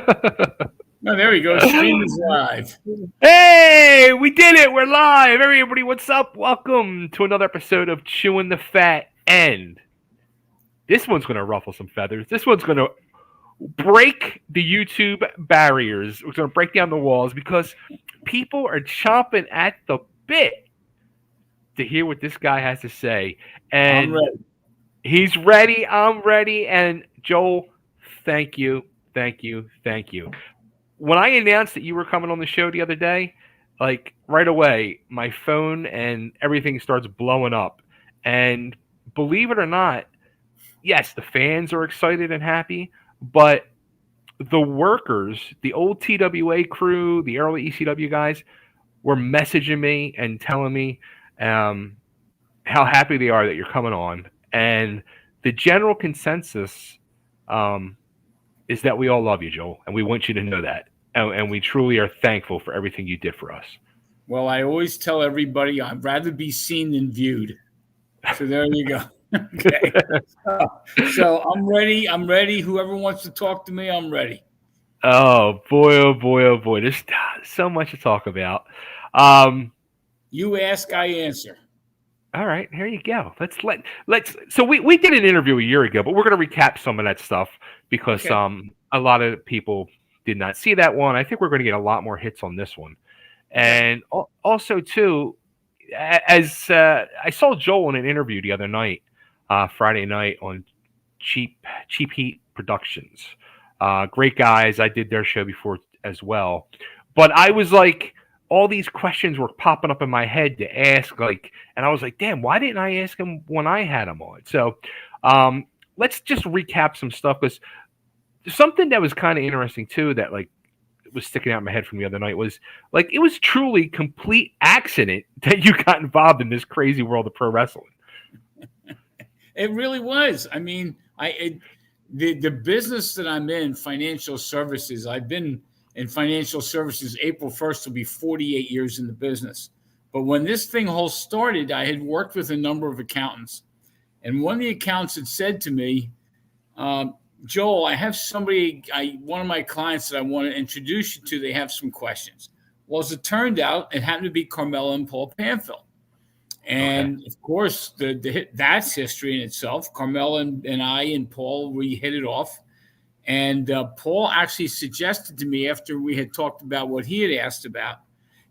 Oh, there we go. Stream is live. Hey, we did it. We're live. Everybody, what's up? Welcome to another episode of Chewing the Fat. And this one's going to ruffle some feathers. This one's going to break the YouTube barriers. We're going to break down the walls because people are chomping at the bit to hear what this guy has to say. And I'm ready. he's ready. I'm ready. And Joel, thank you. Thank you. Thank you. When I announced that you were coming on the show the other day, like right away, my phone and everything starts blowing up. And believe it or not, yes, the fans are excited and happy, but the workers, the old TWA crew, the early ECW guys, were messaging me and telling me how happy they are that you're coming on. And the general consensus is that we all love you, Joel, and we want you to know that. And we truly are thankful for everything you did for us. Well, I always tell everybody I'd rather be seen than viewed. So there you go. Okay. So I'm ready. I'm ready. Whoever wants to talk to me, I'm ready. Oh boy! Oh boy! Oh boy! There's so much to talk about. You ask, I answer. All right, here you go. Let's. So we did an interview a year ago, but we're going to recap some of that stuff because Okay. a lot of people did not see that one. I think we're going to get a lot more hits on this one, and also too, as I saw Joel in an interview the other night, Friday night on Cheap Heat Productions. Great guys. I did their show before as well, but I was like all these questions were popping up in my head to ask, like, and I was like, damn, why didn't I ask him when I had him on? So let's just recap some stuff because something that was kind of interesting too that like was sticking out in my head from the other night was like it was truly complete accident that you got involved in this crazy world of pro wrestling. It really was. I mean, the business that I'm in, financial services, I've been in financial services. April 1st will be 48 years in the business. But when this thing whole started, I had worked with a number of accountants. And one of the accountants had said to me, Joel, I have somebody, one of my clients that I want to introduce you to, they have some questions. Well, as it turned out, it happened to be Carmella and Paul Panfill. And Okay. of course, that's history in itself. Carmella and I and Paul, we hit it off. And Paul actually suggested to me after we had talked about what he had asked about,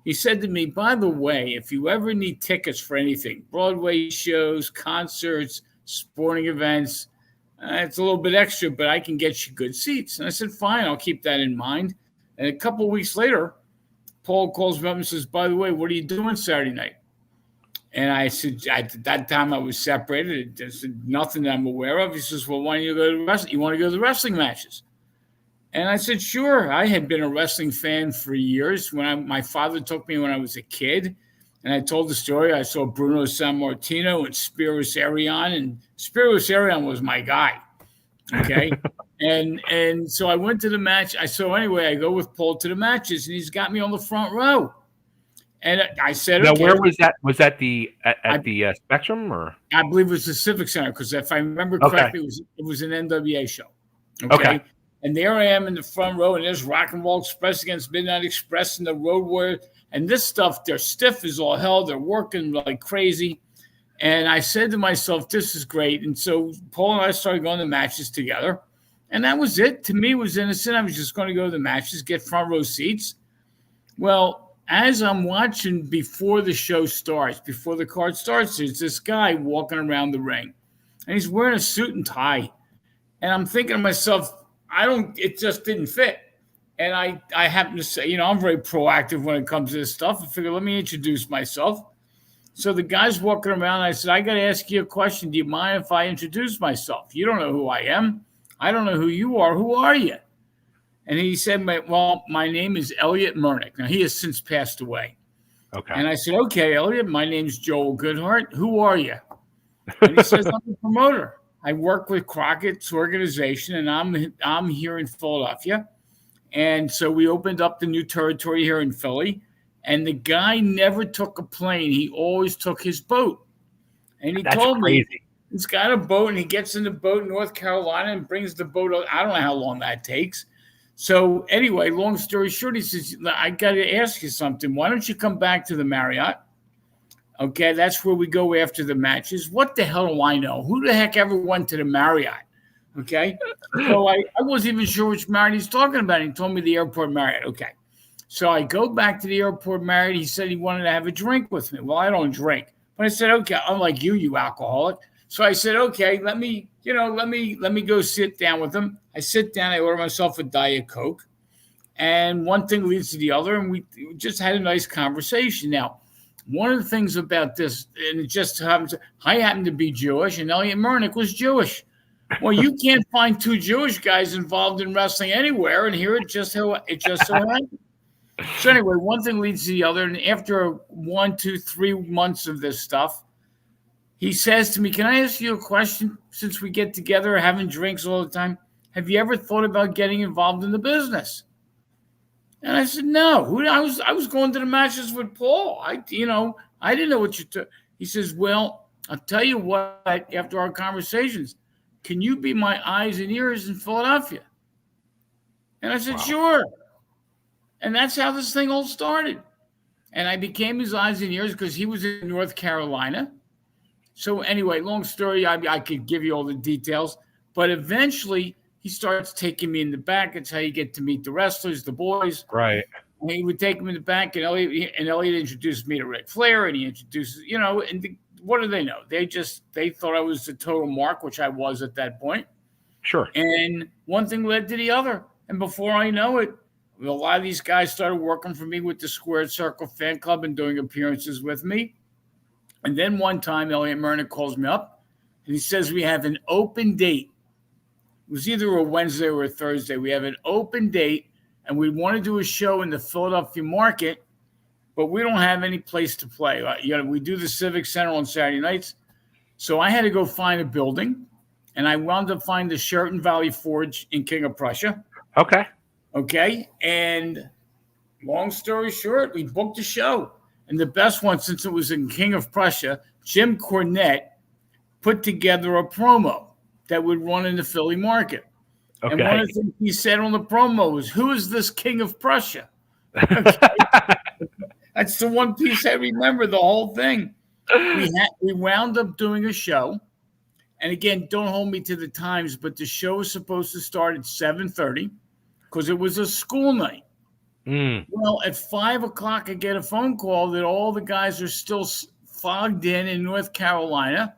he said to me, by the way, if you ever need tickets for anything, Broadway shows, concerts, sporting events, it's a little bit extra, but I can get you good seats. And I said, fine, I'll keep that in mind. And a couple of weeks later, Paul calls me up and says, by the way, what are you doing Saturday night? And I said, at that time I was separated. There's nothing that I'm aware of. He says, well, why don't you go to wrestling? You want to go to the wrestling matches? And I said, sure. I had been a wrestling fan for years. My father took me when I was a kid. And I told the story. I saw Bruno Sammartino and Spiros Arion. And Spiros Arion was my guy. Okay. And so I went to the match. So anyway, I go with Paul to the matches. And he's got me on the front row. And I said, Now, okay. where was that? Was that at I, the Spectrum or? I believe it was the Civic Center because if I remember Okay. correctly, it was an NWA show. Okay. Okay. And there I am in the front row, and there's Rock and Roll Express against Midnight Express and the Road Warrior. And this stuff, they're stiff as all hell. They're working like crazy. And I said to myself, this is great. And so Paul and I started going to matches together. And that was it. To me, it was innocent. I was just going to go to the matches, get front row seats. Well, as I'm watching before the show starts, before the card starts, there's this guy walking around the ring. And he's wearing a suit and tie. And I'm thinking to myself, it just didn't fit. And I happen to say, I'm very proactive when it comes to this stuff. I figured, let me introduce myself. So the guy's walking around. And I said, I got to ask you a question. Do you mind if I introduce myself? You don't know who I am. I don't know who you are. Who are you? And he said, well, my name is Elliot Murnick. Now, he has since passed away. Okay. And I said, okay, Elliot, my name's Joel Goodhart. Who are you? And he says, I'm a promoter. I work with Crockett's organization, and I'm here in Philadelphia. And so we opened up the new territory here in Philly. And the guy never took a plane. He always took his boat. And he told me he's got a boat, and he gets in the boat in North Carolina and brings the boat. I don't know how long that takes. So anyway, long story short, he says, I got to ask you something. Why don't you come back to the Marriott? Okay, that's where we go after the matches. What the hell do I know? Who the heck ever went to the Marriott? Okay, so I wasn't even sure which Marriott he's talking about. He told me the airport Marriott. Okay, so I go back to the airport Marriott. He said he wanted to have a drink with me. Well, I don't drink, but I said, okay, unlike you alcoholic. So I said, okay, let me go sit down with him. I sit down. I order myself a Diet Coke, and one thing leads to the other, and we just had a nice conversation. Now, one of the things about this, and it just happens, I happen to be Jewish, and Elliot Murnick was Jewish. Well, you can't find two Jewish guys involved in wrestling anywhere, and here it just so happened. So anyway, one thing leads to the other, and after 1, 2, 3 months of this stuff, he says to me, "Can I ask you a question? Since we get together having drinks all the time, have you ever thought about getting involved in the business?" And I said, "No. I was going to the matches with Paul. I didn't know what you took." He says, "Well, I'll tell you what. After our conversations, can you be my eyes and ears in Philadelphia?" And I said, Wow. "Sure." And that's how this thing all started. And I became his eyes and ears because he was in North Carolina. So anyway, long story, I could give you all the details. But eventually, he starts taking me in the back. It's how you get to meet the wrestlers, the boys. Right. And he would take me in the back, and Elliot introduced me to Ric Flair, and he introduces, what do they know? They thought I was the total mark, which I was at that point. Sure. And one thing led to the other. And before I know it, a lot of these guys started working for me with the Squared Circle fan club and doing appearances with me. And then one time, Elliot Murnick calls me up, and he says, we have an open date. It was either a Wednesday or a Thursday. We have an open date, and we want to do a show in the Philadelphia market, but we don't have any place to play. We do the Civic Center on Saturday nights. So I had to go find a building, and I wound up finding the Sheraton Valley Forge in King of Prussia. Okay. And long story short, we booked a show. And the best one, since it was in King of Prussia, Jim Cornette put together a promo that would run in the Philly market. Okay. And one of the things he said on the promo was, "Who is this King of Prussia?" Okay. That's the one piece I remember, the whole thing. We wound up doing a show. And again, don't hold me to the times, but the show was supposed to start at 7:30 because it was a school night. Well, at 5 o'clock, I get a phone call that all the guys are still fogged in North Carolina.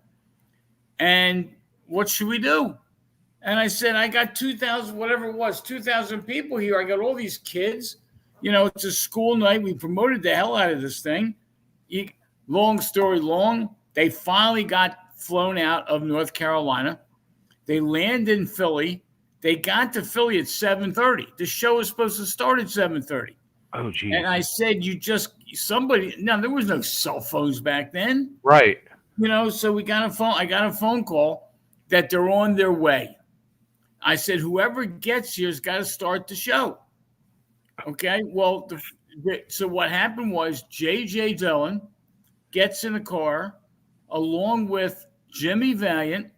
And what should we do? And I said, I got 2,000, whatever it was, 2,000 people here. I got all these kids. It's a school night. We promoted the hell out of this thing. Long story long, they finally got flown out of North Carolina. They landed in Philly. They got to Philly at 7:30. The show was supposed to start at 7:30. Oh, geez. And I said, there was no cell phones back then. Right. So we got a phone. I got a phone call that they're on their way. I said, whoever gets here has got to start the show. Okay. Well, so what happened was J.J. Dillon gets in the car along with Jimmy Valiant.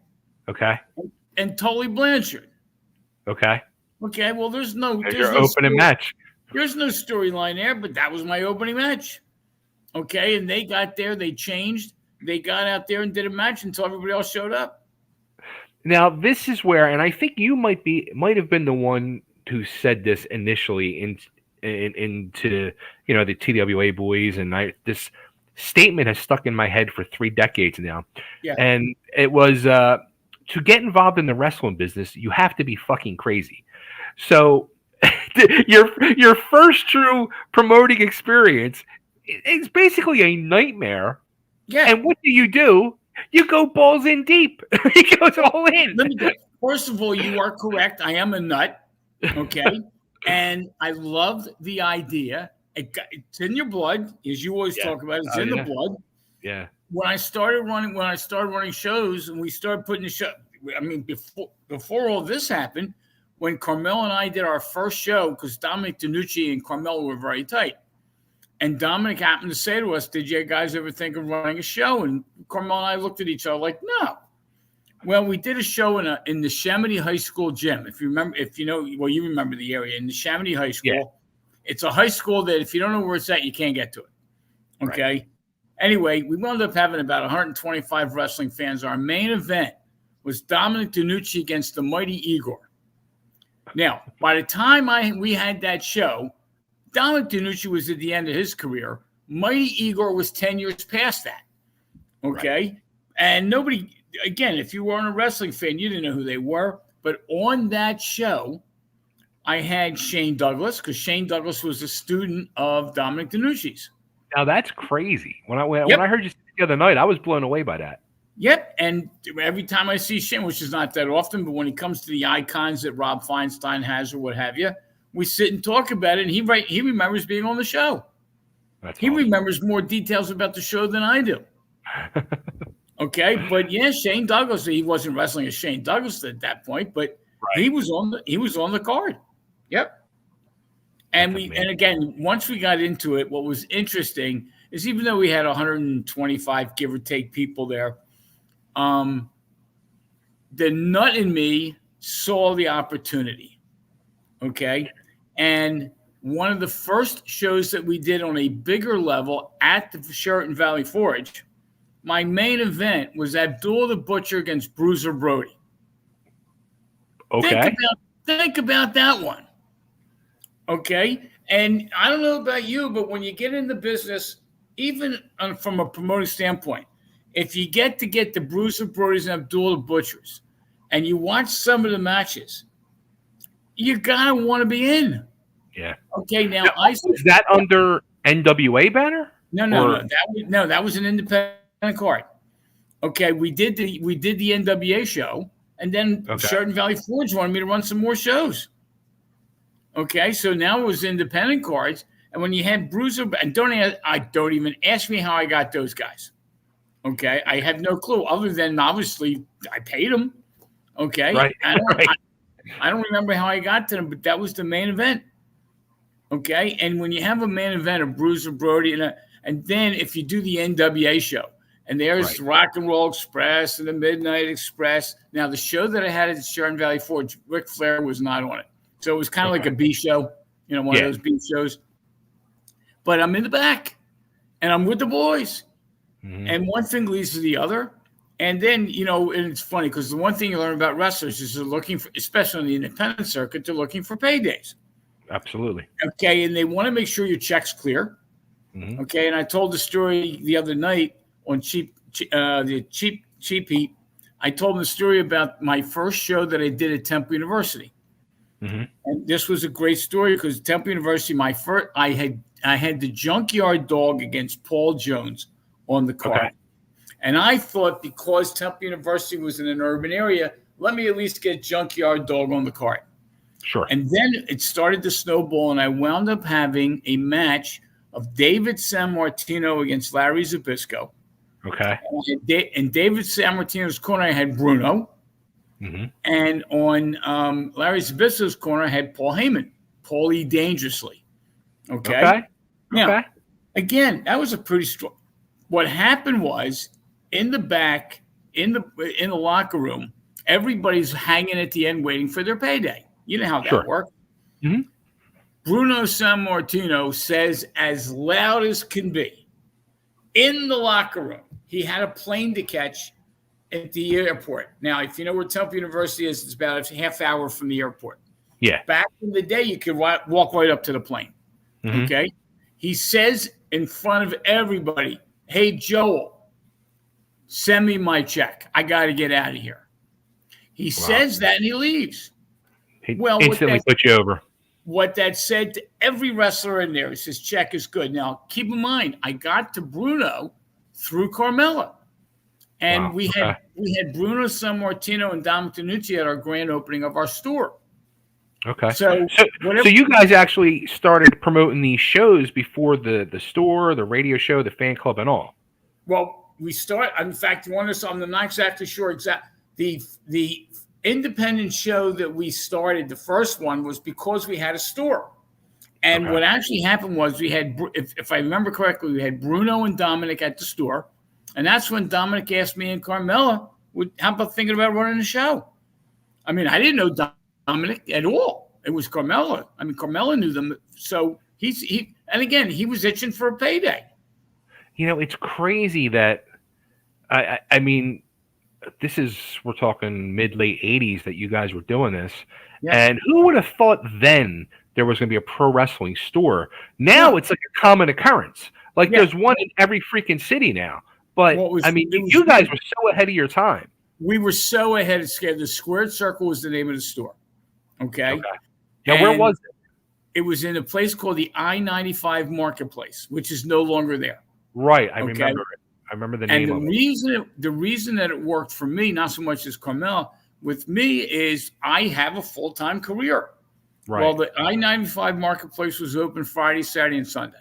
Okay. And Tully Blanchard. Okay. Well, there's no opening match. There's no storyline there, but that was my opening match. Okay, and they got there, they changed, they got out there and did a match until everybody else showed up. Now, this is where, and I think you might have been the one who said this initially into the TWA boys, and this statement has stuck in my head for 3 decades now. Yeah. And it was to get involved in the wrestling business, you have to be fucking crazy. So your first true promoting experience is basically a nightmare. Yeah. And what do? You go balls in deep. He goes all in. First of all, you are correct. I am a nut. Okay. And I loved the idea. It's in your blood, as you always talk about. It's in the blood. Yeah. When I started running shows, and we started putting the show. I mean, before all this happened, when Carmel and I did our first show, because Dominic DiNucci and Carmel were very tight, and Dominic happened to say to us, "Did you guys ever think of running a show?" And Carmel and I looked at each other like, "No." Well, we did a show in the Jannetty High School gym. If you remember, you remember the area in the Jannetty High School. Yeah. It's a high school that if you don't know where it's at, you can't get to it. Okay. Right. Anyway, we wound up having about 125 wrestling fans. Our main event was Dominic DeNucci against the Mighty Igor. Now, by the time we had that show, Dominic DeNucci was at the end of his career. Mighty Igor was 10 years past that. Okay. Right. And nobody, again, if you weren't a wrestling fan, you didn't know who they were. But on that show, I had Shane Douglas, because Shane Douglas was a student of Dominic DeNucci's. Now that's crazy. When I heard you the other night, I was blown away by that. Yep, and every time I see Shane, which is not that often, but when he comes to the icons that Rob Feinstein has or what have you, we sit and talk about it, and he remembers being on the show. He remembers more details about the show than I do. Okay, but yeah, Shane Douglas, he wasn't wrestling as Shane Douglas at that point, but he was on the card. Yep. And again, once we got into it, what was interesting is even though we had 125 give or take people there, the nut in me saw the opportunity. Okay. And one of the first shows that we did on a bigger level at the Sheraton Valley Forge, my main event was Abdullah the Butcher against Bruiser Brody. Okay. Think about that one. Okay. And I don't know about you, but when you get in the business, even from a promoting standpoint, if you get the Bruiser Brodies and Abdullah the Butchers and you watch some of the matches, you gotta want to be in. Yeah. Okay. Now, is that under NWA banner? No. That was an independent card. Okay. We did the NWA show, and then Sheraton Valley Forge wanted me to run some more shows. Okay. So now it was independent cards. And when you had Bruiser, and don't even ask me how I got those guys. Okay. I have no clue other than obviously I paid them. Okay. Right. I don't remember how I got to them, but that was the main event. Okay. And when you have a main event of Bruiser Brody and then if you do the NWA show and there's Rock and Roll Express and the Midnight Express. Now the show that I had at the Sheraton Valley Forge, Ric Flair was not on it. So it was kind of like a B show, one of those B shows. But I'm in the back, and I'm with the boys. Mm-hmm. And one thing leads to the other. And then, and it's funny because the one thing you learn about wrestlers is they're looking for, especially on the independent circuit, they're looking for paydays. Absolutely. Okay, and they want to make sure your check's clear. Mm-hmm. Okay, and I told the story the other night on Cheap Heat. I told them the story about my first show that I did at Temple University. Mm-hmm. And this was a great story because Temple University, I had the Junkyard Dog against Paul Jones on the card. Okay. And I thought because Temple University was in an urban area, let me at least get Junkyard Dog on the card. Sure. And then it started to snowball, and I wound up having a match of David Sammartino against Larry Zbyszko. Okay. And David Sammartino's corner, I had Bruno. Mm-hmm. And on Larry Zbyszko's corner, I had Paul Heyman, Paulie Dangerously. Okay. Now, again, that was a pretty strong. What happened was in the back, in the locker room, everybody's hanging at the end waiting for their payday. You know how that worked. Mm-hmm. Bruno Sammartino says as loud as can be in the locker room. He had a plane to catch at the airport. Now, if you know where Temple University is, it's about a half hour from the airport. Yeah. Back in the day, you could walk right up to the plane. Mm-hmm. Okay. He says in front of everybody, "Hey, Joel, send me my check. I got to get out of here." He says that and he leaves. He instantly put you over. What that said to every wrestler in there is his check is good. Now, keep in mind, I got to Bruno through Carmella. And we had Bruno Sammartino and Dominic DeNucci at our grand opening of our store. Okay. So you guys actually started promoting these shows before the store, the radio show, the fan club, and all. Well, we start. In fact, I'm not exactly sure the independent show that we started. The first one was because we had a store, and what actually happened was we had, if I remember correctly, we had Bruno and Dominic at the store. And that's when Dominic asked me and Carmella how about thinking about running a show? I mean, I didn't know Dominic at all. It was Carmella. I mean, Carmella knew them. So and again, he was itching for a payday. It's crazy that, I mean, we're talking mid-late 80s that you guys were doing this. Yeah. And who would have thought then there was going to be a pro wrestling store? Now it's like a common occurrence. Like there's one in every freaking city now. But, you guys were so ahead of your time. We were so ahead of schedule. The Squared Circle was the name of the store. Okay. Now, where was it? It was in a place called the I-95 Marketplace, which is no longer there. Right. I remember it. I remember the name of it. The reason that it worked for me, not so much as Carmel, with me is I have a full-time career. Right. Well, the I-95 Marketplace was open Friday, Saturday, and Sunday.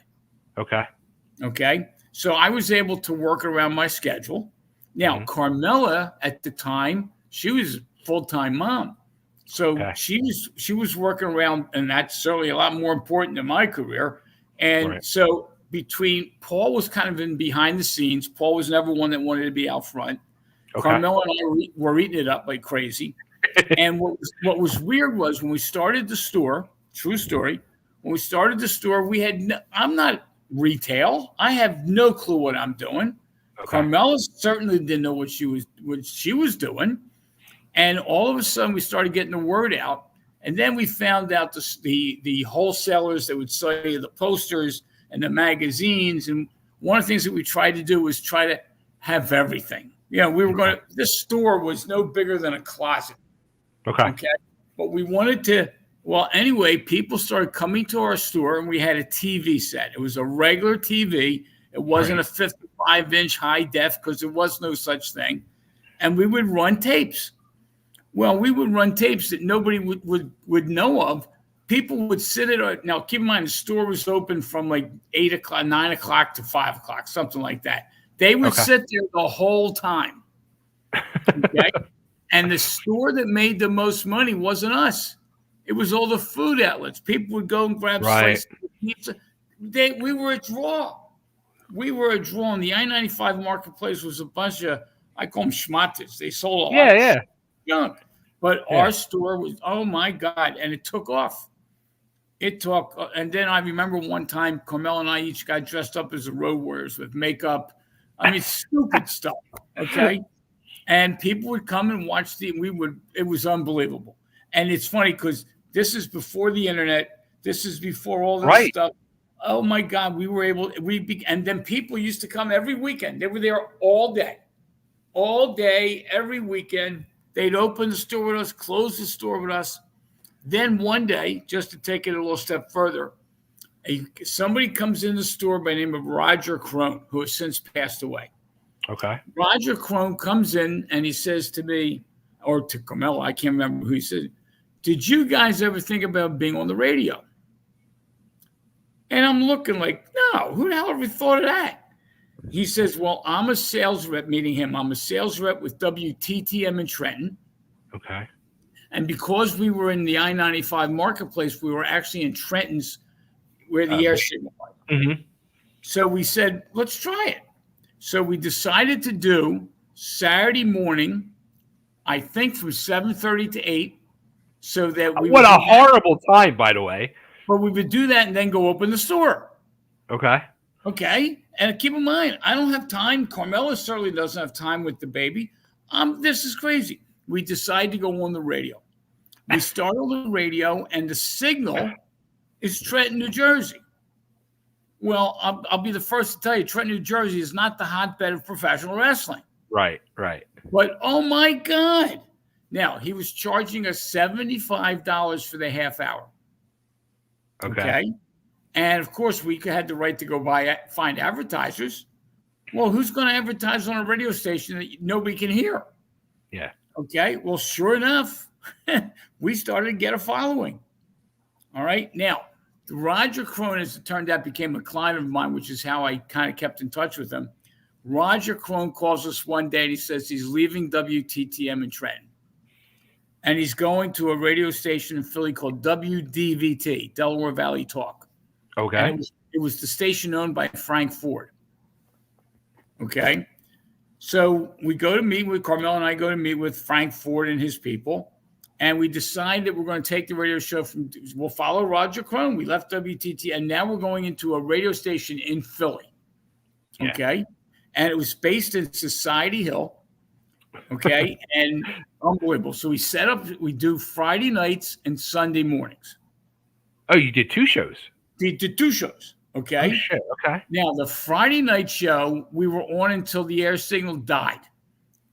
Okay. So I was able to work around my schedule. Now, Carmella at the time, she was a full-time mom. So she was working around, and that's certainly a lot more important than my career. And so Paul was kind of in behind the scenes. Paul was never one that wanted to be out front. Carmella and I were eating it up like crazy. And what was weird was when we started the store, true story, when we started the store, I'm not retail. I have no clue what I'm doing. Carmella certainly didn't know what she was doing. And all of a sudden, we started getting the word out. And then we found out the wholesalers that would sell you the posters and the magazines. And one of the things that we tried to do was try to have everything. This store was no bigger than a closet. Okay. But we wanted to, anyway, people started coming to our store, and we had a TV set. It was a regular TV. It wasn't a 55-inch high def because there was no such thing. And we would run tapes. Well, we would run tapes that nobody would know of. People would sit now keep in mind, the store was open from like 8 o'clock, 9 o'clock to 5 o'clock, something like that. They would sit there the whole time. Okay. And the store that made the most money wasn't us. It was all the food outlets. People would go and grab slices of pizza. We were a draw. We were a draw. And the I-95 Marketplace was a bunch of, I call them schmatters. They sold a lot of junk. But our store was, oh my God. And it took off. And then I remember one time, Carmel and I each got dressed up as the Road Warriors with makeup. I mean, stupid stuff. Okay. And people would come and watch it was unbelievable. And it's funny because this is before the internet. This is before all this stuff. Oh my God. And then people used to come every weekend. They were there all day, every weekend. They'd open the store with us, close the store with us. Then one day, just to take it a little step further, somebody comes in the store by the name of Roger Crone, who has since passed away. Okay. Roger Crone comes in and he says to me, or to Carmella, I can't remember who he said, "Did you guys ever think about being on the radio?" And I'm looking like, no, who the hell ever thought of that? He says, "Well, I'm a sales rep," meeting him. "I'm a sales rep with WTTM in Trenton." Okay. And because we were in the I-95 Marketplace, we were actually in Trenton's, where the airship was. Mm-hmm. So we said, let's try it. So we decided to do Saturday morning, I think from 7:30 to 8, so that we What a horrible time, by the way. But we would do that and then go open the store. Okay. Okay. And keep in mind, I don't have time. Carmella certainly doesn't have time with the baby. This is crazy. We decided to go on the radio. We start on the radio, and the signal is Trenton, New Jersey. Well, I'll be the first to tell you, Trenton, New Jersey is not the hotbed of professional wrestling. Right. But, oh, my God. Now, he was charging us $75 for the half hour. Okay. And, of course, we had the right to go find advertisers. Well, who's going to advertise on a radio station that nobody can hear? Yeah. Okay. Well, sure enough, we started to get a following. All right. Now, Roger Crone, as it turned out, became a client of mine, which is how I kind of kept in touch with him. Roger Crone calls us one day and he says he's leaving WTTM in Trenton. And he's going to a radio station in Philly called WDVT, Delaware Valley Talk. Okay. And it was the station owned by Frank Ford. Okay. So we go to meet with Carmel, and I go to meet with Frank Ford and his people. And we decide that we're going to take the radio show we'll follow Roger Crone. We left WTT, and now we're going into a radio station in Philly. Okay. Yeah. And it was based in Society Hill. Okay. And unbelievable. So we do Friday nights and Sunday mornings. Oh, you did 2 shows? We did 2 shows. Okay. Oh, shit. Okay. Now, the Friday night show, we were on until the air signal died.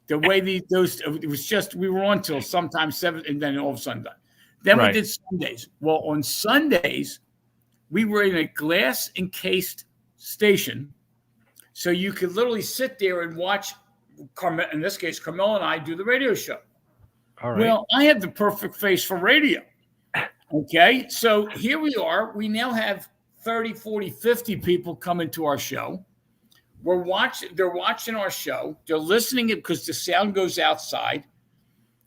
The way it was just, we were on till sometime 7, and then all of a sudden done. Then we did Sundays. Well, on Sundays, we were in a glass encased station. So you could literally sit there and watch, in this case, Carmel and I do the radio show. All right. Well, I had the perfect face for radio. Okay. So here we are. We now have 30, 40, 50 people coming to our show. They're watching our show. They're listening it because the sound goes outside.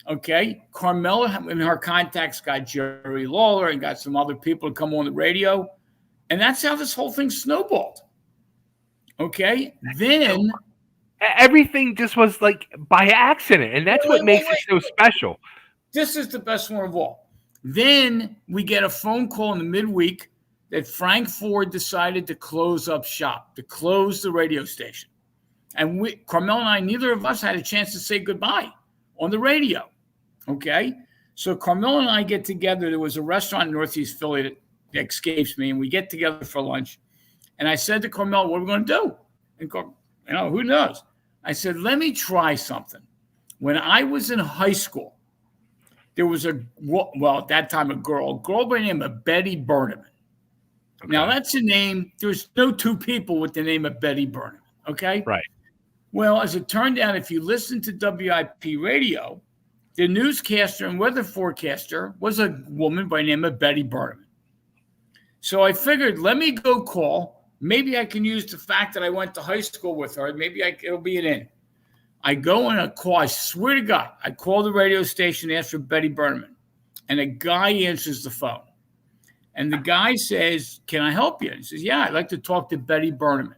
Okay. Carmela and her contacts got Jerry Lawler and got some other people to come on the radio. And that's how this whole thing snowballed. Okay. Then everything just was like by accident. And that's what makes it so special. This is the best one of all. Then we get a phone call in the midweek that Frank Ford decided to close up shop, to close the radio station. And Carmel and I, neither of us had a chance to say goodbye on the radio. Okay? So Carmel and I get together. There was a restaurant in Northeast Philly that escapes me, and we get together for lunch. And I said to Carmel, what are we going to do? And who knows? I said, let me try something. When I was in high school, there was at that time, a girl by the name of Betty Burnham. Okay. Now, that's a name. There's no 2 people with the name of Betty Burnham, okay? Right. Well, as it turned out, if you listen to WIP radio, the newscaster and weather forecaster was a woman by the name of Betty Burnham. So I figured, let me go call. Maybe I can use the fact that I went to high school with her. Maybe it'll be an in. I go and I call. I swear to God, I call the radio station, ask for Betty Burnham, and a guy answers the phone. And the guy says, can I help you? And he says, yeah, I'd like to talk to Betty Burnham.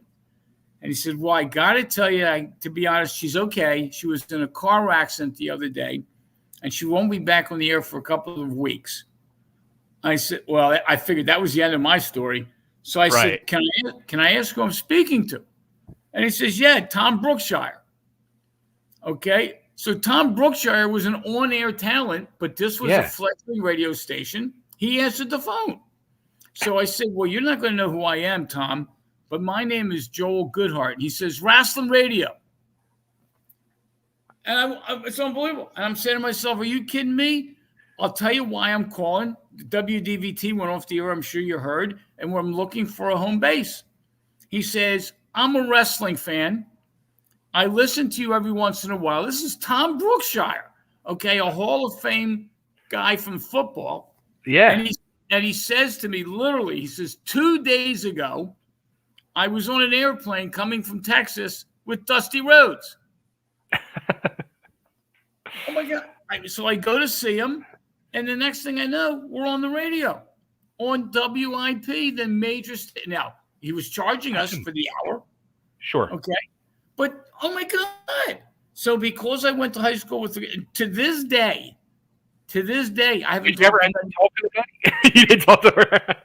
And he said, well, I got to tell you, to be honest, she's okay. She was in a car accident the other day, and she won't be back on the air for a couple of weeks. I said, well, I figured that was the end of my story. So I said, can I ask who I'm speaking to? And he says, yeah, Tom Brookshire. Okay. So Tom Brookshire was an on-air talent, but this was a fledgling radio station. He answered the phone. So I said, well, you're not going to know who I am, Tom, but my name is Joel Goodhart. And he says, Wrestling Radio. And it's unbelievable. And I'm saying to myself, are you kidding me? I'll tell you why I'm calling. The WDVT went off the air, I'm sure you heard, and I'm looking for a home base. He says, I'm a wrestling fan. I listen to you every once in a while. This is Tom Brookshire, okay, a Hall of Fame guy from football. Yeah. And he says to me, literally, he says, 2 days ago, I was on an airplane coming from Texas with Dusty Rhodes. Oh, my God. So I go to see him, and the next thing I know, we're on the radio on WIP, the major now, he was charging us for the hour. Sure. Okay. But, oh, my God. So because I went to high school to this day, I haven't. Did you ever end up talking to Betty? You didn't talk to her.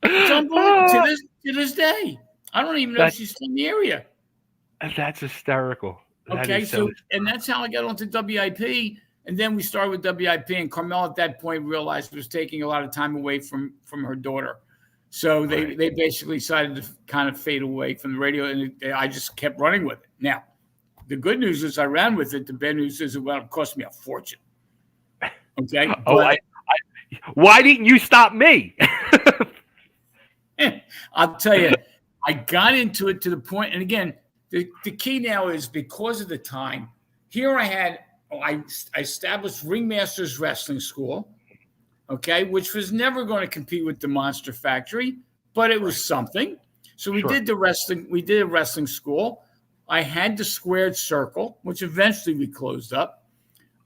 It's unbelievable. To this day, I don't even know if she's still in the area. That's hysterical. Okay, and that's how I got onto WIP, and then we started with WIP, and Carmel at that point realized it was taking a lot of time away from her daughter, so they basically decided to kind of fade away from the radio, and I just kept running with it. Now, the good news is I ran with it. The bad news is it cost me a fortune. Okay. Why didn't you stop me? I'll tell you, I got into it to the point, and again, the key now is because of the time. Here I established Ringmasters Wrestling School, okay, which was never going to compete with the Monster Factory, but it was something. So we did the wrestling. We did a wrestling school. I had the Squared Circle, which eventually we closed up.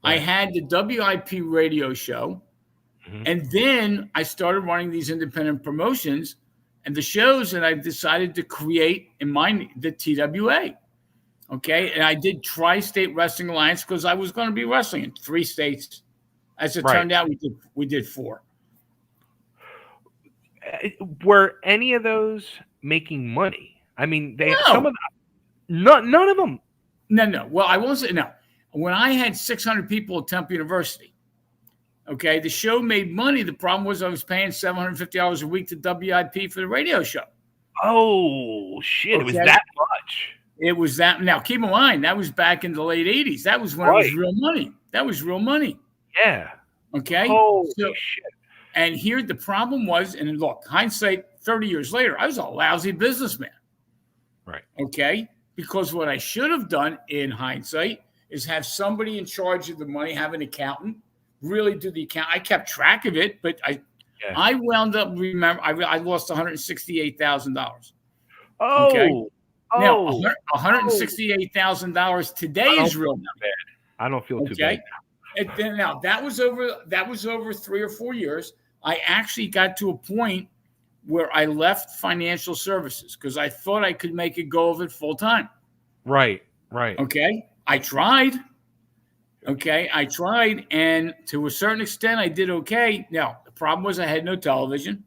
I had the WIP radio show, and then I started running these independent promotions and the shows, and I decided to create the TWA. Okay, and I did Tri-State Wrestling Alliance because I was going to be wrestling in 3 states. As it turned out, we did 4. Were any of those making money? I mean, No. some of them, none of them. No. Well, I won't say no. When I had 600 people at Temple University, okay, the show made money. The problem was I was paying $750 a week to WIP for the radio show. Oh shit! Okay. It was that much. It was that. Now, keep in mind, that was back in the late 80s. That was when it was real money. That was real money. Yeah. Okay. Holy shit. And here the problem was, and look, hindsight 30 years later, I was a lousy businessman. Right. Okay. Because what I should have done in hindsight is have somebody in charge of the money, have an accountant, really do the account. I kept track of it, but I wound up, I lost $168,000. Oh. Okay. Now, $168,000 today is real bad. I don't feel too bad. Now that was over 3 or 4 years. I actually got to a point where I left financial services because I thought I could make a go of it full time. Right. Okay. I tried. And to a certain extent, I did okay. Now, the problem was I had no television.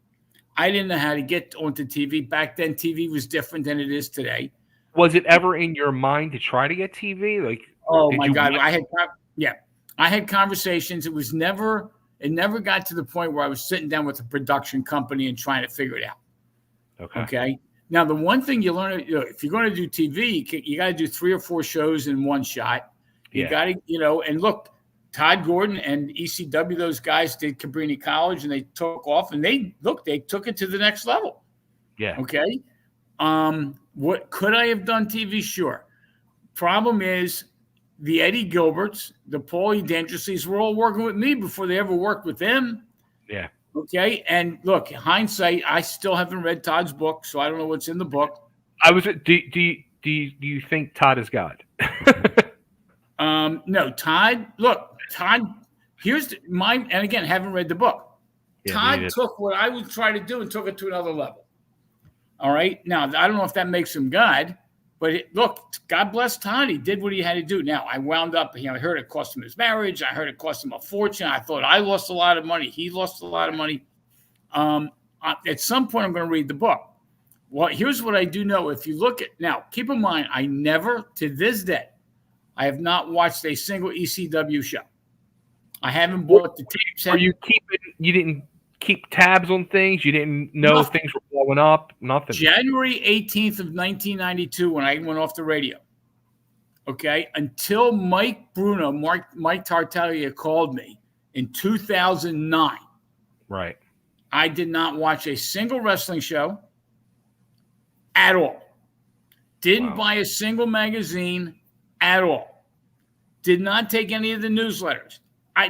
I didn't know how to get onto TV. Back then, TV was different than it is today. Was it ever in your mind to try to get TV? Like, oh my God, I had conversations. It never got to the point where I was sitting down with a production company and trying to figure it out. Okay. Now, the one thing you learn, if you're going to do TV, you got to do 3 or 4 shows in one shot. You got to, and look, Todd Gordon and ECW, those guys did Cabrini College and they took off and they took it to the next level. Yeah. Okay. What could I have done TV? Sure. Problem is the Eddie Gilberts, the Paulie Dangerousleys were all working with me before they ever worked with them. Yeah. Okay. And look, hindsight, I still haven't read Todd's book, so I don't know what's in the book. Do you think Todd is God? No, Todd, here's and again, haven't read the book. Yeah, Todd took what I would try to do and took it to another level. All right. Now, I don't know if that makes him God, but look, God bless Todd. He did what he had to do. Now, I wound up, I heard it cost him his marriage. I heard it cost him a fortune. I thought I lost a lot of money. He lost a lot of money. At some point, I'm going to read the book. Well, here's what I do know. If you look at, now, keep in mind, I never, to this day, I have not watched a single ECW show. I haven't bought the tapes. You didn't keep tabs on things? You didn't know things were blowing up? Nothing. January 18th of 1992 when I went off the radio. Okay? Until Mike Tartaglia called me in 2009. Right. I did not watch a single wrestling show at all. Didn't buy a single magazine at all. Did not take any of the newsletters.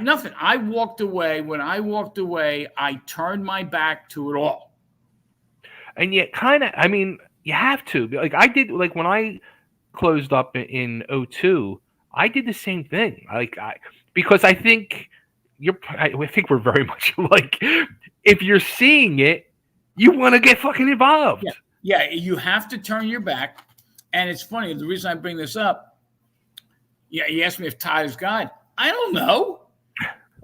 Nothing. I walked away. When I walked away, I turned my back to it all. And yet, you have to. Like I did. Like when I closed up in 2002, I did the same thing. Because I think I think we're very much alike. If you're seeing it, you want to get fucking involved. Yeah, you have to turn your back. And it's funny. The reason I bring this up. Yeah, you asked me if Todd is God. I don't know.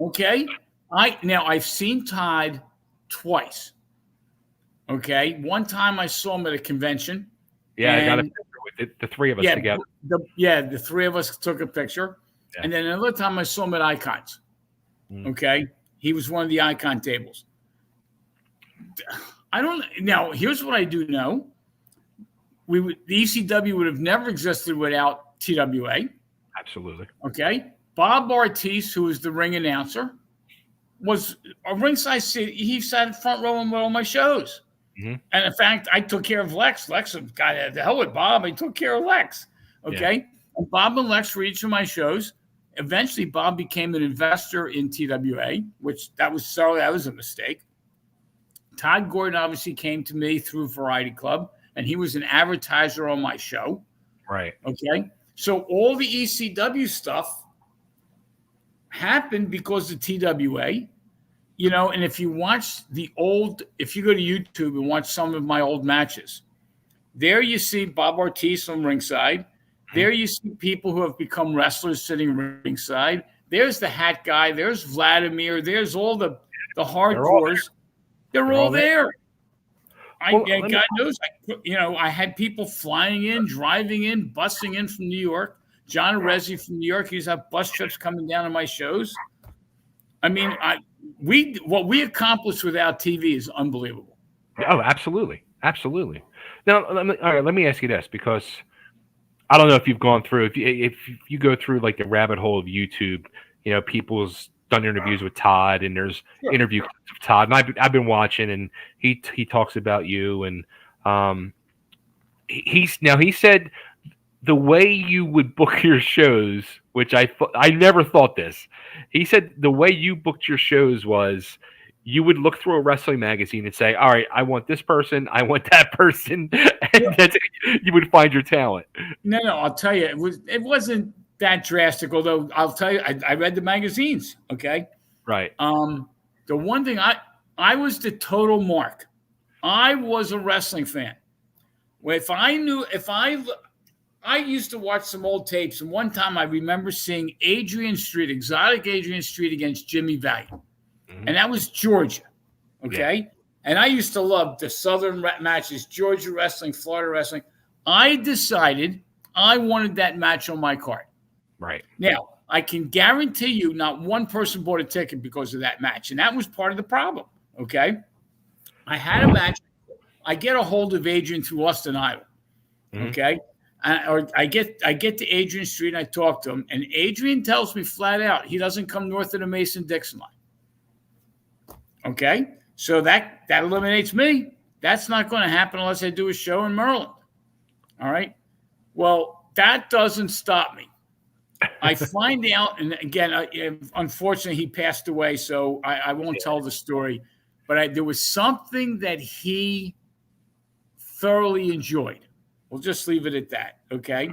Okay. I've seen Todd twice. Okay. One time I saw him at a convention. Yeah, I got a picture with the 3 of us together. The 3 of us took a picture. Yeah. And then another time I saw him at Icons. Okay. He was one of the Icon tables. Now, here's what I do know. The ECW would have never existed without TWA. Absolutely. Okay. Bob Ortiz, who was the ring announcer, was a ringside seat. He sat in front row on all my shows. Mm-hmm. And in fact, I took care of Lex. Lex got the hell with Bob. I took care of Lex. Okay. Yeah. And Bob and Lex were each of my shows. Eventually, Bob became an investor in TWA, which that was a mistake. Todd Gordon obviously came to me through Variety Club, and he was an advertiser on my show. Right. Okay. So all the ECW stuff happened because of TWA, and if you go to YouTube and watch some of my old matches, there you see Bob Ortiz on ringside, There you see people who have become wrestlers sitting ringside. There's the hat guy. There's Vladimir. There's all the hardcores. They're all there. God knows, I had people flying in, driving in, busing in from New York. John Arezzi from New York, he used to have bus trips coming down to my shows. I mean, what we accomplished without TV is unbelievable. Oh, absolutely. Absolutely. Now, let me ask you this, because I don't know if you've gone through, if you go through like the rabbit hole of YouTube, people's done interviews with Todd, and there's interviews with Todd, and I've been watching, and he talks about you, and he said the way you would book your shows, which I never thought this. He said the way you booked your shows was you would look through a wrestling magazine and say, all right, I want this person, I want that person, and you would find your talent. No, I'll tell you, it wasn't that drastic, although I'll tell you, I read the magazines, okay? Right. The one thing, I was the total mark. I was a wrestling fan. I used to watch some old tapes, and one time I remember seeing exotic Adrian Street against Jimmy Valiant. And that was Georgia, okay? Yeah. And I used to love the Southern matches, Georgia wrestling, Florida wrestling. I decided I wanted that match on my card. Right. Now, I can guarantee you not one person bought a ticket because of that match, and that was part of the problem, okay? I had a match. I get a hold of Adrian through Austin Idol, okay? I get to Adrian Street, and I talk to him, and Adrian tells me flat out he doesn't come north of the Mason-Dixon line. Okay, so that eliminates me. That's not going to happen unless I do a show in Maryland. All right. Well, that doesn't stop me. I find out, and again, unfortunately, he passed away, so I won't tell the story. But there was something that he thoroughly enjoyed. We'll just leave it at that. Okay.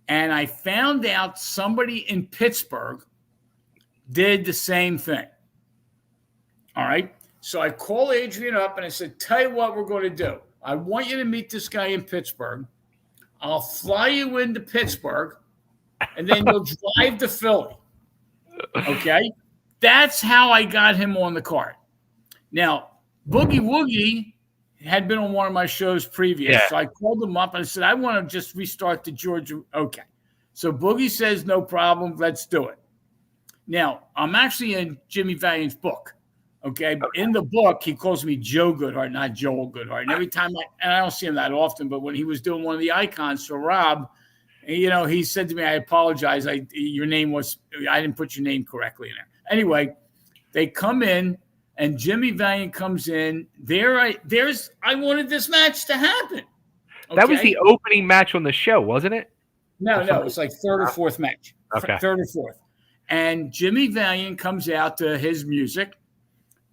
And I found out somebody in Pittsburgh did the same thing. All right. So I call Adrian up and I said, tell you what we're going to do. I want you to meet this guy in Pittsburgh. I'll fly you into Pittsburgh, and then you'll drive to Philly. Okay. That's how I got him on the card. Now, Boogie Woogie had been on one of my shows previous. Yeah. So I called him up and I said, I want to just restart the Georgia. Okay. So Boogie says, no problem. Let's do it. Now, I'm actually in Jimmy Valiant's book. Okay, but in the book, he calls me Joe Goodhart, not Joel Goodhart. And every time I don't see him that often, but when he was doing one of the icons for Rob, he said to me, I apologize. I didn't put your name correctly in there. Anyway, they come in, and Jimmy Valiant comes in. I wanted this match to happen. Okay? That was the opening match on the show, wasn't it? No, it was like third or fourth match. Okay. Third or fourth. And Jimmy Valiant comes out to his music.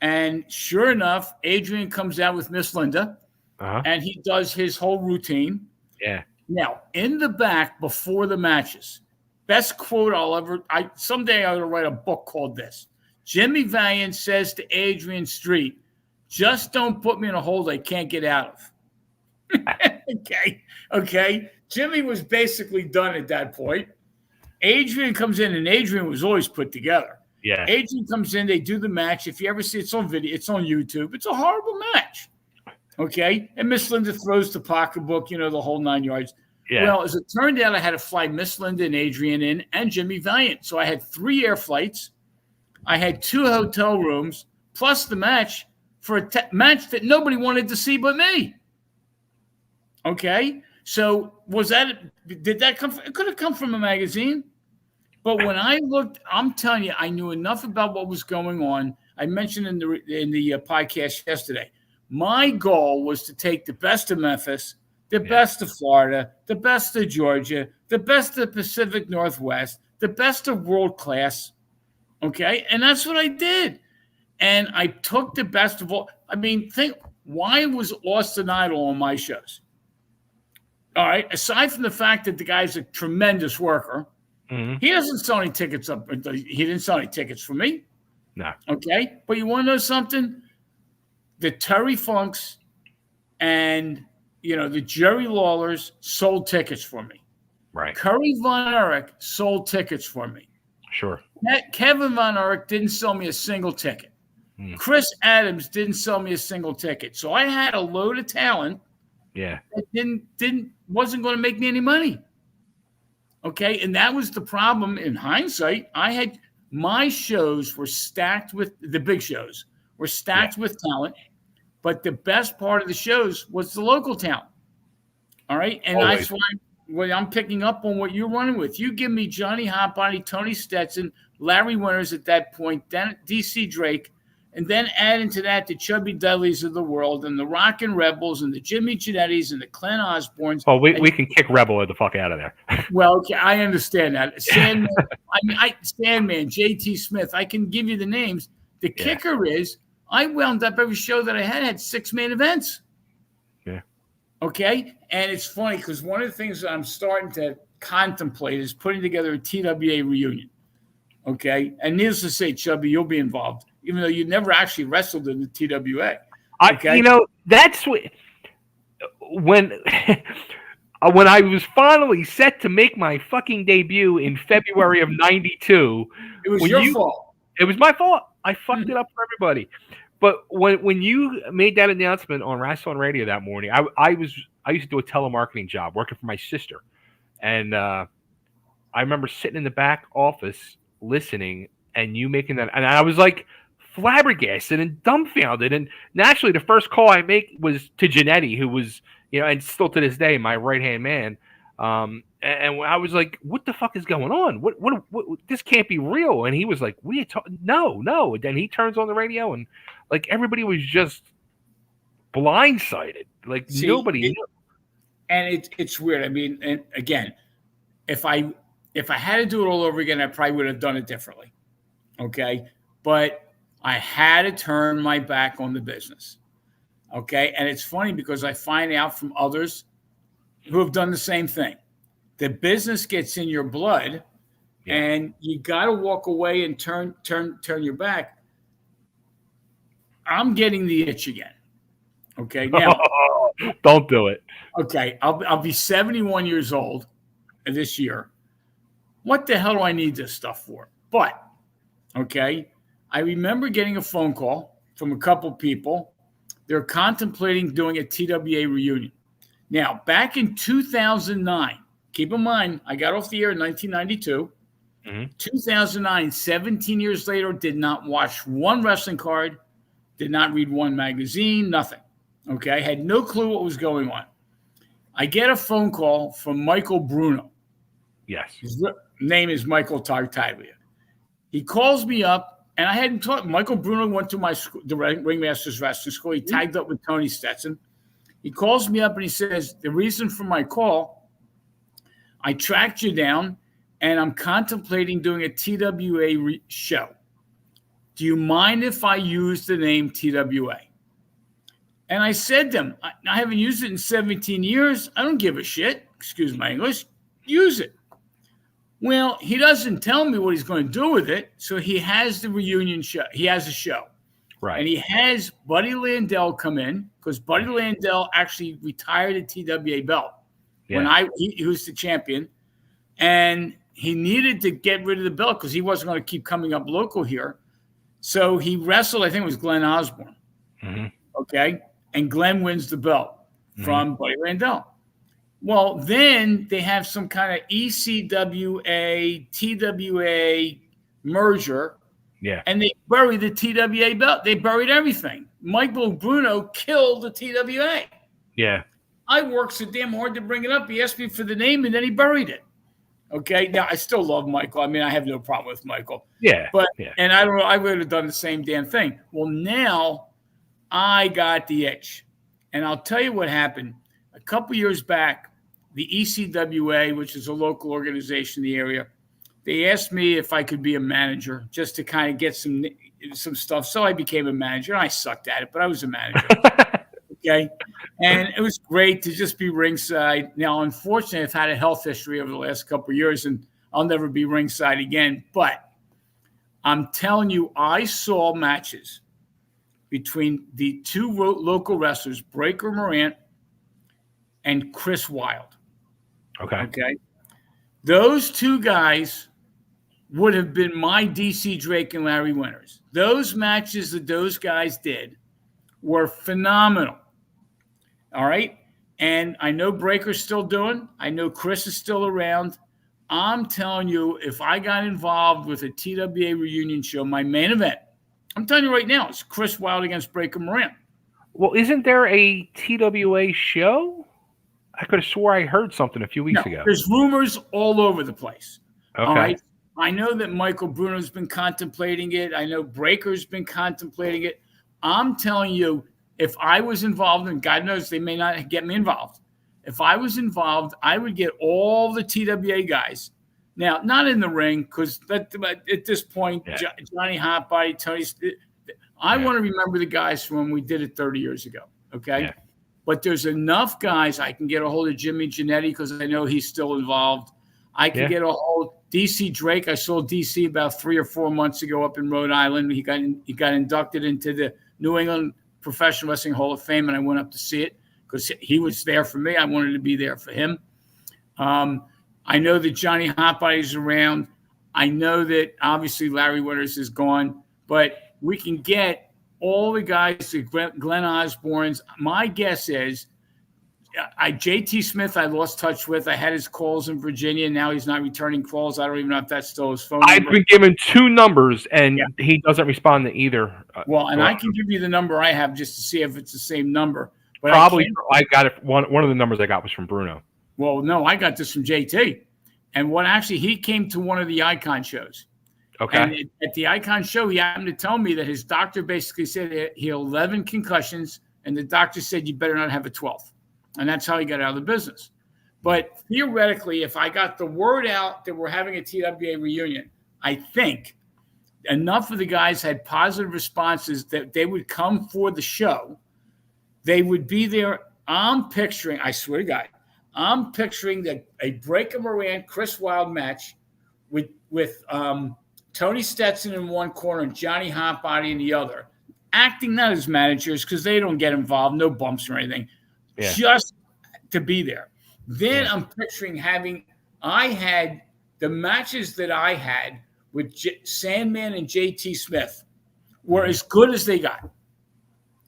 And sure enough, Adrian comes out with Miss Linda, and he does his whole routine. Yeah. Now, in the back, before the matches, best quote someday I'm going to write a book called this. Jimmy Valiant says to Adrian Street, just don't put me in a hole I can't get out of. Okay. Jimmy was basically done at that point. Adrian comes in, and Adrian was always put together. Yeah. Adrian comes in, they do the match. If you ever see it's on video, it's on YouTube. It's a horrible match. Okay. And Miss Linda throws the pocketbook, the whole 9 yards. Yeah. Well, as it turned out, I had to fly Miss Linda and Adrian in and Jimmy Valiant. So I had 3 air flights. I had 2 hotel rooms, plus the match for a match that nobody wanted to see but me. Okay. So did that come from, it could have come from a magazine. But when I looked, I'm telling you, I knew enough about what was going on. I mentioned in the podcast yesterday, my goal was to take the best of Memphis, the best of Florida, the best of Georgia, the best of the Pacific Northwest, the best of world class. Okay. And that's what I did. And I took the best of all. I mean, why was Austin Idol on my shows? All right. Aside from the fact that the guy's a tremendous worker, he doesn't sell any tickets up. He didn't sell any tickets for me. No. Okay. But you want to know something? The Terry Funks and, the Jerry Lawlers sold tickets for me. Right. Curry Von Erich sold tickets for me. Sure. Kevin Von Erich didn't sell me a single ticket. Chris Adams didn't sell me a single ticket. So I had a load of talent. Yeah. That wasn't going to make me any money. Okay, and that was the problem. In hindsight, my shows were stacked with the big shows were stacked with talent, but the best part of the shows was the local talent. All right, and that's why I'm picking up on what you're running with. You give me Johnny Hotbody, Tony Stetson, Larry Winters at that point, then DC Drake, and then add into that the Chubby Dudleys of the world and the Rockin' Rebels and the Jimmy Jannettys and the Clint Osbournes. Oh, we can kick Rebel the fuck out of there. Well, okay, I understand that. Sandman, Sandman, J.T. Smith, I can give you the names. The kicker is I wound up every show that I had 6 main events. Yeah. Okay? And it's funny because one of the things that I'm starting to contemplate is putting together a TWA reunion. Okay? And needless to say, Chubby, you'll be involved, even though you never actually wrestled in the TWA. Okay? That's what when I was finally set to make my fucking debut in February of '92. It was your fault. It was my fault. I fucked it up for everybody. But when you made that announcement on Wrestling Radio that morning, I used to do a telemarketing job working for my sister, and I remember sitting in the back office listening, and you making that, and I was like flabbergasted and dumbfounded. And naturally, the first call I make was to Jannetty, who was, and still to this day, my right-hand man. And I was like, what the fuck is going on? What this can't be real. And he was like, no. And then he turns on the radio, and like everybody was just blindsided. Like nobody knew. And it's weird. I mean, and again, if I had to do it all over again, I probably would have done it differently. Okay. But I had to turn my back on the business. Okay. And it's funny because I find out from others who have done the same thing. The business gets in your blood, and you got to walk away and turn your back. I'm getting the itch again. Okay. Now, don't do it. Okay. I'll be 71 years old this year. What the hell do I need this stuff for? But, okay, I remember getting a phone call from a couple people. They're contemplating doing a TWA reunion. Now, back in 2009, keep in mind, I got off the air in 1992. 2009, 17 years later, did not watch one wrestling card, did not read one magazine, nothing. Okay, I had no clue what was going on. I get a phone call from Michael Bruno. Yes. His name is Michael Tartaglia. He calls me up, and I hadn't talked. Michael Bruno went to my school, the Ringmasters Wrestling School. He tagged up with Tony Stetson. He calls me up and he says, the reason for my call, I tracked you down and I'm contemplating doing a TWA show. Do you mind if I use the name TWA? And I said to him, I haven't used it in 17 years. I don't give a shit. Excuse my English. Use it. Well, he doesn't tell me what he's going to do with it. So he has the reunion show. He has a show. Right. And he has Buddy Landell come in because Buddy Landell actually retired a TWA belt when he was the champion. And he needed to get rid of the belt because he wasn't going to keep coming up local here. So he wrestled, I think it was Glenn Osbourne. Okay. And Glenn wins the belt from Buddy Landell. Well, then they have some kind of ECWA, TWA merger. Yeah. And they buried the TWA belt. They buried everything. Michael Bruno killed the TWA. Yeah. I worked so damn hard to bring it up. He asked me for the name, and then he buried it. Okay. Now, I still love Michael. I mean, I have no problem with Michael. Yeah. But and I don't know, I would have done the same damn thing. Well, now I got the itch. And I'll tell you what happened. A couple years back, the ECWA, which is a local organization in the area, they asked me if I could be a manager just to kind of get some stuff. So I became a manager. And I sucked at it, but I was a manager. Okay. And it was great to just be ringside. Now, unfortunately, I've had a health history over the last couple of years, and I'll never be ringside again. But I'm telling you, I saw matches between the two local wrestlers, Breaker Morant and Chris Wilde. Okay. Those two guys would have been my DC Drake and Larry Winters. Those matches that those guys did were phenomenal. All right. And I know Breaker's still doing. I know Chris is still around. I'm telling you, if I got involved with a TWA reunion show, my main event, I'm telling you right now, it's Chris Wilde against Breaker Moran. Well, isn't there a TWA show? I could have swore I heard something a few weeks ago. There's rumors all over the place. Okay. All right. I know that Michael Bruno's been contemplating it. I know Breaker's been contemplating it. I'm telling you, if I was involved, and God knows they may not get me involved. If I was involved, I would get all the TWA guys. Now, not in the ring, because at this point, Johnny Hotbody, Tony, I want to remember the guys from when we did it 30 years ago, okay? Yeah. But there's enough guys. I can get a hold of Jimmy Jannetty because I know he's still involved. I can get a hold of DC Drake. I saw DC about 3 or 4 months ago up in Rhode Island. He got inducted into the New England Professional Wrestling Hall of Fame, and I went up to see it because he was there for me. I wanted to be there for him. I know that Johnny Hotbody's around. I know that obviously Larry Winters is gone, but we can get all the guys, Glenn Osbourne's. My guess is JT Smith I lost touch with. I had his calls in Virginia. Now he's not returning calls. I don't even know if that's still his phone number. I've been given 2 numbers, and he doesn't respond to either. Well, and I can give you the number I have just to see if it's the same number. But probably I got it. One of the numbers I got was from Bruno. Well, no, I got this from JT. And he came to one of the Icon shows. Okay. And at the Icon show, he happened to tell me that his doctor basically said he had 11 concussions, and the doctor said, you better not have a 12th. And that's how he got out of the business. But theoretically, if I got the word out that we're having a TWA reunion, I think enough of the guys had positive responses that they would come for the show. They would be there. I'm picturing, I swear to God, I'm picturing that a Breaker Moran, Chris Wilde match with Tony Stetson in one corner and Johnny Hotbody in the other, acting not as managers because they don't get involved, no bumps or anything. Yeah. Just to be there. Then I'm picturing I had the matches that I had with Sandman and JT Smith were as good as they got.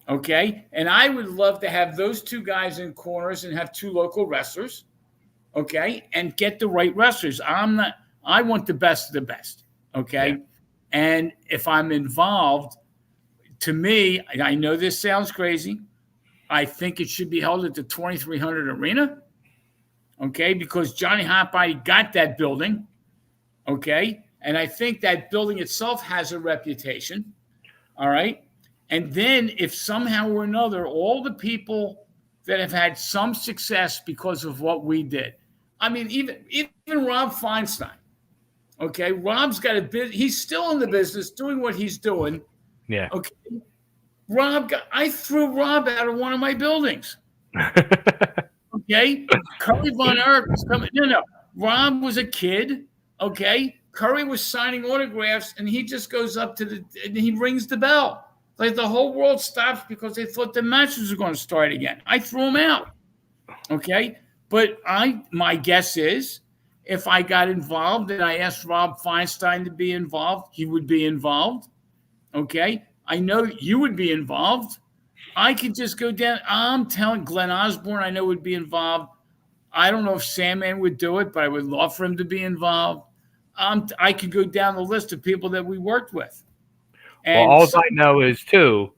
Okay. And I would love to have those 2 guys in corners and have 2 local wrestlers. Okay. And get the right wrestlers. I want the best of the best. Okay. Yeah. And if I'm involved, to me, I know this sounds crazy. I think it should be held at the 2300 Arena, okay, because Johnny Hotbody got that building, okay, and I think that building itself has a reputation, all right, and then if somehow or another all the people that have had some success because of what we did, I mean, even Rob Feinstein, okay, Rob's got a bit, he's still in the business doing what he's doing, yeah, okay. I threw Rob out of one of my buildings. Okay? Curry Von Erich was coming. No. Rob was a kid. Okay? Curry was signing autographs, and he just goes up and he rings the bell. Like the whole world stops because they thought the matches were going to start again. I threw him out. Okay? But my guess is if I got involved and I asked Rob Feinstein to be involved, he would be involved. Okay? I know you would be involved. I could just go down. I'm telling Glenn Osbourne, I know would be involved. I don't know if Sandman would do it, but I would love for him to be involved. I could go down the list of people that we worked with. And all I know is too,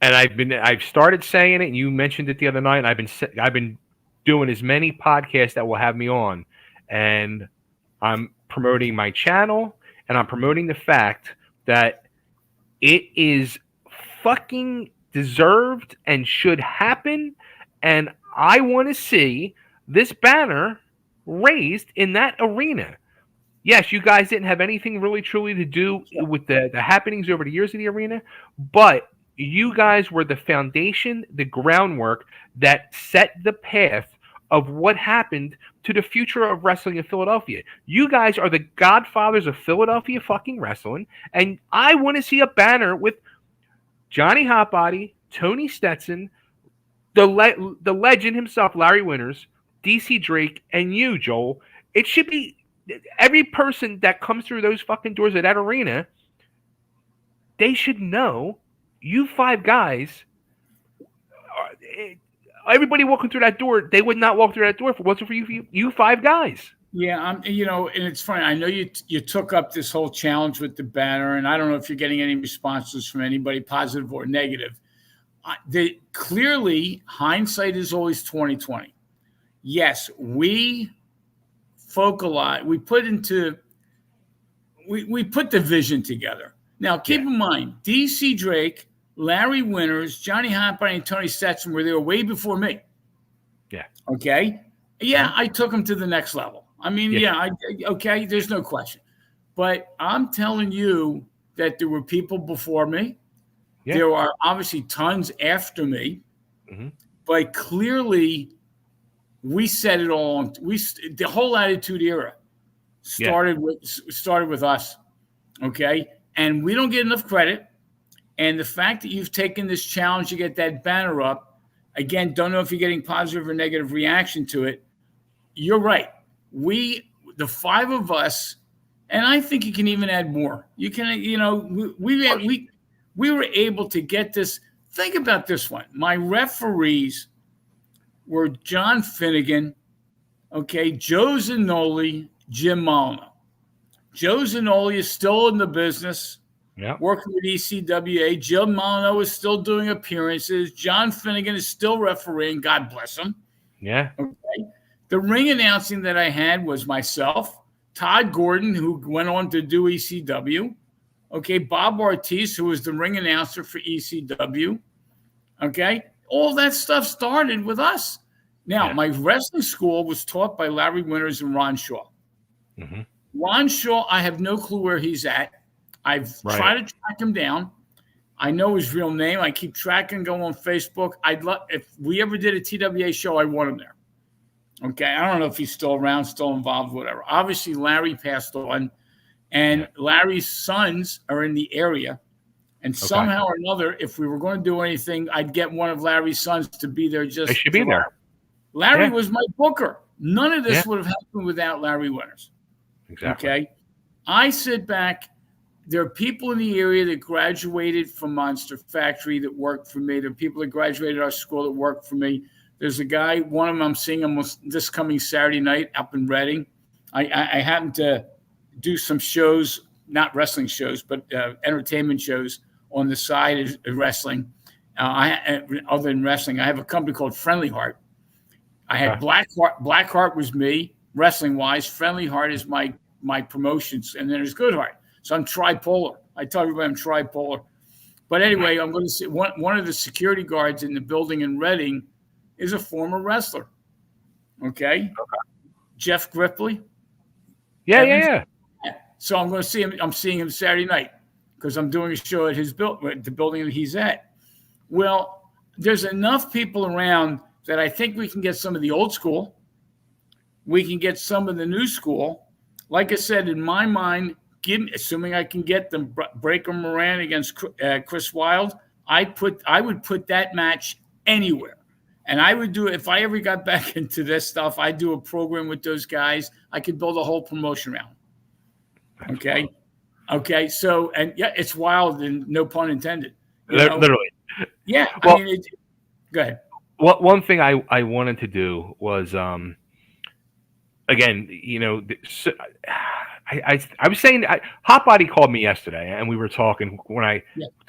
and I've started saying it. And you mentioned it the other night. And I've been doing as many podcasts that will have me on, and I'm promoting my channel, and I'm promoting the fact that it is fucking deserved and should happen, and I want to see this banner raised in that arena. Yes, you guys didn't have anything really truly to do with the happenings over the years of the arena, but you guys were the foundation, the groundwork that set the path of what happened to the future of wrestling in Philadelphia. You guys are the godfathers of Philadelphia fucking wrestling, and I want to see a banner with Johnny Hotbody, Tony Stetson, the legend himself, Larry Winters, DC Drake, and you, Joel. It should be every person that comes through those fucking doors of that arena, they should know you 5 guys. Everybody walking through that door, they would not walk through that door if it wasn't for you 5 guys. Yeah, and it's funny. I know you took up this whole challenge with the banner, and I don't know if you're getting any responses from anybody, positive or negative. Clearly, hindsight is always 20/20. Yes, we focalize. We put the vision together. Now, keep in mind, DC Drake, Larry Winters, Johnny Hotbody, and Tony Stetson were there way before me. Yeah. Okay. Yeah, I took them to the next level. I mean, okay, there's no question. But I'm telling you that there were people before me. Yeah. There are obviously tons after me. Mm-hmm. But clearly, we set it all on. The whole Attitude Era started with us. Okay. And we don't get enough credit. And the fact that you've taken this challenge to get that banner up, again, don't know if you're getting positive or negative reaction to it. You're right. The 5 of us, and I think you can even add more. You can, we were able to get this. Think about this one. My referees were John Finnegan, okay, Joe Zanoli, Jim Molyneux. Joe Zanoli is still in the business, working with ECWA. Jim Molyneux is still doing appearances. John Finnegan is still refereeing. God bless him. Yeah. Okay. The ring announcing that I had was myself, Todd Gordon, who went on to do ECW. Okay. Bob Ortiz, who was the ring announcer for ECW. Okay. All that stuff started with us. Now, my wrestling school was taught by Larry Winters and Ron Shaw. Mm-hmm. Ron Shaw, I have no clue where he's at. I've tried to track him down. I know his real name. I keep tracking, go on Facebook. I'd love if we ever did a TWA show, I want him there. Okay, I don't know if he's still around, still involved, whatever. Obviously, Larry passed on, and Larry's sons are in the area. And somehow or another, if we were going to do anything, I'd get one of Larry's sons to be there. They should be there. Larry was my booker. None of this would have happened without Larry Winters. Exactly. Okay. I sit back. There are people in the area that graduated from Monster Factory that worked for me. There are people that graduated our school that worked for me. There's a guy, one of them I'm seeing him this coming Saturday night up in Reading. I happen to do some shows, not wrestling shows, but entertainment shows on the side of wrestling. Other than wrestling, I have a company called Friendly Heart. I had Blackheart was me, wrestling-wise. Friendly Heart is my promotions, and then there's Goodhart. So I'm tripolar. I tell everybody I'm tripolar. But anyway, I'm going to say one of the security guards in the building in Reading is a former wrestler. Okay? Jeff Gripley. Yeah. So I'm going to see him. I'm seeing him Saturday night because I'm doing a show at the building that he's at. Well, there's enough people around that I think we can get some of the old school. We can get some of the new school. Like I said, in my mind, assuming I can get the Breaker Moran against Chris Wilde, I would put that match anywhere. And I would do, if I ever got back into this stuff, I'd do a program with those guys. I could build a whole promotion around. Okay. Wild. Okay. So, and it's wild and no pun intended. Literally. Yeah. Well, go ahead. One thing I wanted to do was, again, I was saying, Hotbody called me yesterday, and we were talking when I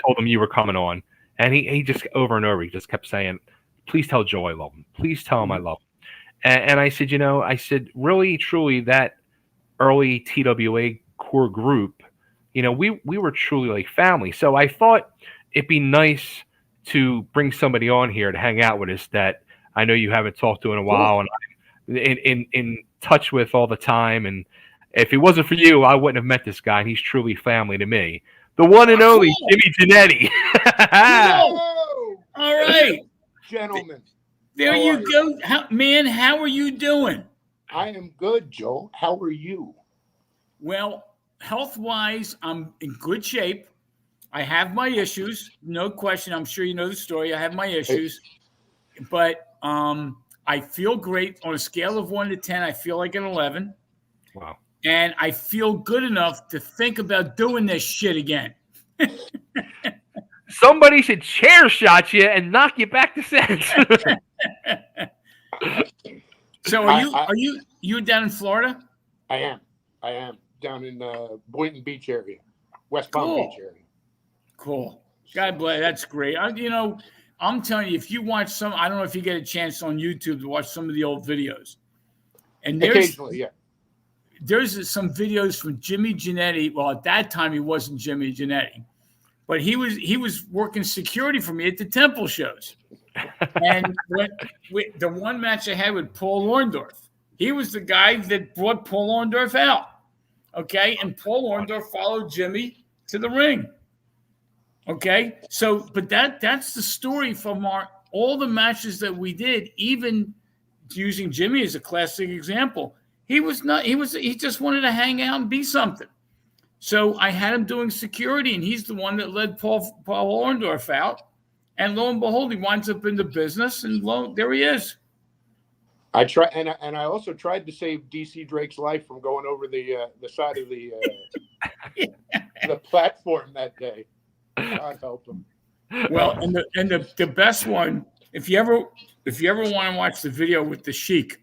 told him you were coming on, and he just over and over, he just kept saying, please tell Joe I love him. Please tell him I love him. And I said, really, truly, that early TWA core group, we were truly like family. So I thought it'd be nice to bring somebody on here to hang out with us that I know you haven't talked to in a while, and I'm in touch with all the time. And if it wasn't for you, I wouldn't have met this guy. And he's truly family to me. The one and only Jimmy Jannetty. All right. Gentlemen. There you go. How are you doing? I am good, Joe. How are you? Well, health-wise, I'm in good shape. I have my issues, no question. I'm sure you know the story. I have my issues. But I feel great. On a scale of 1 to 10, I feel like an 11. Wow. and I feel good enough to think about doing this shit again. Somebody should chair shot you and knock you back to sense. So are you down in Florida? I am down in Boynton Beach area, West Palm Beach area. Cool. God bless. That's great. I'm telling you, if you watch some, I don't know if you get a chance on YouTube to watch some of the old videos. And Occasionally, yeah. There's some videos from Jimmy Jannetty. Well, at that time he wasn't Jimmy Jannetty, but he was working security for me at the Temple shows. And the one match I had with Paul Orndorff, he was the guy that brought Paul Orndorff out. Okay, and Paul Orndorff followed Jimmy to the ring. Okay, so but that's the story from all the matches that we did, even using Jimmy as a classic example. He just wanted to hang out and be something. So I had him doing security, and he's the one that led Paul Orndorff out. And lo and behold, he winds up in the business, and there he is. I also tried to save DC Drake's life from going over the side of the the platform that day. God help him. Well, and the best one, if you ever want to watch the video with the Sheik,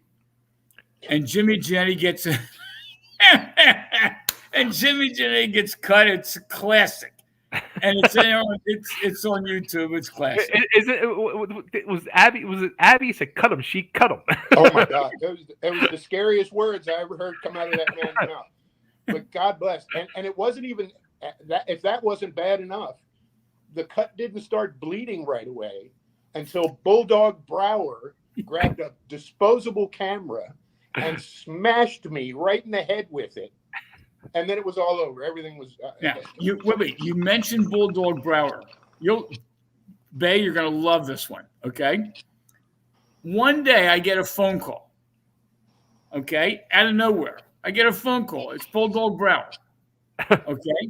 and Jimmy Jannetty gets cut, it's a classic. And it's on YouTube. It's classic. Was it Abby said cut him? She cut him. Oh my God, it was the scariest words I ever heard come out of that man's mouth. But God bless. And it wasn't even that. If that wasn't bad enough, the cut didn't start bleeding right away until Bulldog Brower grabbed a disposable camera and smashed me right in the head with it. And then it was all over. Everything was. Yeah. Wait. You mentioned Bulldog Brower. You're gonna love this one. Okay. One day I get a phone call. Okay, out of nowhere, I get a phone call. It's Bulldog Brower. Okay.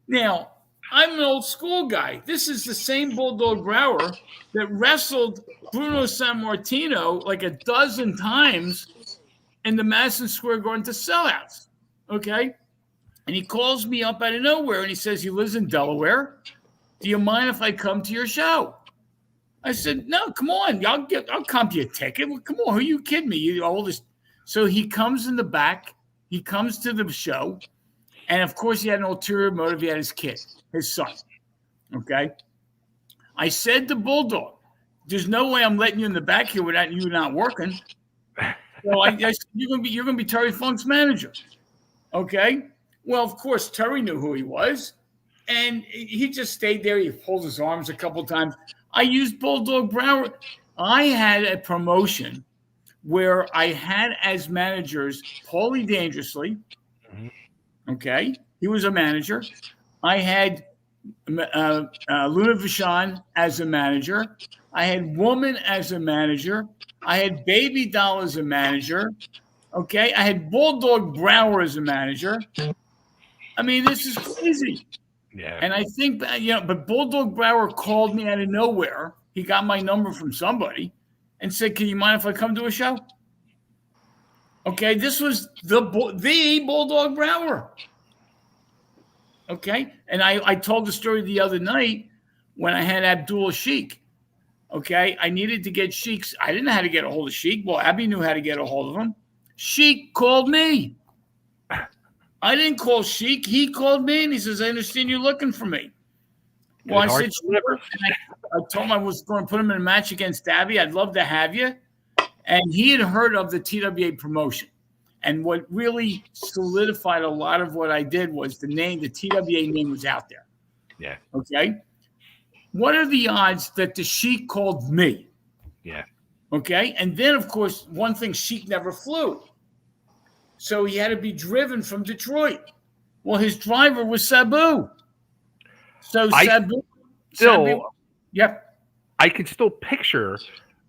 Now I'm an old school guy. This is the same Bulldog Brower that wrestled Bruno Sammartino like a dozen times in the Madison Square Garden to sellouts. Okay. And he calls me up out of nowhere and he says, he lives in Delaware. Do you mind if I come to your show? I said, no, come on. I'll comp you a ticket. Well, come on. Who are you kidding me? So he comes in the back. He comes to the show. And of course, he had an ulterior motive. He had his kid, his son. Okay. I said to Bulldog, there's no way I'm letting you in the back here without you not working. So I said, you're going to be Terry Funk's manager. Okay. Well, of course, Terry knew who he was, and he just stayed there. He pulled his arms a couple times. I used Bulldog Brower. I had a promotion where I had as managers Paulie Dangerously. Okay, he was a manager. I had Luna Vachon as a manager. I had Woman as a manager. I had Baby Doll as a manager. Okay, I had Bulldog Brower as a manager. I mean, this is crazy. Yeah. And I think that, but Bulldog Brower called me out of nowhere. He got my number from somebody and said, can you mind if I come to a show? Okay, this was the Bulldog Brower. Okay, and I told the story the other night when I had Abdullah Sheik. Okay, I needed to get Sheik's. I didn't know how to get a hold of Sheik. Well, Abby knew how to get a hold of him. Sheik called me. I didn't call Sheik. He called me and he says, I understand you're looking for me. Well, I said, sure. I told him I was going to put him in a match against Abby. I'd love to have you. And he had heard of the TWA promotion. And what really solidified a lot of what I did was the TWA name was out there. Yeah. Okay. What are the odds that the Sheik called me? Yeah. Okay. And then, of course, one thing, Sheik never flew. So he had to be driven from Detroit. Well, his driver was Sabu. So Sabu. Yep. I can still picture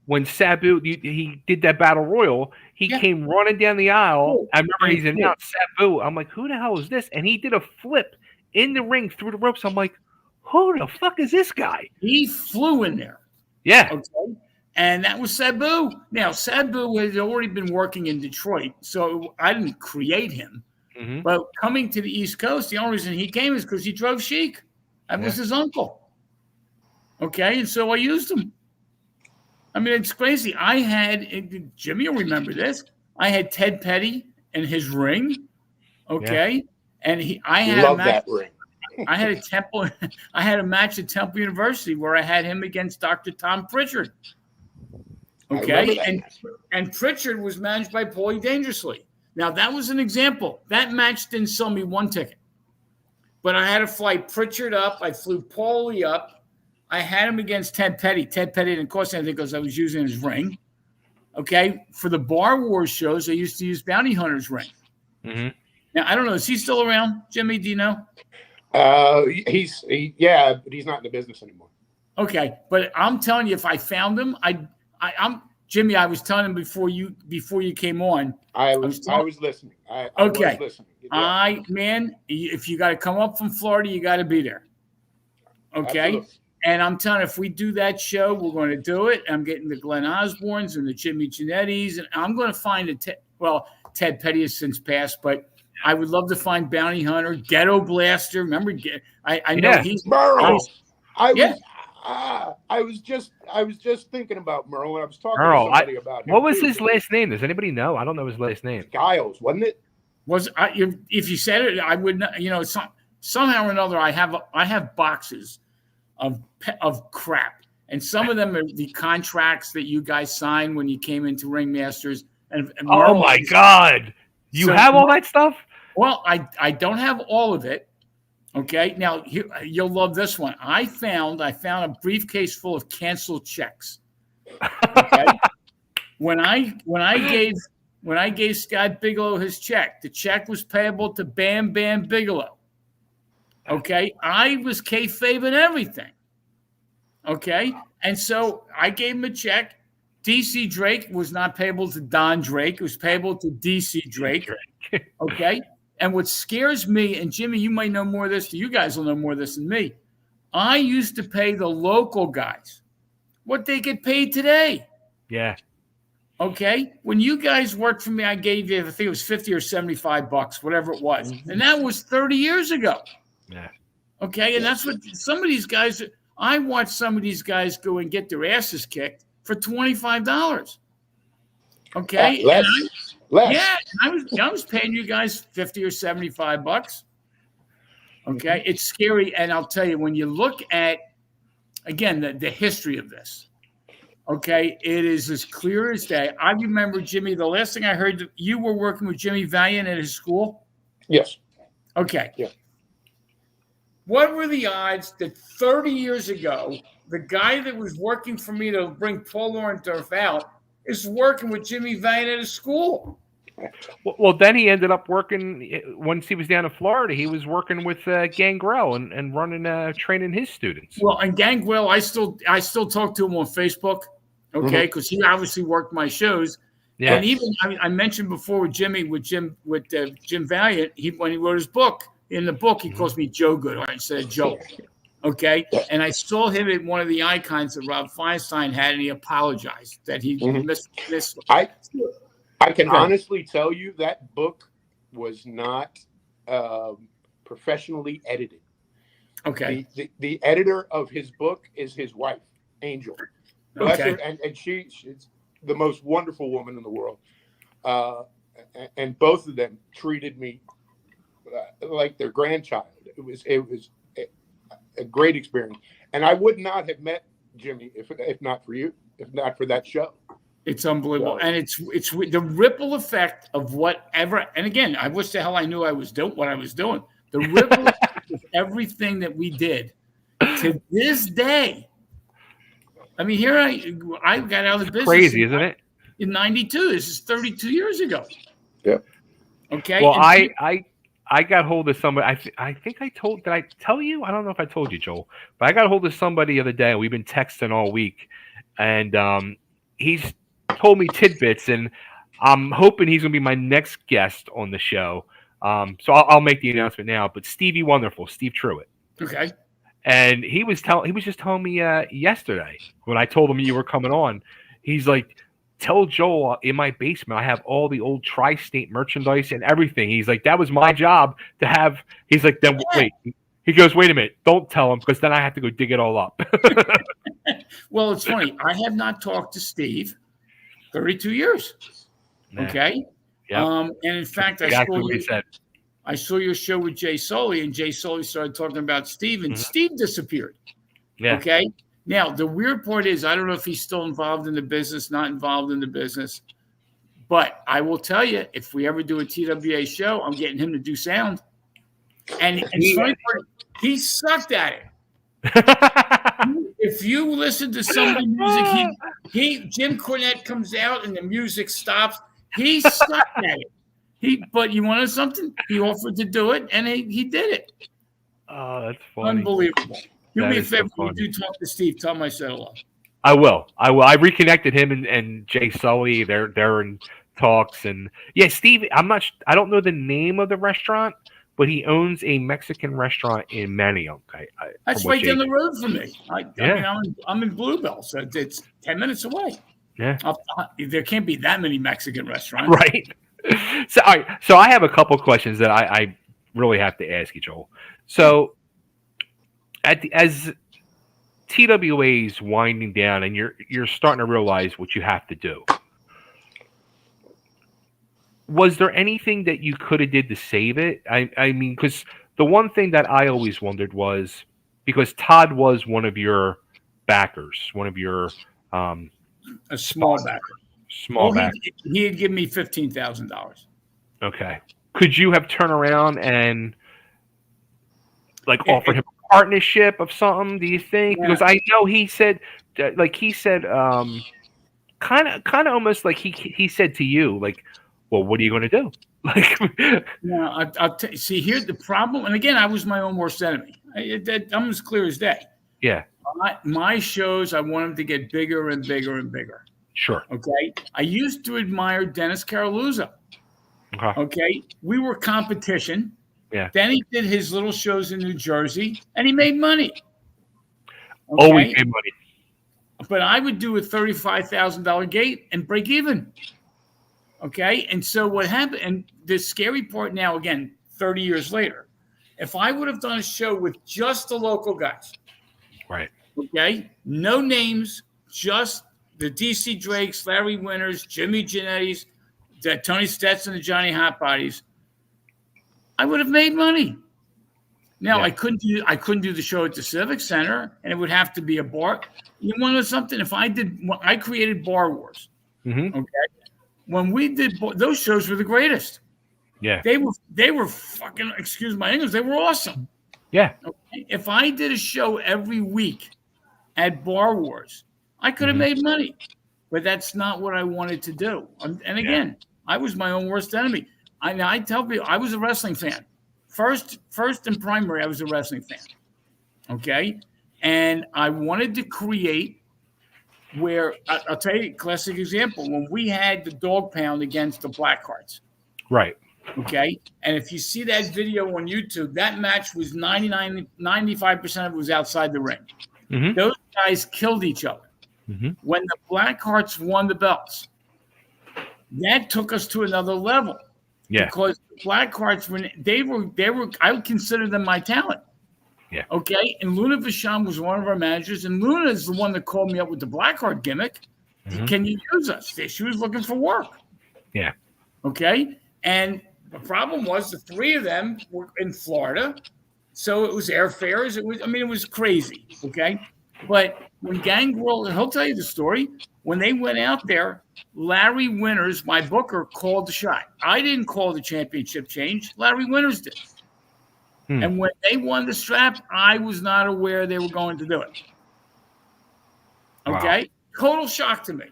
when Sabu, he did that battle royal, he came running down the aisle. I remember he's announced Sabu. I'm like, who the hell is this? And he did a flip in the ring through the ropes. I'm like, who the fuck is this guy? He flew in there. Yeah. Okay. And that was Sabu. Now, Sabu had already been working in Detroit, so I didn't create him. Mm-hmm. But coming to the East Coast, the only reason he came is because he drove Sheik. That was his uncle. Okay, and so I used him. I mean, it's crazy. I had Jimmy will remember this. I had Ted Petty in his ring. Okay, and I had Love that ring. I had a match at Temple University where I had him against Dr. Tom Pritchard. Okay, and Pritchard was managed by Paulie Dangerously. Now that was an example. That match didn't sell me one ticket, but I had to fly Pritchard up. I flew Paulie up. I had him against Ted Petty. Ted Petty didn't cost anything because I was using his ring. Okay, for the Bar Wars shows, I used to use Bounty Hunter's ring. Mm-hmm. Now I don't know. Is he still around, Jimmy? Do you know? But he's not in the business anymore. Okay, but I'm telling you, if I found him, I'm Jimmy. I was telling him before you came on. I was listening. I was listening. Yeah. Man, if you got to come up from Florida, you got to be there. Okay, Absolutely. and I'm telling you, if we do that show, we're going to do it. I'm getting the Glenn Osbournes and the Jimmy Jannettys, and I'm going to find Ted Petty has since passed, but I would love to find Bounty Hunter, Ghetto Blaster. Remember, I know he's Merle. I was just thinking about Merle. I was talking Merle, to somebody about him. What was his last name? Does anybody know? I don't know his last name. Giles, wasn't it? If you said it, I would not. You know, somehow or another, I have boxes of crap, and some of them are the contracts that you guys signed when you came into Ringmasters. And oh my God, you have all that stuff? Well, I don't have all of it. Okay, now you'll love this one. I found a briefcase full of canceled checks. Okay, when I gave Scott Bigelow his check, the check was payable to Bam Bigelow. Okay, I was kayfabe and everything. Okay, and so I gave him a check. DC Drake was not payable to Don Drake; it was payable to DC Drake. Okay. And what scares me, and Jimmy, you might know more of this, you guys will know more of this than me. I used to pay the local guys what they get paid today. Yeah. Okay. When you guys worked for me, I gave you, I think it was $50 or $75, whatever it was. And that was 30 years ago. Yeah. Okay. And that's what some of these guys, I watched some of these guys go and get their asses kicked for $25. Okay. Less. Yeah, I was paying you guys $50 or $75. Okay, it's scary, and I'll tell you, when you look at again the history of this, okay, it is as clear as day. I remember, Jimmy, the last thing I heard, you were working with Jimmy Valiant at his school. Yes. Okay. Yeah. What were the odds that 30 years ago, the guy that was working for me to bring Paul Orndorff out is working with Jimmy Valiant at his school? Well, then he ended up working, once he was down in Florida, he was working with Gangrel and running, training his students. Well, and Gangrel, I still talk to him on Facebook, okay, because he obviously worked my shows. Yeah. And even I mentioned before with Jim Valiant, when he wrote his book, in the book he calls me Joe Goodhart instead of Joe. Okay, and I saw him at one of the icons that Rob Feinstein had, and he apologized that he missed. I can honestly tell you that book was not professionally edited. Okay. The editor of his book is his wife, Angel. Bless her, and she's the most wonderful woman in the world. And both of them treated me like their grandchild. It was a great experience. And I would not have met Jimmy if not for you, if not for that show. It's unbelievable. And it's the ripple effect of whatever. And again, I wish the hell I knew what I was doing. The ripple effect of everything that we did to this day. I mean, here I got out of the business. Crazy, isn't it? In 92. This is 32 years ago. Yeah. Okay. Well, I got hold of somebody. I think did I tell you? I don't know if I told you, Joel, but I got hold of somebody the other day. We've been texting all week, and he's told me tidbits, and I'm hoping he's going to be my next guest on the show. So I'll make the announcement now. But Stevie Wonderful, Steve Truitt. Okay. And he was just telling me yesterday when I told him you were coming on. He's like, tell Joel in my basement I have all the old tri-state merchandise and everything. He's like, that was my job to have. He's like, then wait. He goes, wait a minute, don't tell him because then I have to go dig it all up. Well, it's funny. I have not talked to Steve 32 years. Okay. Yeah. And in fact, I saw your show with Jay Sully, and Jay Sully started talking about Steve, and Steve disappeared. Yeah. Okay. Now, the weird part is, I don't know if he's still involved in the business, not involved in the business, but I will tell you, if we ever do a TWA show, I'm getting him to do sound. And it's funny part, he sucked at it. If you listen to some of the music, Jim Cornette comes out and the music stops. He sucked at it. But you wanted something? He offered to do it, and he did it. Oh, that's funny. Unbelievable. Do me a favor, so when you do talk to Steve, tell him I said hello. I will. I reconnected him and Jay Sully. They're in talks, and yeah, Steve. I don't know the name of the restaurant, but he owns a Mexican restaurant in Manayunk. That's right down the road from me. I mean, I'm in Bluebell, so it's 10 minutes away. Yeah, there can't be that many Mexican restaurants, right? So, all right. So I have a couple questions that I really have to ask you, Joel. So, as TWA's winding down, and you're starting to realize what you have to do. Was there anything that you could have did to save it? I mean, because the one thing that I always wondered was, because Todd was one of your backers, one of your a small backer. Backer. He had given me $15,000. Okay. Could you have turned around and offered him a partnership of something? Do you think? Yeah. Because I know he said, kind of almost like he said to you, like, well, what are you going to do? See, here's the problem. And again, I was my own worst enemy. I'm as clear as day. Yeah. My shows, I want them to get bigger and bigger and bigger. Sure. Okay. I used to admire Dennis Caroluzzo. Okay. We were competition. Yeah. Then he did his little shows in New Jersey, and he made money. Okay? Always made money. But I would do a $35,000 gate and break even. Okay. And so what happened, and the scary part now, again, 30 years later, if I would have done a show with just the local guys, right? Okay. No names, just the DC Drakes, Larry Winters, Jimmy Jannetty's, Tony Stetson, and Johnny Hotbodies, I would have made money. Now I couldn't do the show at the Civic Center, and it would have to be a bar. You want to know something? I created Bar Wars. Mm-hmm. Okay. When we did those shows, were the greatest. Yeah. They were fucking, excuse my English, they were awesome. Yeah. Okay? If I did a show every week at Bar Wars, I could have made money, but that's not what I wanted to do. And again, I was my own worst enemy. I tell people, I was a wrestling fan. First and primary, I was a wrestling fan. Okay? And I wanted to create where, I'll tell you a classic example, when we had the dog pound against the Blackhearts. Right. Okay? And if you see that video on YouTube, that match was 95% of it was outside the ring. Mm-hmm. Those guys killed each other. Mm-hmm. When the Blackhearts won the belts, that took us to another level. Yeah. Because the Blackhearts were I would consider them my talent. Yeah. Okay. And Luna Vachon was one of our managers, and Luna is the one that called me up with the Blackheart gimmick. Mm-hmm. Can you use us? She was looking for work. Yeah. Okay. And the problem was the three of them were in Florida, so it was airfares. It was crazy. Okay. But when Gangrel, he'll tell you the story. When they went out there, Larry Winters, my booker, called the shot. I didn't call the championship change. Larry Winters did. And when they won the strap, I was not aware they were going to do it. Okay? Wow. Total shock to me.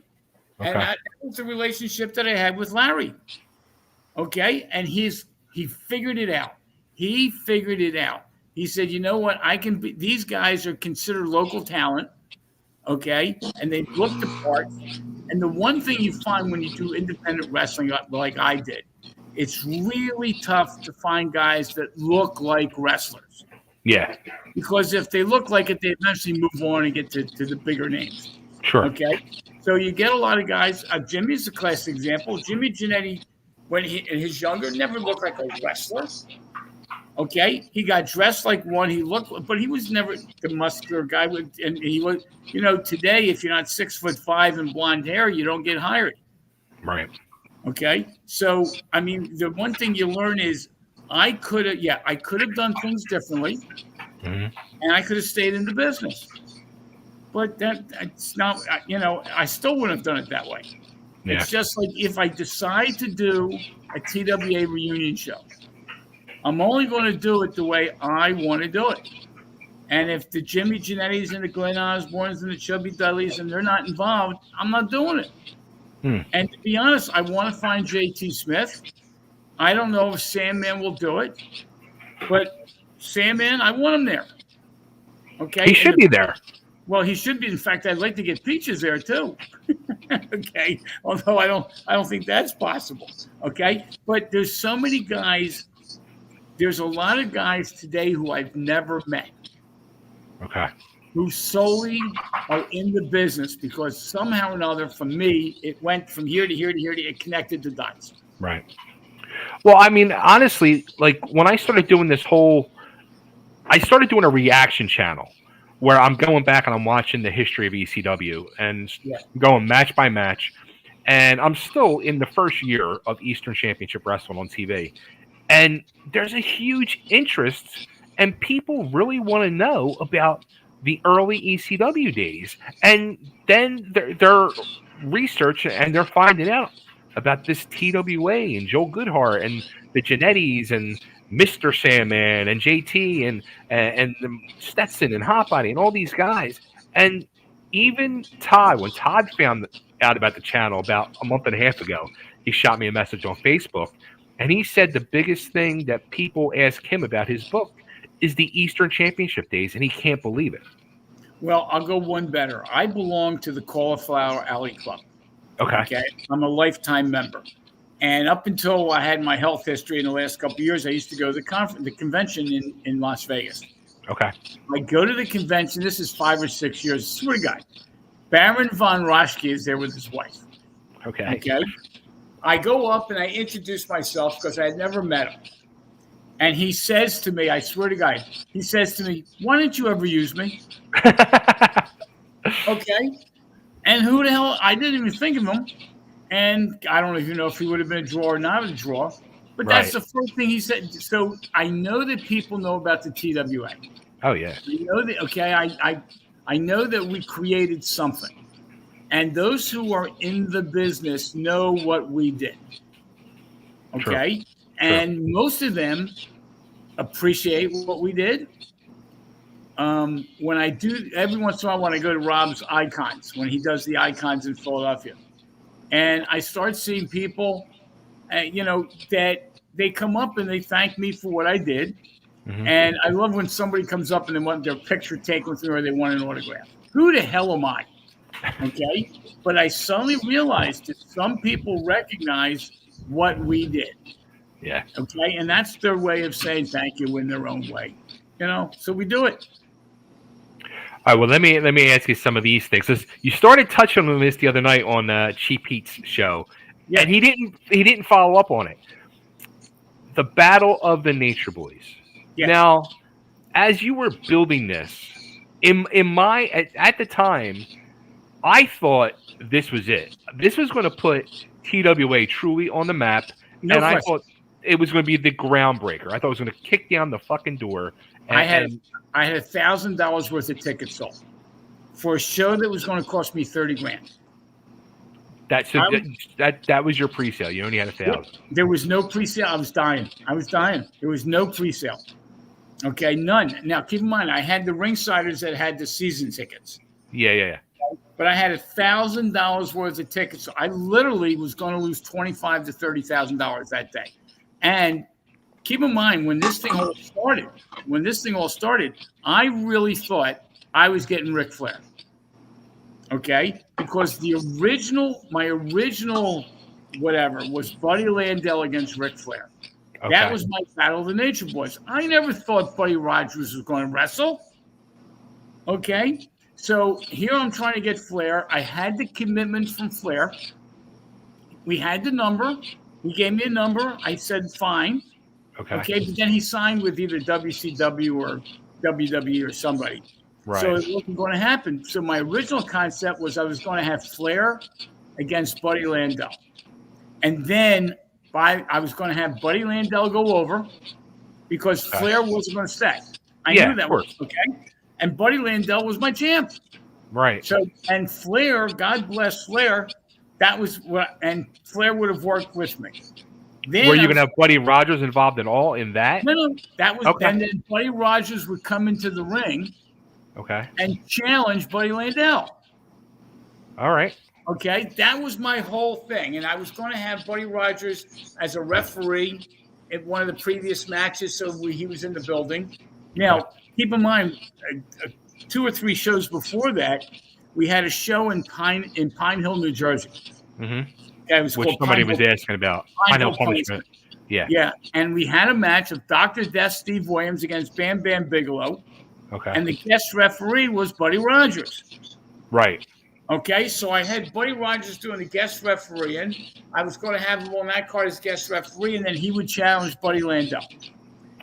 Okay. And that was the relationship that I had with Larry. Okay? And he figured it out. He figured it out. He said, you know what? These guys are considered local talent. Okay? And they look the part. And the one thing you find when you do independent wrestling like I did, it's really tough to find guys that look like wrestlers. Yeah. Because if they look like it, they eventually move on and get to the bigger names. Sure. Okay, so you get a lot of guys. Jimmy's a classic example. Jimmy Jannetty, when he in his younger, never looked like a wrestler. Okay, he got dressed like one. He looked, but he was never the muscular guy. And he was, today if you're not 6'5" and blonde hair, you don't get hired. Right. Okay, so I mean, the one thing you learn is I could have done things differently, and I could have stayed in the business. But it's not, I still wouldn't have done it that way. Yeah. It's just like if I decide to do a TWA reunion show, I'm only going to do it the way I want to do it. And if the Jimmy Jannettys and the Glenn Osbournes and the Chubby Dudleys and they're not involved, I'm not doing it. And to be honest, I want to find JT Smith. I don't know if Sandman will do it, but Sandman, I want him there. Okay, he should be there. Well, he should be. In fact, I'd like to get Peaches there too. Okay, although I don't think that's possible. Okay, but there's so many guys. There's a lot of guys today who I've never met. Okay. Who solely are in the business because somehow or another, for me, it went from here to here to here to it connected the dots. Right. Well, I mean, honestly, like when I started doing I started doing a reaction channel where I'm going back and I'm watching the history of ECW and going match by match. And I'm still in the first year of Eastern Championship Wrestling on TV. And there's a huge interest and people really want to know about the early ECW days. And then they're researching and they're finding out about this TWA and Joe Goodhart and the Jannettys and Mr. Sandman and JT and Stetson and Hotbody and all these guys. And even Todd, when Todd found out about the channel about a month and a half ago, he shot me a message on Facebook. And he said the biggest thing that people ask him about his book is the Eastern Championship days, and he can't believe it. Well, I'll go one better. I belong to the Cauliflower Alley Club. Okay. I'm a lifetime member. And up until I had my health history in the last couple of years, I used to go to the convention in Las Vegas. Okay. I go to the convention. This is 5 or 6 years. I swear to God. Baron von Raschke is there with his wife. Okay. I go up and I introduce myself because I had never met him. And he says to me, I swear to God, he says to me, why don't you ever use me? Okay. And who the hell, I didn't even think of him. And I don't even know if he would have been a draw or not a draw. But that's the first thing he said. So I know that people know about the TWA. Oh, yeah. I know that, I know that we created something. And those who are in the business know what we did. Okay? True. And most of them appreciate what we did. When I do, every once in a while, when I go to Rob's Icons, when he does the Icons in Philadelphia, and I start seeing people, that they come up and they thank me for what I did. Mm-hmm. And I love when somebody comes up and they want their picture taken with me or they want an autograph. Who the hell am I? Okay. But I suddenly realized that some people recognize what we did. Yeah. Okay. And that's their way of saying thank you in their own way. So we do it. All right. Well, let me ask you some of these things. You started touching on this the other night on Cheap Pete's show, and he didn't follow up on it. The Battle of the Nature Boys. Yeah. Now, as you were building this, at the time, I thought this was it. This was going to put TWA truly on the map, I thought it was going to be the groundbreaker. I thought it was going to kick down the fucking door. I had $1,000 worth of tickets sold for a show that was going to cost me $30,000. That was your pre-sale. You only had 1,000. There was no pre-sale. I was dying. There was no pre-sale. Okay, none. Now keep in mind, I had the ringsiders that had the season tickets. Yeah. But I had $1,000 worth of tickets. So I literally was going to lose $25,000 to $30,000 that day. And keep in mind, when this thing all started, I really thought I was getting Ric Flair. Okay? Because my original whatever was Buddy Landell against Ric Flair. Okay. That was my Battle of the Nature Boys. I never thought Buddy Rogers was going to wrestle. Okay? So here I'm trying to get Flair. I had the commitment from Flair. We had the number. He gave me a number. I said, fine. Okay. But then he signed with either WCW or WWE or somebody. Right. So it wasn't going to happen. So my original concept was I was going to have Flair against Buddy Landell. And then I was going to have Buddy Landell go over because Flair wasn't going to stay. I knew that was okay. And Buddy Landell was my champ. Right. So, and Flair, God bless Flair, that was what, and Flair would have worked with me. Then were you going to have Buddy Rogers involved at all in that? No, that was, and then Buddy Rogers would come into the ring. Okay. And challenge Buddy Landell. All right. Okay, that was my whole thing, and I was going to have Buddy Rogers as a referee at one of the previous matches, so he was in the building. Now, keep in mind, 2 or 3 shows before that, we had a show in Pine Hill, New Jersey. Mm-hmm. It was which somebody was asking about. Pine Hill Punishment. Yeah. Yeah, and we had a match of Dr. Death Steve Williams against Bam Bigelow. Okay. And the guest referee was Buddy Rogers. Right. Okay, so I had Buddy Rogers doing the guest referee, and I was going to have him on that card as guest referee, and then he would challenge Buddy Landell.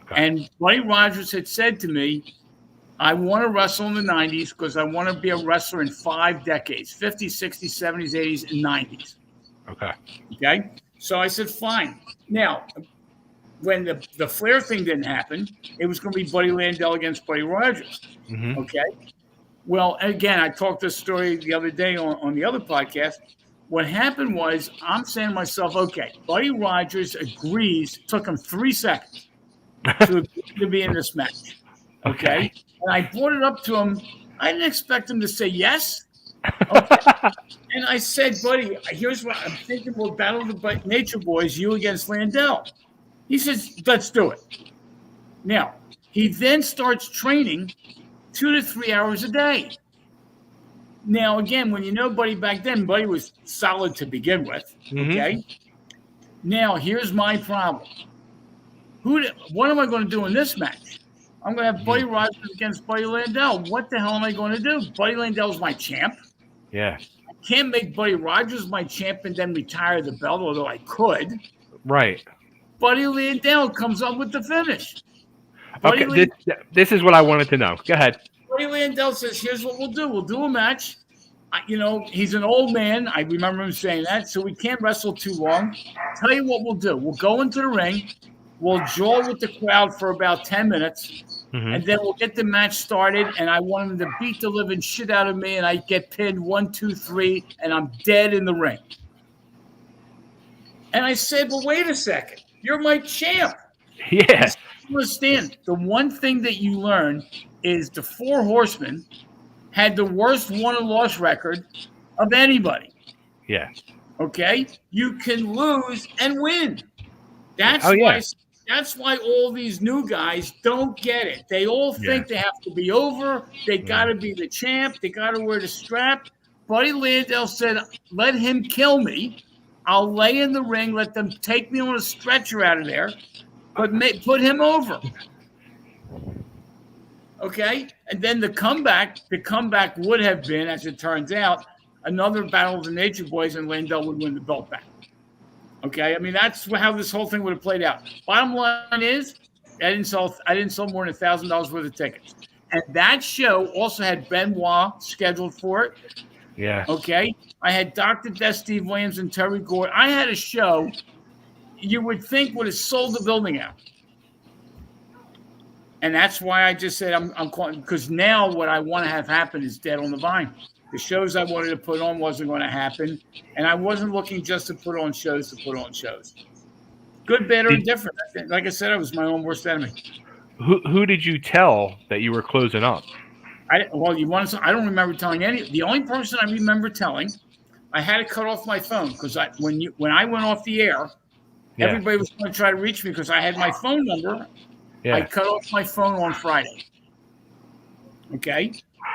Okay. And Buddy Rogers had said to me, I want to wrestle in the 90s because I want to be a wrestler in 5 decades, 50s, 60s, 70s, 80s, and 90s. Okay, so I said, fine. Now, when the Flair thing didn't happen, it was going to be Buddy Landell against Buddy Rogers. Mm-hmm. Okay. Well, again, I talked this story the other day on the other podcast. What happened was I'm saying to myself, okay, Buddy Rogers agrees. Took him 3 seconds to be in this match. Okay. And I brought it up to him. I didn't expect him to say yes. Okay. And I said, Buddy, here's what I'm thinking. We'll battle the Nature Boys, you against Landell. He says, let's do it. Now, he then starts training 2 to 3 hours a day. Now, again, when you know Buddy back then, Buddy was solid to begin with. Mm-hmm. Okay. Now, here's my problem. What am I going to do in this match? I'm going to have Buddy Rogers against Buddy Landell. What the hell am I going to do? Buddy Landell's my champ. Yeah. I can't make Buddy Rogers my champ and then retire the belt, although I could. Right. Buddy Landell comes up with the finish. Okay, this is what I wanted to know. Go ahead. Buddy Landell says, here's what we'll do. We'll do a match. He's an old man. I remember him saying that, so we can't wrestle too long. Tell you what we'll do. We'll go into the ring. We'll jaw with the crowd for about 10 minutes, and then we'll get the match started, and I want him to beat the living shit out of me, and I get pinned 1, 2, 3, and I'm dead in the ring. And I said, well, wait a second. You're my champ. Yeah. Understand, the one thing that you learn is the 4 Horsemen had the worst won and loss record of anybody. Yeah. Okay? You can lose and win. That's why all these new guys don't get it. They all think they have to be over. They got to be the champ. They got to wear the strap. Buddy Landell said, let him kill me. I'll lay in the ring. Let them take me on a stretcher out of there. But put him over. Okay? And then the comeback would have been, as it turns out, another battle of the Nature Boys, and Landell would win the belt back. Okay? I mean, that's how this whole thing would have played out. Bottom line is, I didn't sell more than $1,000 worth of tickets. And that show also had Benoit scheduled for it. Yeah. Okay? I had Dr. Death Steve Williams and Terry Gore. I had a show you would think would have sold the building out. And that's why I just said I'm calling, because now what I want to have happen is dead on the vine. The shows I wanted to put on wasn't going to happen, and I wasn't looking just to put on shows to put on shows. Good, bad, or indifferent. Like I said, I was my own worst enemy. Who did you tell that you were closing up? I don't remember telling any. The only person I remember telling, I had to cut off my phone because when I went off the air, everybody was going to try to reach me because I had my phone number. Yeah. I cut off my phone on Friday. Okay?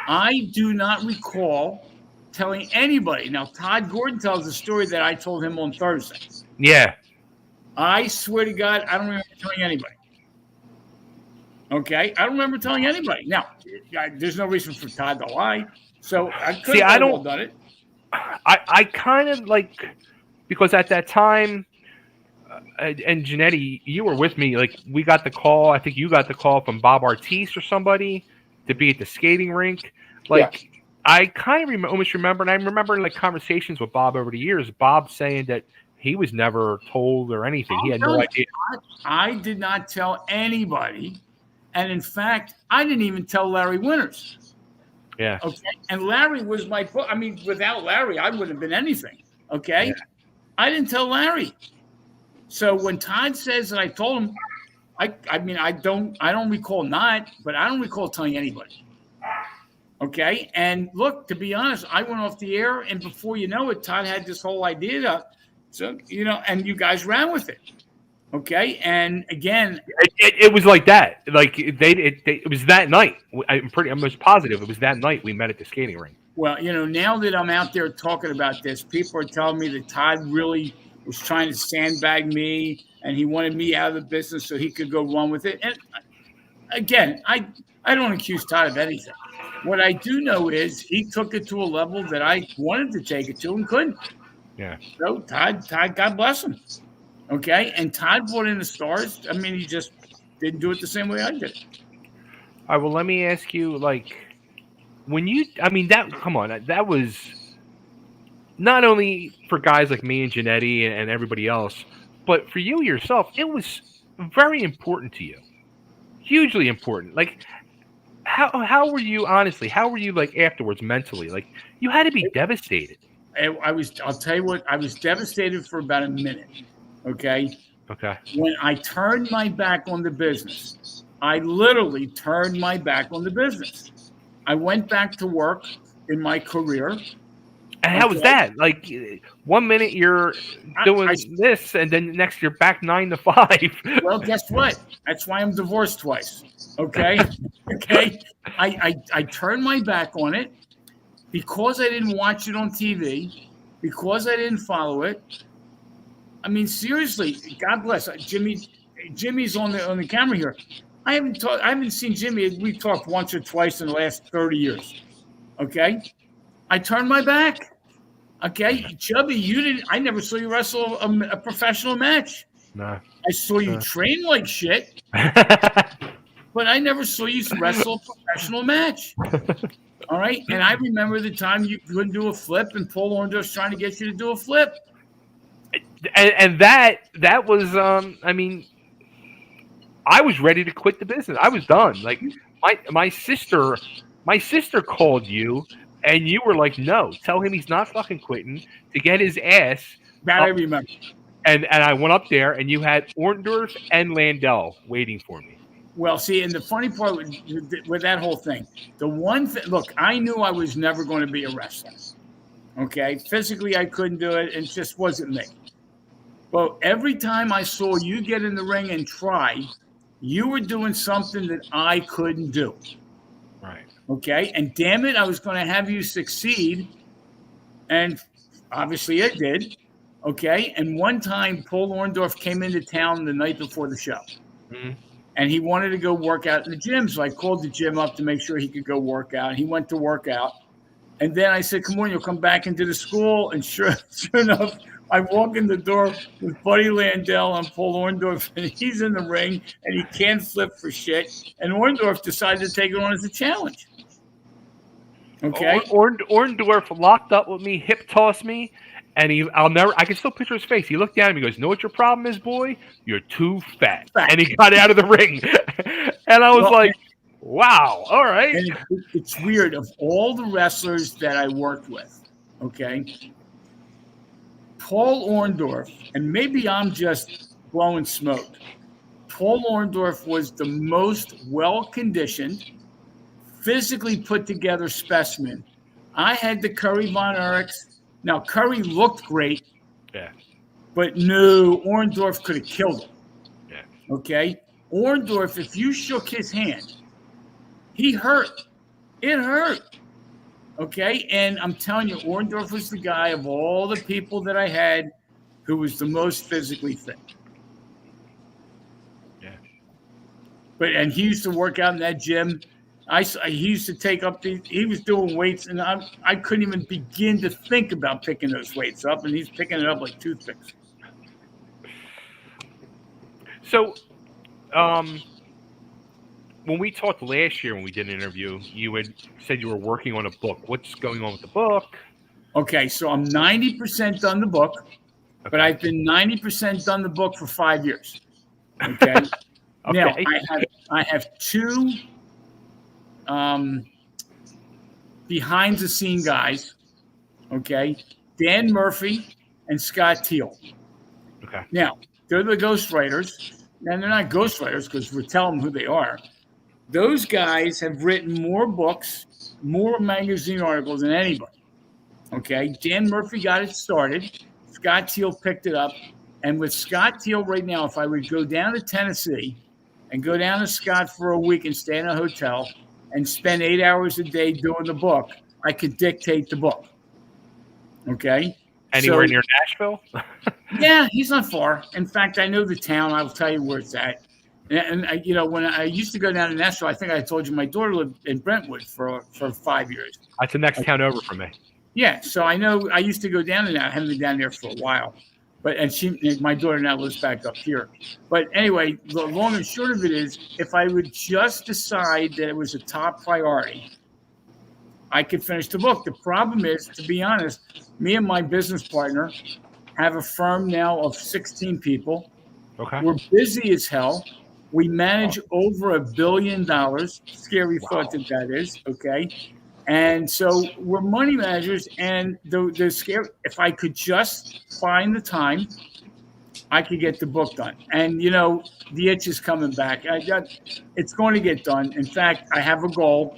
I do not recall telling anybody. Now, Todd Gordon tells the story that I told him on Thursday. Yeah. I swear to God, I don't remember telling anybody. Okay? I don't remember telling anybody. Now, there's no reason for Todd to lie. So I could See, I have don't done it. I kind of like, because at that time, and Jannetty, you were with me. Like, we got the call. I think you got the call from Bob Artiste or somebody to be at the skating rink. Like, Yeah. I kind of almost remember, and I remember in like conversations with Bob over the years, Bob saying that he was never told or anything. He had no idea. I did not tell anybody, and in fact, I didn't even tell Larry Winters. Yeah. Okay, and Larry was my book. I mean, without Larry, I wouldn't have been anything. Okay, Yeah. I didn't tell Larry. So when Todd says that I told him, I mean, I don't recall not, but I don't recall telling anybody. Okay, and look, to be honest, I went off the air, and before you know it, Todd had this whole idea. So and you guys ran with it. Okay, and again, It was like that. Like it was that night. I'm almost positive it was that night we met at the skating rink. well, now that I'm out there talking about this, people are telling me that Todd really was trying to sandbag me, and he wanted me out of the business so he could go run with it. And again, I don't accuse Todd of anything. What I do know is he took it to a level that I wanted to take it to and couldn't. Yeah. So Todd, God bless him. Okay, and Todd brought in the stars. I mean, he just didn't do it the same way I did it. All right. Well, let me ask you, like, when you, I mean, come on, that was not only for guys like me and Jannetty and everybody else, but for you yourself, it was very important to you, hugely important. Like, how were you, honestly? How were you, like, afterwards mentally? Like, you had to be devastated. I'll tell you what. I was devastated for about a minute. Okay. Okay. When I turned my back on the business, I literally turned my back on the business. I went back to work in my career. And how was that? Like, 1 minute you're doing this, and then next you're back 9 to 5. Well, guess what? That's why I'm divorced twice. Okay. Okay. I turned my back on it because I didn't watch it on TV, because I didn't follow it. I mean, seriously, God bless Jimmy. Jimmy's on the camera here. I haven't seen Jimmy. We talked once or twice in the last 30 years. Okay, I turned my back. Okay, Chubby, I never saw you wrestle a professional match. No. I saw you train like shit, but I never saw you wrestle a professional match. All right, and I remember the time you couldn't do a flip, and Paul Orndorff's trying to get you to do a flip. And that was I mean, I was ready to quit the business. I was done. Like, my sister called you, and you were like, no, tell him he's not fucking quitting, to get his ass. That I remember. And I went up there, and you had Orndorff and Landell waiting for me. Well, see, and the funny part with that whole thing, the one thing, look, I knew I was never going to be a wrestler. Okay, physically I couldn't do it, and it just wasn't me. But every time I saw you get in the ring and try, you were doing something that I couldn't do. Right. Okay, and damn it, I was going to have you succeed, and obviously I did. Okay, and one time Paul Orndorff came into town the night before the show, and he wanted to go work out in the gym, so I called the gym up to make sure he could go work out. He went to work out, and then I said, "Come on, you'll come back into the school." And sure enough, I walk in the door with Buddy Landell and Paul Orndorff, and he's in the ring, and he can't flip for shit. And Orndorff decided to take it on as a challenge. Okay. Orndorff locked up with me, hip tossed me, and I can still picture his face. He looked down at me and goes, "Know what your problem is, boy? You're too fat." And he got out of the ring. And I was like, wow, all right. And it's weird. Of all the wrestlers that I worked with, okay, Paul Orndorff, and maybe I'm just blowing smoke, Paul Orndorff was the most well-conditioned, physically put together specimen. I had the Curry Von Erichs. Now, Curry looked great, but no, Orndorff could have killed him. Yeah. Okay? Orndorff, if you shook his hand, he hurt. It hurt. Okay? And I'm telling you, Orndorff was the guy of all the people that I had who was the most physically fit. Yeah. And he used to work out in that gym. He used to take up he was doing weights, and I couldn't even begin to think about picking those weights up, and he's picking it up like toothpicks. So, when we talked last year, when we did an interview, you had said you were working on a book. What's going on with the book? Okay, so I'm 90% done the book, but I've been 90% done the book for 5 years. Okay. Now I have 2 behind the scene guys. Okay, Dan Murphy and Scott Teal. Okay. Now they're the ghostwriters, and they're not ghostwriters because we're telling them who they are. Those guys have written more books, more magazine articles than anybody. Okay, Dan Murphy got it started. Scott Teal picked it up. And with Scott Teal right now, if I would go down to Tennessee and go down to Scott for a week and stay in a hotel and spend 8 hours a day doing the book, I could dictate the book. Okay? Anywhere near Nashville? Yeah, he's not far. In fact, I know the town. I'll tell you where it's at. And when I used to go down to Nashville, I think I told you my daughter lived in Brentwood for 5 years. That's the next town over from me. Yeah, so I know I used to go down there. I haven't been down there for a while. But my daughter now lives back up here. But anyway, the long and short of it is, if I would just decide that it was a top priority, I could finish the book. The problem is, to be honest, me and my business partner have a firm now of 16 people. Okay. We're busy as hell. We manage over $1 billion. Scary thought that is. Okay. And so we're money managers, and the scare. If I could just find the time, I could get the book done. And the itch is coming back. It's going to get done. In fact, I have a goal,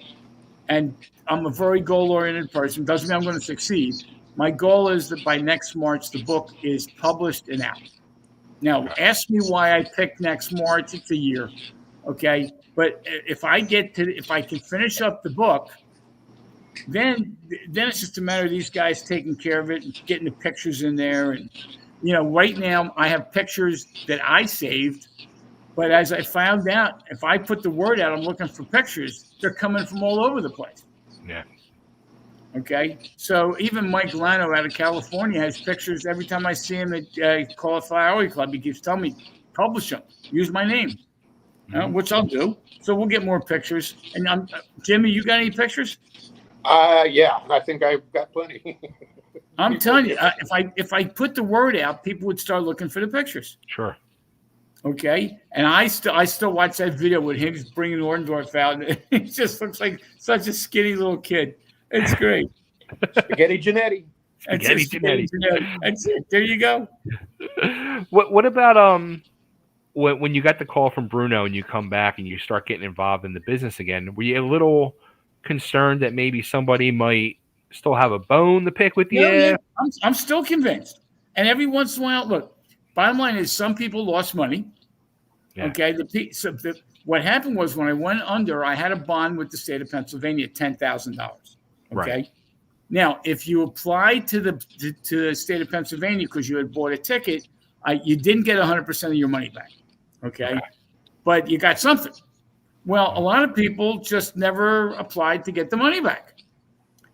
and I'm a very goal-oriented person. Doesn't mean I'm going to succeed. My goal is that by next March, the book is published and out. Now, ask me why I picked next March. It's a year, okay? But if I can finish up the book. Then it's just a matter of these guys taking care of it and getting the pictures in there. And, right now I have pictures that I saved, but as I found out, if I put the word out, I'm looking for pictures, they're coming from all over the place. Yeah. Okay. So even Mike Lano out of California has pictures. Every time I see him at Cauliflower Club, he keeps telling me, publish them, use my name, which I'll do. So we'll get more pictures. And Jimmy, you got any pictures? Yeah, I think I've got plenty. I'm telling you, if I put the word out, people would start looking for the pictures. Sure. Okay, and I still watch that video with him bringing Orndorff out. He just looks like such a skinny little kid. It's great. Spaghetti Jannetty. Jannetty. That's it. There you go. What about when you got the call from Bruno and you come back and you start getting involved in the business again? Were you a little concerned that maybe somebody might still have a bone to pick with you? Yeah. I'm still convinced. And every once in a while, look, bottom line is some people lost money. Yeah. Okay. What happened was when I went under, I had a bond with the state of Pennsylvania, $10,000. Okay. Right. Now, if you applied to the state of Pennsylvania because you had bought a ticket, you didn't get 100% of your money back. Okay. But you got something. Well, a lot of people just never applied to get the money back.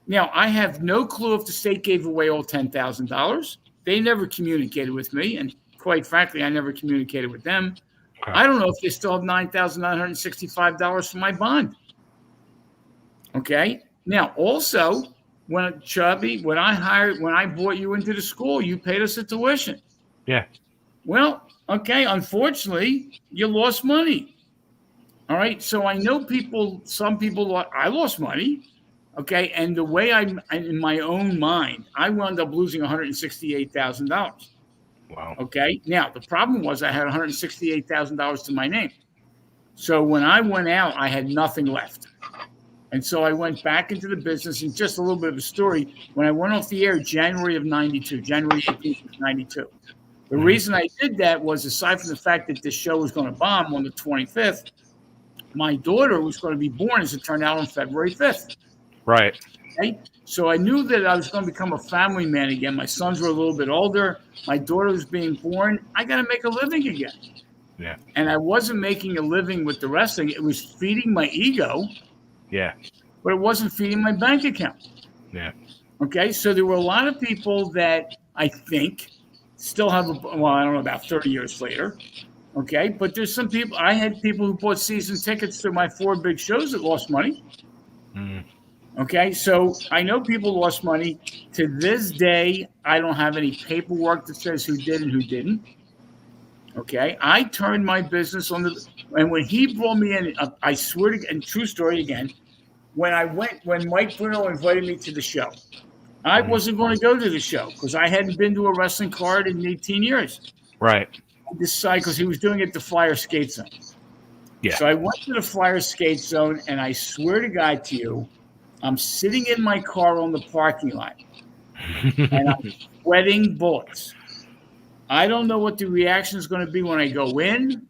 Now, I have no clue if the state gave away all $10,000. They never communicated with me, and quite frankly, I never communicated with them. Okay. I don't know if they still have $9,965 for my bond. Okay. Now, also, when I brought you into the school, you paid us a tuition. Yeah. Well, okay. Unfortunately, you lost money. All right, so I know some people, I lost money, okay, and the way I'm in my own mind, I wound up losing $168,000. Wow. Okay, now the problem was I had $168,000 to my name. So when I went out, I had nothing left. And so I went back into the business, and just a little bit of a story. When I went off the air, January 18th of 92. The reason I did that was, aside from the fact that this show was going to bomb on the 25th, my daughter was going to be born, as it turned out, on February 5th. Right. Okay? So I knew that I was going to become a family man again. My sons were a little bit older. My daughter was being born. I got to make a living again. Yeah. And I wasn't making a living with the wrestling. It was feeding my ego. Yeah. But it wasn't feeding my bank account. Yeah. Okay, so there were a lot of people that I think still have, I don't know, about 30 years later. Okay, but there's some people, I had people who bought season tickets to my 4 big shows that lost money. Mm. Okay, so I know people lost money. To this day, I don't have any paperwork that says who did and who didn't. Okay, I turned my business on and when he brought me in, I swear to, and true story again, when Mike Bruno invited me to the show, I wasn't going to go to the show because I hadn't been to a wrestling card in 18 years. Right. I decided because he was doing it at the Flyer Skate Zone. Yeah. So I went to the Flyer Skate Zone, and I swear to God to you, I'm sitting in my car on the parking lot, and I'm sweating bullets. I don't know what the reaction is going to be when I go in.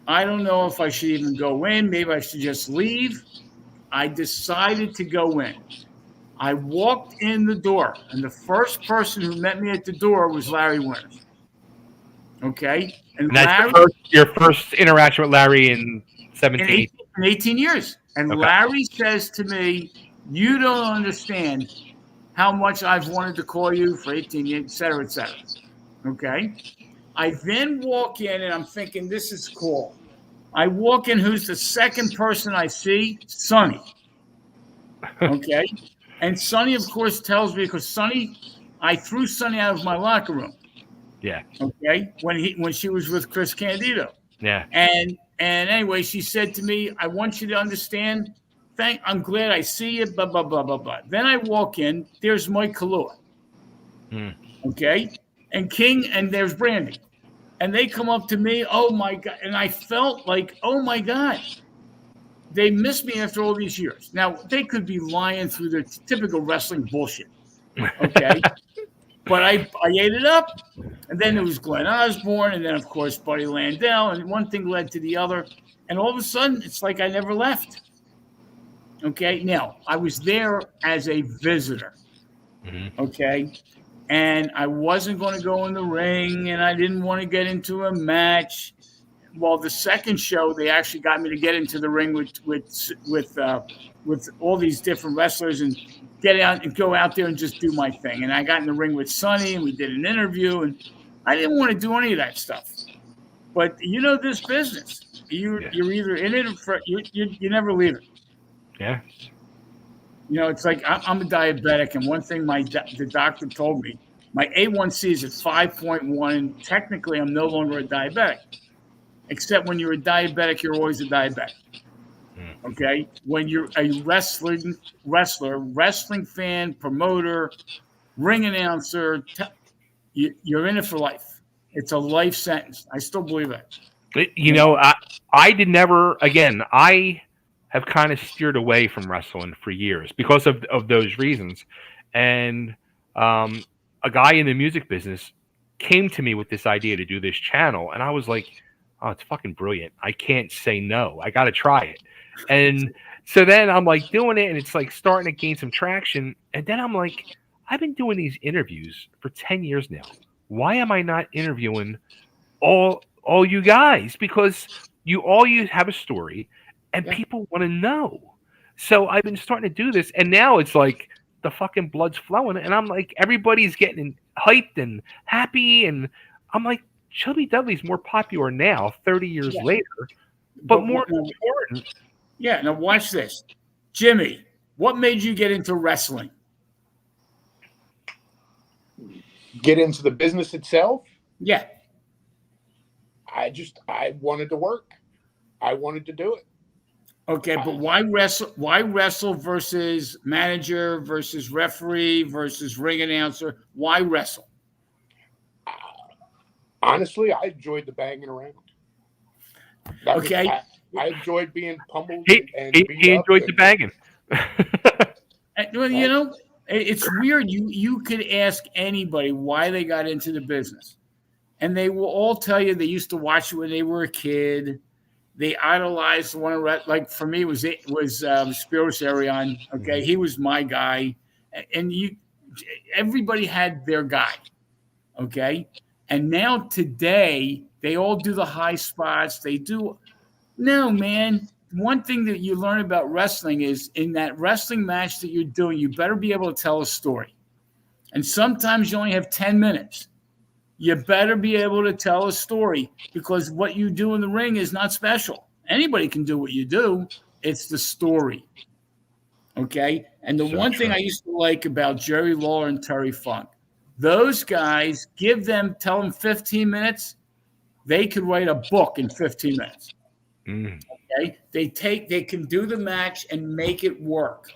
I don't know if I should even go in. Maybe I should just leave. I decided to go in. I walked in the door, and the first person who met me at the door was Larry Winters. Okay? And that's your first interaction with Larry in 17? In 18 years. And okay. Larry says to me, you don't understand how much I've wanted to call you for 18 years, et cetera, et cetera. Okay? I then walk in, and I'm thinking, this is cool. I walk in, who's the second person I see? Sonny. Okay? And Sonny, of course, tells me, because I threw Sonny out of my locker room. Yeah. Okay? When she was with Chris Candido. Yeah. And anyway, she said to me, I want you to understand, I'm glad I see you, blah, blah, blah, blah, blah. Then I walk in, there's Mike Kalua. Okay? And King, and there's Brandy. And they come up to me, oh my God. And I felt like, oh my God. They missed me after all these years. Now, they could be lying through their typical wrestling bullshit. Okay? But I ate it up. And then there was Glenn Osbourne, and then, of course, Buddy Landell. And one thing led to the other. And all of a sudden, it's like I never left. Okay? Now, I was there as a visitor. Okay? And I wasn't going to go in the ring, and I didn't want to get into a match. Well, the second show, they actually got me to get into the ring with all these different wrestlers and go out there and just do my thing. And I got in the ring with Sonny, and we did an interview, and I didn't want to do any of that stuff. But you know this business, you're either in it or you never leave it. Yeah. You know, it's like I'm a diabetic, and one thing the doctor told me, my A1C is at 5.1, and technically I'm no longer a diabetic. Except when you're a diabetic, you're always a diabetic. Okay? When you're a wrestling fan, promoter, ring announcer, you're in it for life. It's a life sentence. I still believe that. You know, I did never, again, I have kind of steered away from wrestling for years because of those reasons. And a guy in the music business came to me with this idea to do this channel, and I was like, oh, it's fucking brilliant. I can't say no. I got to try it. And so then I'm like doing it, and it's like starting to gain some traction. And then I'm like, I've been doing these interviews for 10 years now. Why am I not interviewing all you guys? Because you have a story, and people want to know. So I've been starting to do this, and now it's like the fucking blood's flowing, and I'm like, everybody's getting hyped and happy, and I'm like, Chubby Dudley's more popular now, 30 years later, but more important. Yeah, now watch this. Jimmy, what made you get into wrestling? Get into the business itself? Yeah. I wanted to work. I wanted to do it. Okay, but why wrestle? Why wrestle versus manager versus referee versus ring announcer? Why wrestle? Honestly, I enjoyed the banging around. Okay. I enjoyed being pummeled. He enjoyed the banging. Well, you know, it's weird. You could ask anybody why they got into the business, and they will all tell you they used to watch it when they were a kid. They idolized one of, like for me, it was Spiros Arion. Okay, he was my guy, and everybody had their guy. Okay. And now today, they all do the high spots. No, man, one thing that you learn about wrestling is in that wrestling match that you're doing, you better be able to tell a story. And sometimes you only have 10 minutes. You better be able to tell a story because what you do in the ring is not special. Anybody can do what you do. It's the story. Okay? And the one thing I used to like about Jerry Lawler and Terry Funk, those guys, tell them 15 minutes, they could write a book in 15 minutes. Okay? They can do the match and make it work.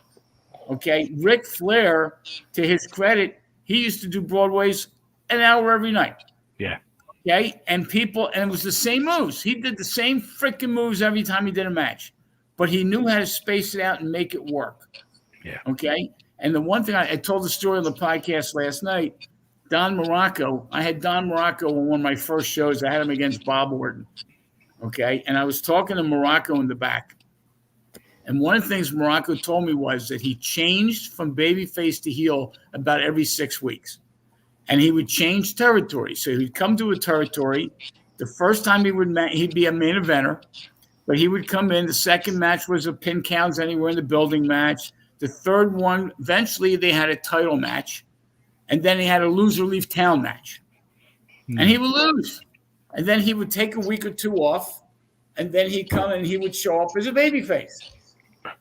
Okay? Ric Flair, to his credit, he used to do Broadway's an hour every night. Yeah. Okay? And it was the same moves. He did the same freaking moves every time he did a match. But he knew how to space it out and make it work. Yeah. Okay? And the one thing I told the story on the podcast last night, Don Morocco, I had Don Morocco on one of my first shows. I had him against Bob Orton. Okay? And I was talking to Morocco in the back. And one of the things Morocco told me was that he changed from babyface to heel about every 6 weeks. And he would change territory. So he'd come to a territory. The first time he'd be a main eventer, but he would come in. The second match was a pin counts anywhere in the building match. The third one, eventually they had a title match. And then he had a loser leave town match. And he would lose. And then he would take a week or two off. And then he'd come and he would show up as a babyface.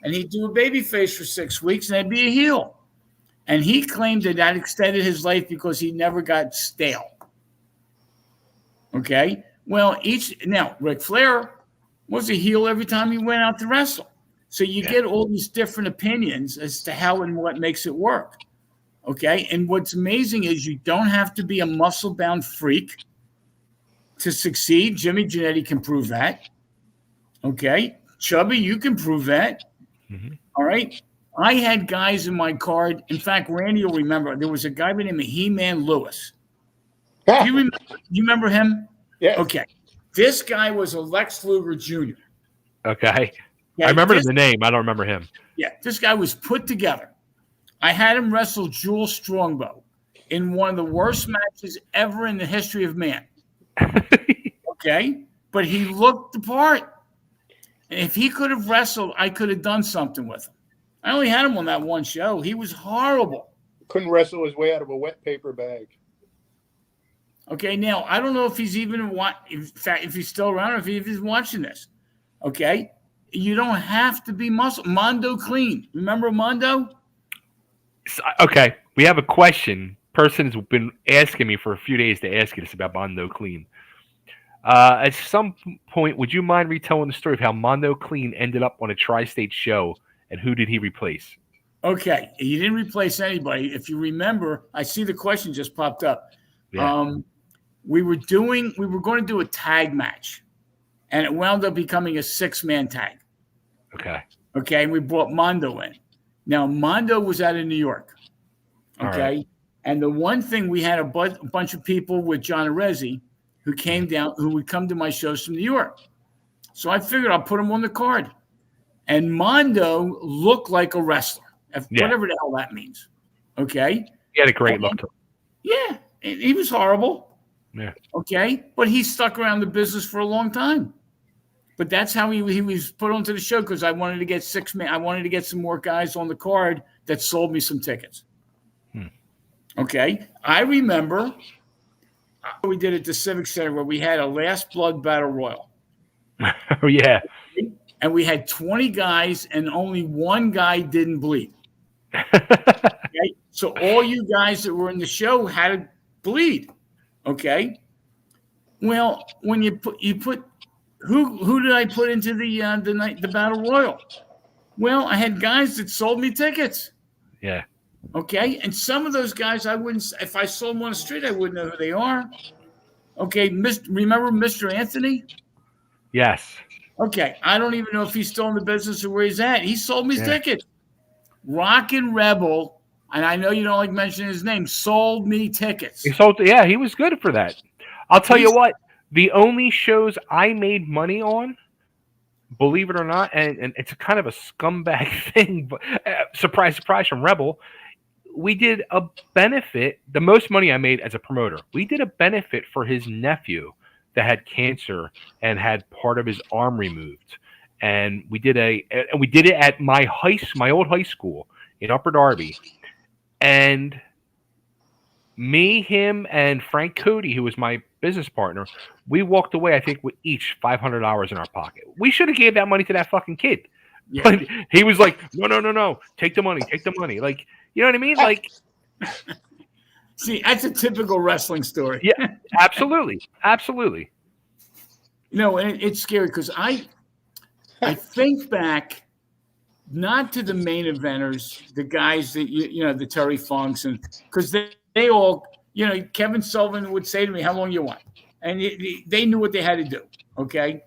And he'd do a babyface for 6 weeks and then be a heel. And he claimed that extended his life because he never got stale. Okay? Well, Ric Flair was a heel every time he went out to wrestle. So you get all these different opinions as to how and what makes it work. Okay? And what's amazing is you don't have to be a muscle-bound freak to succeed. Jimmy Jannetty can prove that. Okay? Chubby, you can prove that. Mm-hmm. All right? I had guys in my card. In fact, Randy will remember. There was a guy by the name of He-Man Lewis. Do you remember him? Yeah. Okay. This guy was a Lex Luger Jr. Okay. I remember the name. I don't remember him. Yeah. This guy was put together. I had him wrestle Jules Strongbow in one of the worst matches ever in the history of man. Okay. But he looked the part. And if he could have wrestled, I could have done something with him. I only had him on that one show. He was horrible. Couldn't wrestle his way out of a wet paper bag. Okay, now I don't know if he's even if he's still around or if he's watching this. Okay, you don't have to be muscle. Mondo Clean. Remember Mondo? Okay, we have a question. Person's been asking me for a few days to ask you this about Mondo Clean. At some point, would you mind retelling the story of how Mondo Clean ended up on a tri-state show? And who did he replace? Okay, he didn't replace anybody. If you remember, I see the question just popped up. Yeah. We were going to do a tag match, and it wound up becoming a 6-man tag. Okay, and we brought Mondo in. Now, Mondo was out of New York. Okay, right. And the one thing we had a bunch of people with John Arezzi who came down, who would come to my shows from New York. So I figured I'll put him on the card. And Mondo looked like a wrestler, whatever the hell that means. Okay? He had a great look to him. Yeah. He was horrible. Yeah. Okay? But he stuck around the business for a long time. But that's how he was put onto the show because I wanted to get 6 men. I wanted to get some more guys on the card that sold me some tickets. Okay? I remember we did at the Civic Center where we had a Last Blood Battle Royal. Oh, yeah. And we had 20 guys, and only one guy didn't bleed. Okay? So all you guys that were in the show had to bleed. Okay. Well, when you put who did I put into the battle royal? Well, I had guys that sold me tickets. Yeah. Okay, and some of those guys I wouldn't. If I saw them on the street, I wouldn't know who they are. Okay, remember Mr. Anthony? Yes. Okay, I don't even know if he's still in the business or where he's at. He sold me tickets. Rockin' Rebel, and I know you don't like mentioning his name, sold me tickets. He was good for that. I'll tell you what, the only shows I made money on, believe it or not, and it's a kind of a scumbag thing, but surprise, surprise from Rebel, we did a benefit, the most money I made as a promoter. We did a benefit for his nephew that had cancer and had part of his arm removed. and we did it at my old high school in Upper Darby, and me, him, and Frank Cody, who was my business partner, we walked away, I think, with each $500 in our pocket. We should have gave that money to that fucking kid. Yeah. But he was like, no. Take the money. Like, you know what I mean? Like, see, that's a typical wrestling story. Yeah, absolutely. You know, and it's scary because I think back not to the main eventers, the guys that, you know, the Terry Funks, and because they all, you know, Kevin Sullivan would say to me, how long you want? And they knew what they had to do, okay?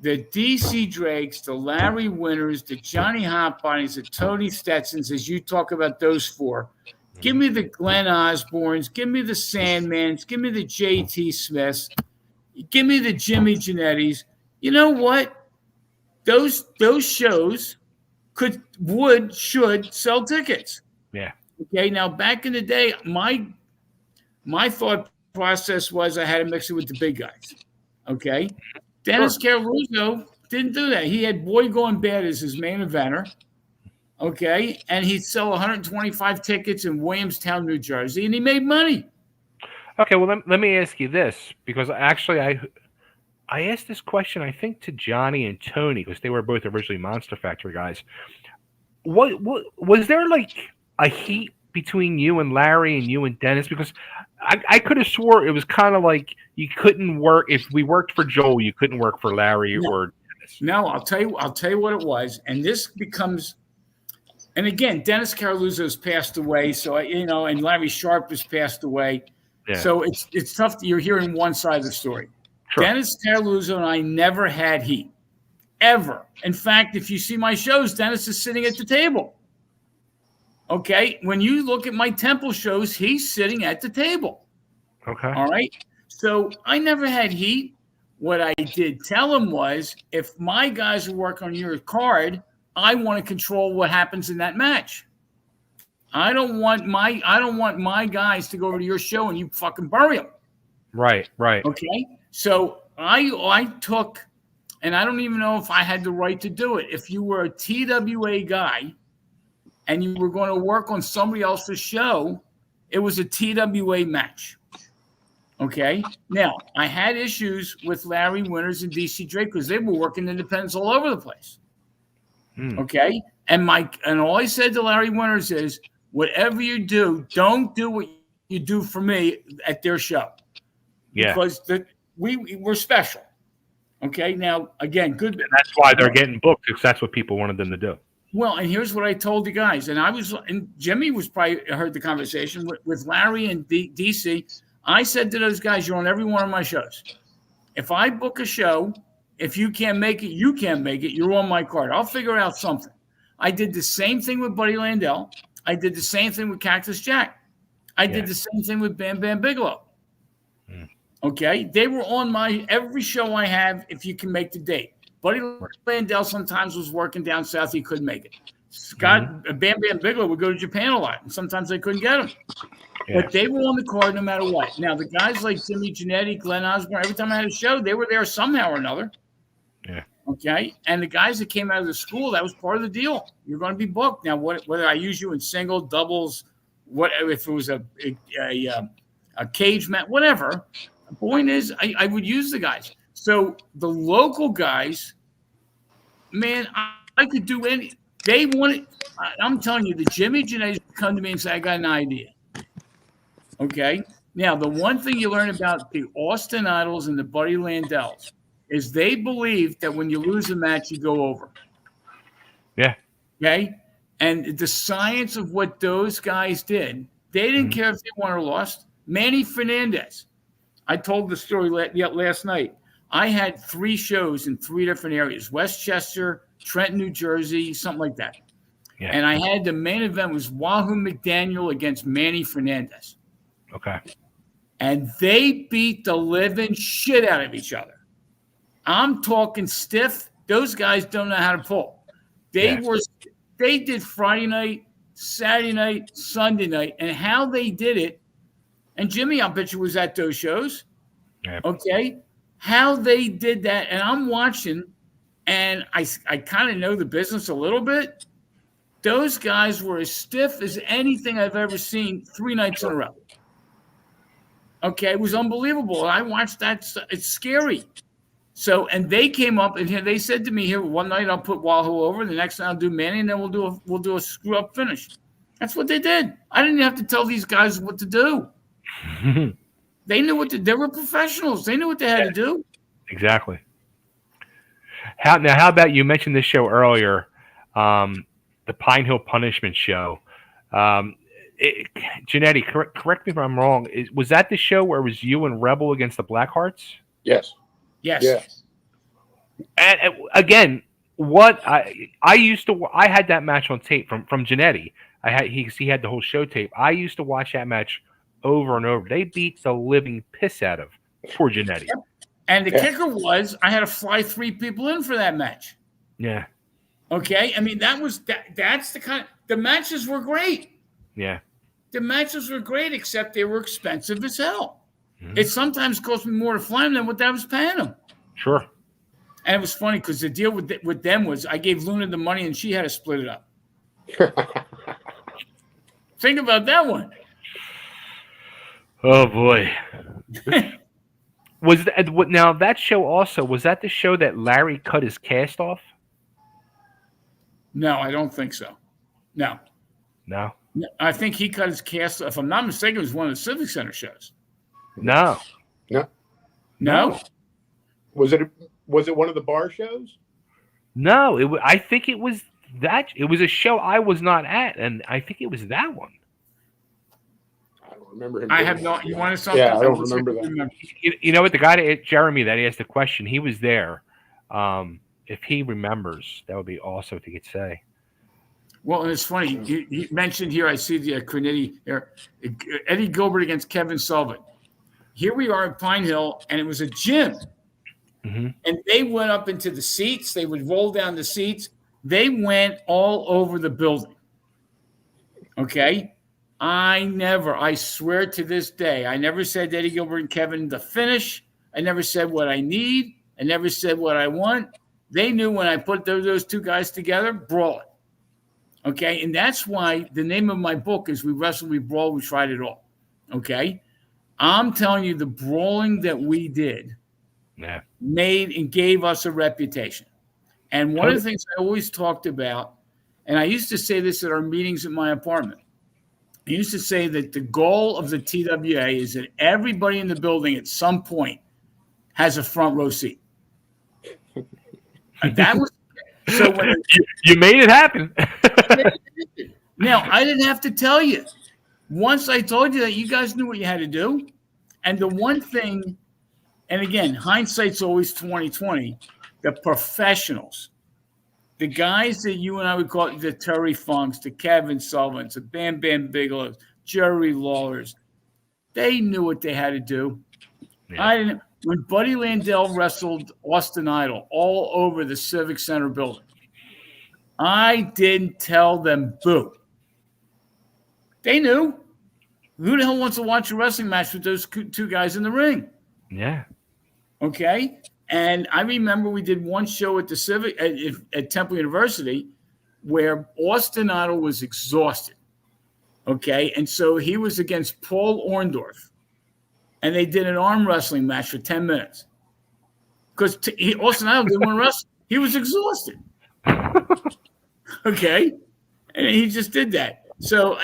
The DC Drakes, the Larry Winters, the Johnny Hotbodies, the Tony Stetsons, as you talk about those four. Give me the Glenn Osbournes. Give me the Sandmans. Give me the JT Smiths. Give me the Jimmy Jannetties. You know what? Those shows should sell tickets. Yeah. Okay. Now, back in the day, my thought process was I had to mix it with the big guys. Okay. Dennis Caruso didn't do that. He had Boy Gone Bad as his main eventer. Okay. And he'd sell 125 tickets in Williamstown, New Jersey, and he made money. Okay. Well, let me ask you this, because actually I asked this question, I think, to Johnny and Tony, because they were both originally Monster Factory guys. What was there like a heat between you and Larry and you and Dennis? Because I could have swore it was kind of like you couldn't work if we worked for Joel, you couldn't work for Larry or Dennis. No, I'll tell you what it was, and this becomes. And again, Dennis Caruso has passed away, so and Larry Sharp has passed away, so it's tough. You're hearing one side of the story. Sure. Dennis Caruso and I never had heat, ever. In fact, if you see my shows, Dennis is sitting at the table. Okay, when you look at my Temple shows, he's sitting at the table. Okay. All right. So I never had heat. What I did tell him was, if my guys are working on your card, I want to control what happens in that match. I don't want my guys to go over to your show and you fucking bury them. Right. Okay. So I took, and I don't even know if I had the right to do it. If you were a TWA guy and you were going to work on somebody else's show, it was a TWA match. Okay. Now, I had issues with Larry Winters and DC Drake because they were working independents all over the place. Okay. And all I said to Larry Winters is, whatever you do, don't do what you do for me at their show. Yeah. Because we're special. Okay. Now, again, good. And that's why they're getting booked, because that's what people wanted them to do. Well, and here's what I told the guys. And Jimmy was probably heard the conversation with Larry and DC. I said to those guys, you're on every one of my shows. If I book a show, if you can't make it, you can't make it. You're on my card. I'll figure out something. I did the same thing with Buddy Landell. I did the same thing with Cactus Jack. I did the same thing with Bam Bigelow. Okay. They were on every show I have if you can make the date. Buddy Landell sometimes was working down south. He couldn't make it. Bam Bigelow would go to Japan a lot, and sometimes they couldn't get him. Yeah. But they were on the card no matter what. Now, the guys like Jimmy Jannetty, Glenn Osbourne, every time I had a show, they were there somehow or another. Yeah. Okay. And the guys that came out of the school, that was part of the deal. You're going to be booked. Now, whether I use you in single, doubles, if it was a cage match, whatever. The point is, I would use the guys. So the local guys, man, I could do any. They wanted. I'm telling you, the Jimmy Jannetty come to me and say, I got an idea. Okay. Now, the one thing you learn about the Austin Idols and the Buddy Landells is they believe that when you lose a match, you go over. Yeah. Okay. And the science of what those guys did, they didn't care if they won or lost. Manny Fernandez. I told the story last night. I had 3 shows in 3 different areas: Westchester, Trenton, New Jersey, something like that. Yeah. And I had the main event was Wahoo McDaniel against Manny Fernandez. Okay. And they beat the living shit out of each other. I'm talking stiff. Those guys don't know how to pull. They did Friday night, Saturday night, Sunday night, and how they did it. And Jimmy, I bet you was at those shows. Yeah. Okay. How they did that. And I'm watching, and I kind of know the business a little bit. Those guys were as stiff as anything I've ever seen 3 nights in a row. Okay, it was unbelievable. I watched that. It's scary. So, and they came up and they said to me, here, one night I'll put Wahoo over, the next night I'll do Manny, and then we'll do a screw up finish. That's what they did. I didn't have to tell these guys what to do. They knew they were professionals. They knew what they had to do. Exactly. How about, you mentioned this show earlier, the Pine Hill Punishment Show. Jannetty, correct me if I'm wrong. Was that the show where it was you and Rebel against the Blackhearts? Yes. Yes. And again, what I had that match on tape from Jannetty. He had the whole show tape. I used to watch that match over and over. They beat the living piss out of poor Jannetty. Yep. And the kicker was I had to fly 3 people in for that match. Yeah. Okay. I mean, that's the kind. The matches were great. Yeah. The matches were great, except they were expensive as hell. Mm-hmm. It sometimes cost me more to fly them than what I was paying them. Sure. And it was funny because the deal with them was I gave Luna the money and she had to split it up. Think about that one. Oh boy. Now that show also, was that the show that Larry cut his cast off? No, I don't think so. No. I think he cut his cast. If I'm not mistaken, it was one of the Civic Center shows. No. Was it one of the bar shows? No, I think it was that. It was a show I was not at, and I think it was that one. I don't remember him. I have no. You want to something? Yeah, I don't remember that. You know what? The guy, Jeremy, that asked the question, he was there. If he remembers, that would be awesome if he could say. Well, and it's funny. He mentioned here, I see the Crinity here, Eddie Gilbert against Kevin Sullivan. Here we are at Pine Hill, and it was a gym. Mm-hmm. And they went up into the seats. They would roll down the seats. They went all over the building. Okay? I swear to this day, I never said Eddie Gilbert and Kevin the finish. I never said what I need. I never said what I want. They knew when I put those 2 guys together, brawl it. Okay, and that's why the name of my book is We Wrestled, We Brawled, We Tried It All. Okay, I'm telling you, the brawling that we did made and gave us a reputation. And one of the things I always talked about, and I used to say this at our meetings at my apartment, I used to say that the goal of the TWA is that everybody in the building at some point has a front row seat. That was so when you made it happen. Now, I didn't have to tell you. Once I told you that, you guys knew what you had to do. And the one thing, and again, hindsight's always 20/20, the professionals, the guys that you and I would call the Terry Funks, the Kevin Sullivans, the Bam Bigelows, Jerry Lawlers, they knew what they had to do. Yeah. I didn't. When Buddy Landell wrestled Austin Idol all over the Civic Center building, I didn't tell them boo. They knew. Who the hell wants to watch a wrestling match with those 2 guys in the ring? Yeah. Okay. And I remember we did one show at the Civic at Temple University where Austin Idol was exhausted. Okay. And so he was against Paul Orndorff. And they did an arm wrestling match for 10 minutes. Because Austin Idol didn't want to wrestle. He was exhausted. Okay. And he just did that. So,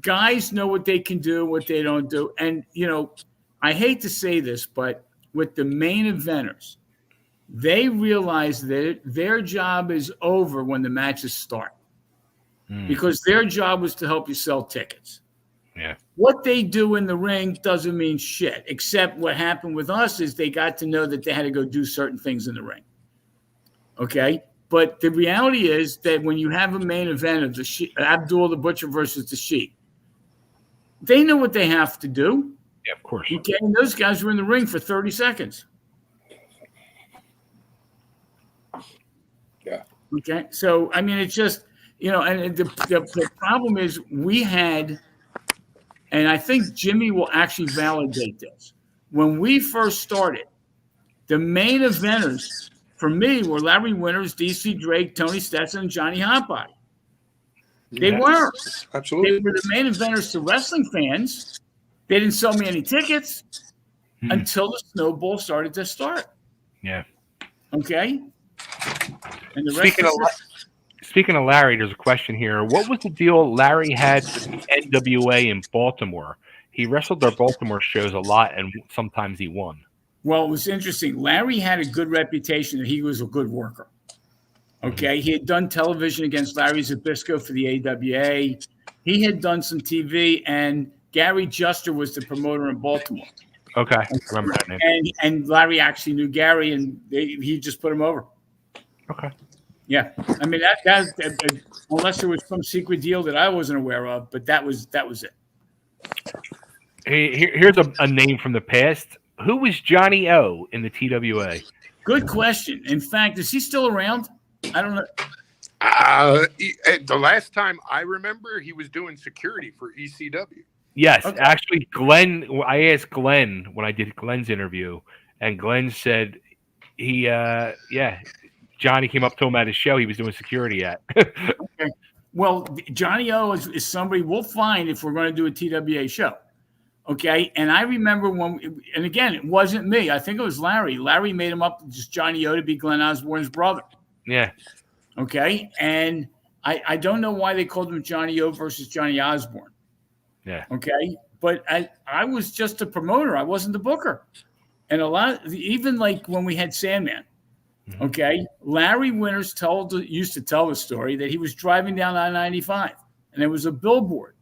guys know what they can do, what they don't do. And, I hate to say this, but with the main eventers, they realize that their job is over when the matches start. Because their job was to help you sell tickets. Yeah. What they do in the ring doesn't mean shit, except what happened with us is they got to know that they had to go do certain things in the ring. Okay? But the reality is that when you have a main event of the Abdullah the Butcher versus the Sheik, they know what they have to do. Yeah, of course. Okay? And those guys were in the ring for 30 seconds. Yeah. Okay? So, I mean, it's just, and the problem is we had – and I think Jimmy will actually validate this. When we first started, the main eventers for me were Larry Winters, DC Drake, Tony Stetson, and Johnny Hotbody. They were. Absolutely. They were the main inventors to wrestling fans. They didn't sell me any tickets until the snowball started to start. Yeah. Okay. And the rest Speaking of Larry, there's a question here. What was the deal Larry had with the NWA in Baltimore? He wrestled their Baltimore shows a lot, and sometimes he won. Well, it was interesting. Larry had a good reputation that he was a good worker. Okay. He had done television against Larry Zbyszko for the AWA. He had done some TV, and Gary Juster was the promoter in Baltimore. Okay. I remember that name. And Larry actually knew Gary, and he just put him over. Okay. Yeah. I mean, that unless there was some secret deal that I wasn't aware of, but that was it. Hey, here's a name from the past. Who was Johnny O in the TWA? Good question. In fact, is he still around? I don't know. The last time I remember, he was doing security for ECW. Yes, Okay. actually, Glenn. I asked Glenn when I did Glenn's interview, and Glenn said Johnny came up to him at his show he was doing security at. Okay. Well, Johnny O is somebody we'll find if we're going to do a TWA show. Okay. And I remember and again, it wasn't me. I think it was Larry. Larry made him up just Johnny O to be Glenn Osborne's brother. Yeah. Okay. And I don't know why they called him Johnny O versus Johnny Osbourne. Yeah. Okay. But I was just a promoter. I wasn't the booker. And even like when we had Sandman. Okay, Larry Winters used to tell the story that he was driving down I-95 and there was a billboard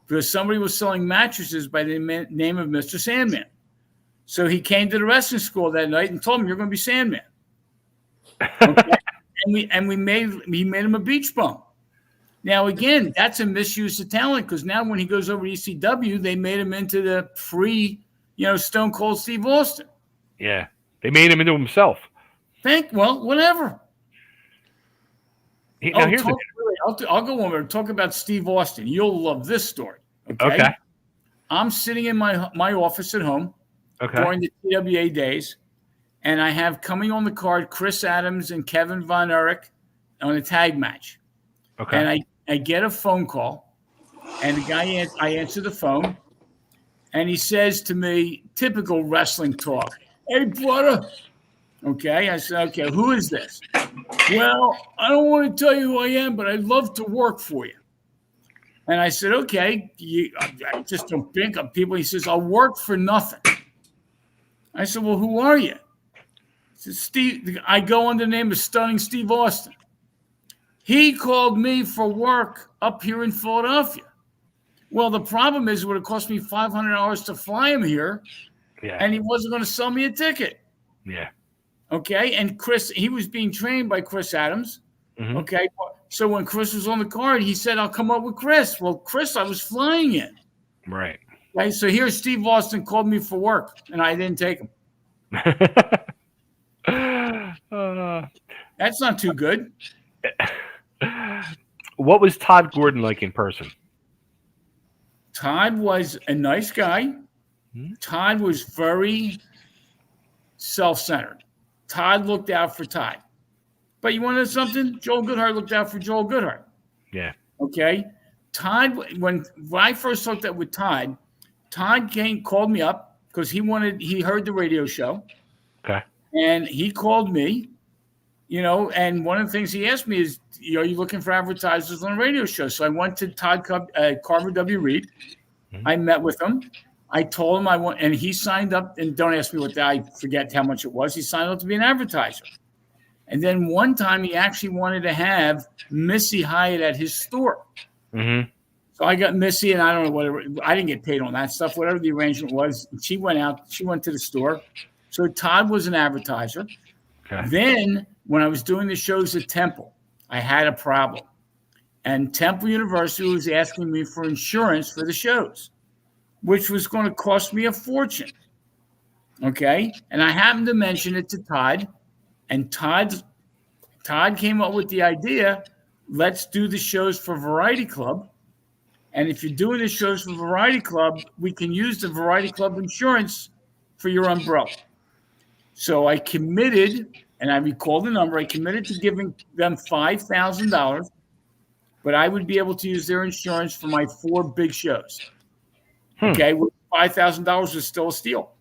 because somebody was selling mattresses by the name of Mr. Sandman. So he came to the wrestling school that night and told him, "You're going to be Sandman." Okay? and we made him a beach bum. Now again, that's a misuse of talent because now when he goes over to ECW, they made him into the free, Stone Cold Steve Austin. Yeah, they made him into himself. Whatever. I'll I'll go over and talk about Steve Austin. You'll love this story. Okay. I'm sitting in my office at home during the TWA days, and I have coming on the card Chris Adams and Kevin Von Erich on a tag match. Okay. And I get a phone call, and the guy I answer the phone, and he says to me, typical wrestling talk, "Hey, brother." Okay, I said, "Okay, who is this?" "Well, I don't want to tell you who I am, but I'd love to work for you." And I said, "Okay, I just don't pick up people." He says, "I'll work for nothing." I said, "Well, who are you?" He says, "Steve." I go under the name of Stunning Steve Austin. He called me for work up here in Philadelphia. Well, the problem is it would have cost me $500 to fly him here, and he wasn't going to sell me a ticket. Yeah. Okay, and Chris, he was being trained by Chris Adams. Okay, so when Chris was on the card, he said, "I'll come up with Chris." Well, Chris, I was flying in. Right. Okay, so here Steve Austin called me for work, and I didn't take him. That's not too good. What was Todd Gordon like in person? Todd was a nice guy. Todd was very self-centered. Todd looked out for Todd. But you want to know something? Joel Goodhart looked out for Joel Goodhart. Yeah. Okay. Todd, when I first hooked up with Todd called me up because he heard the radio show. Okay. And he called me, and one of the things he asked me is, "Are you looking for advertisers on a radio show?" So I went to Todd Carver W. Reed. I met with him. I told him I want, and he signed up. And don't ask me I forget how much it was. He signed up to be an advertiser. And then one time he actually wanted to have Missy Hyatt at his store. So I got Missy, and I don't know whatever. I didn't get paid on that stuff. Whatever the arrangement was, she went out. She went to the store. So Todd was an advertiser. Okay. Then when I was doing the shows at Temple, I had a problem, and Temple University was asking me for insurance for the shows, which was going to cost me a fortune. Okay. And I happened to mention it to Todd, and Todd came up with the idea, let's do the shows for Variety Club. And if you're doing the shows for Variety Club, we can use the Variety Club insurance for your umbrella. So I committed and I recalled the number. I committed to giving them $5,000, but I would be able to use their insurance for my 4 big shows. Okay, $5,000 was still a steal.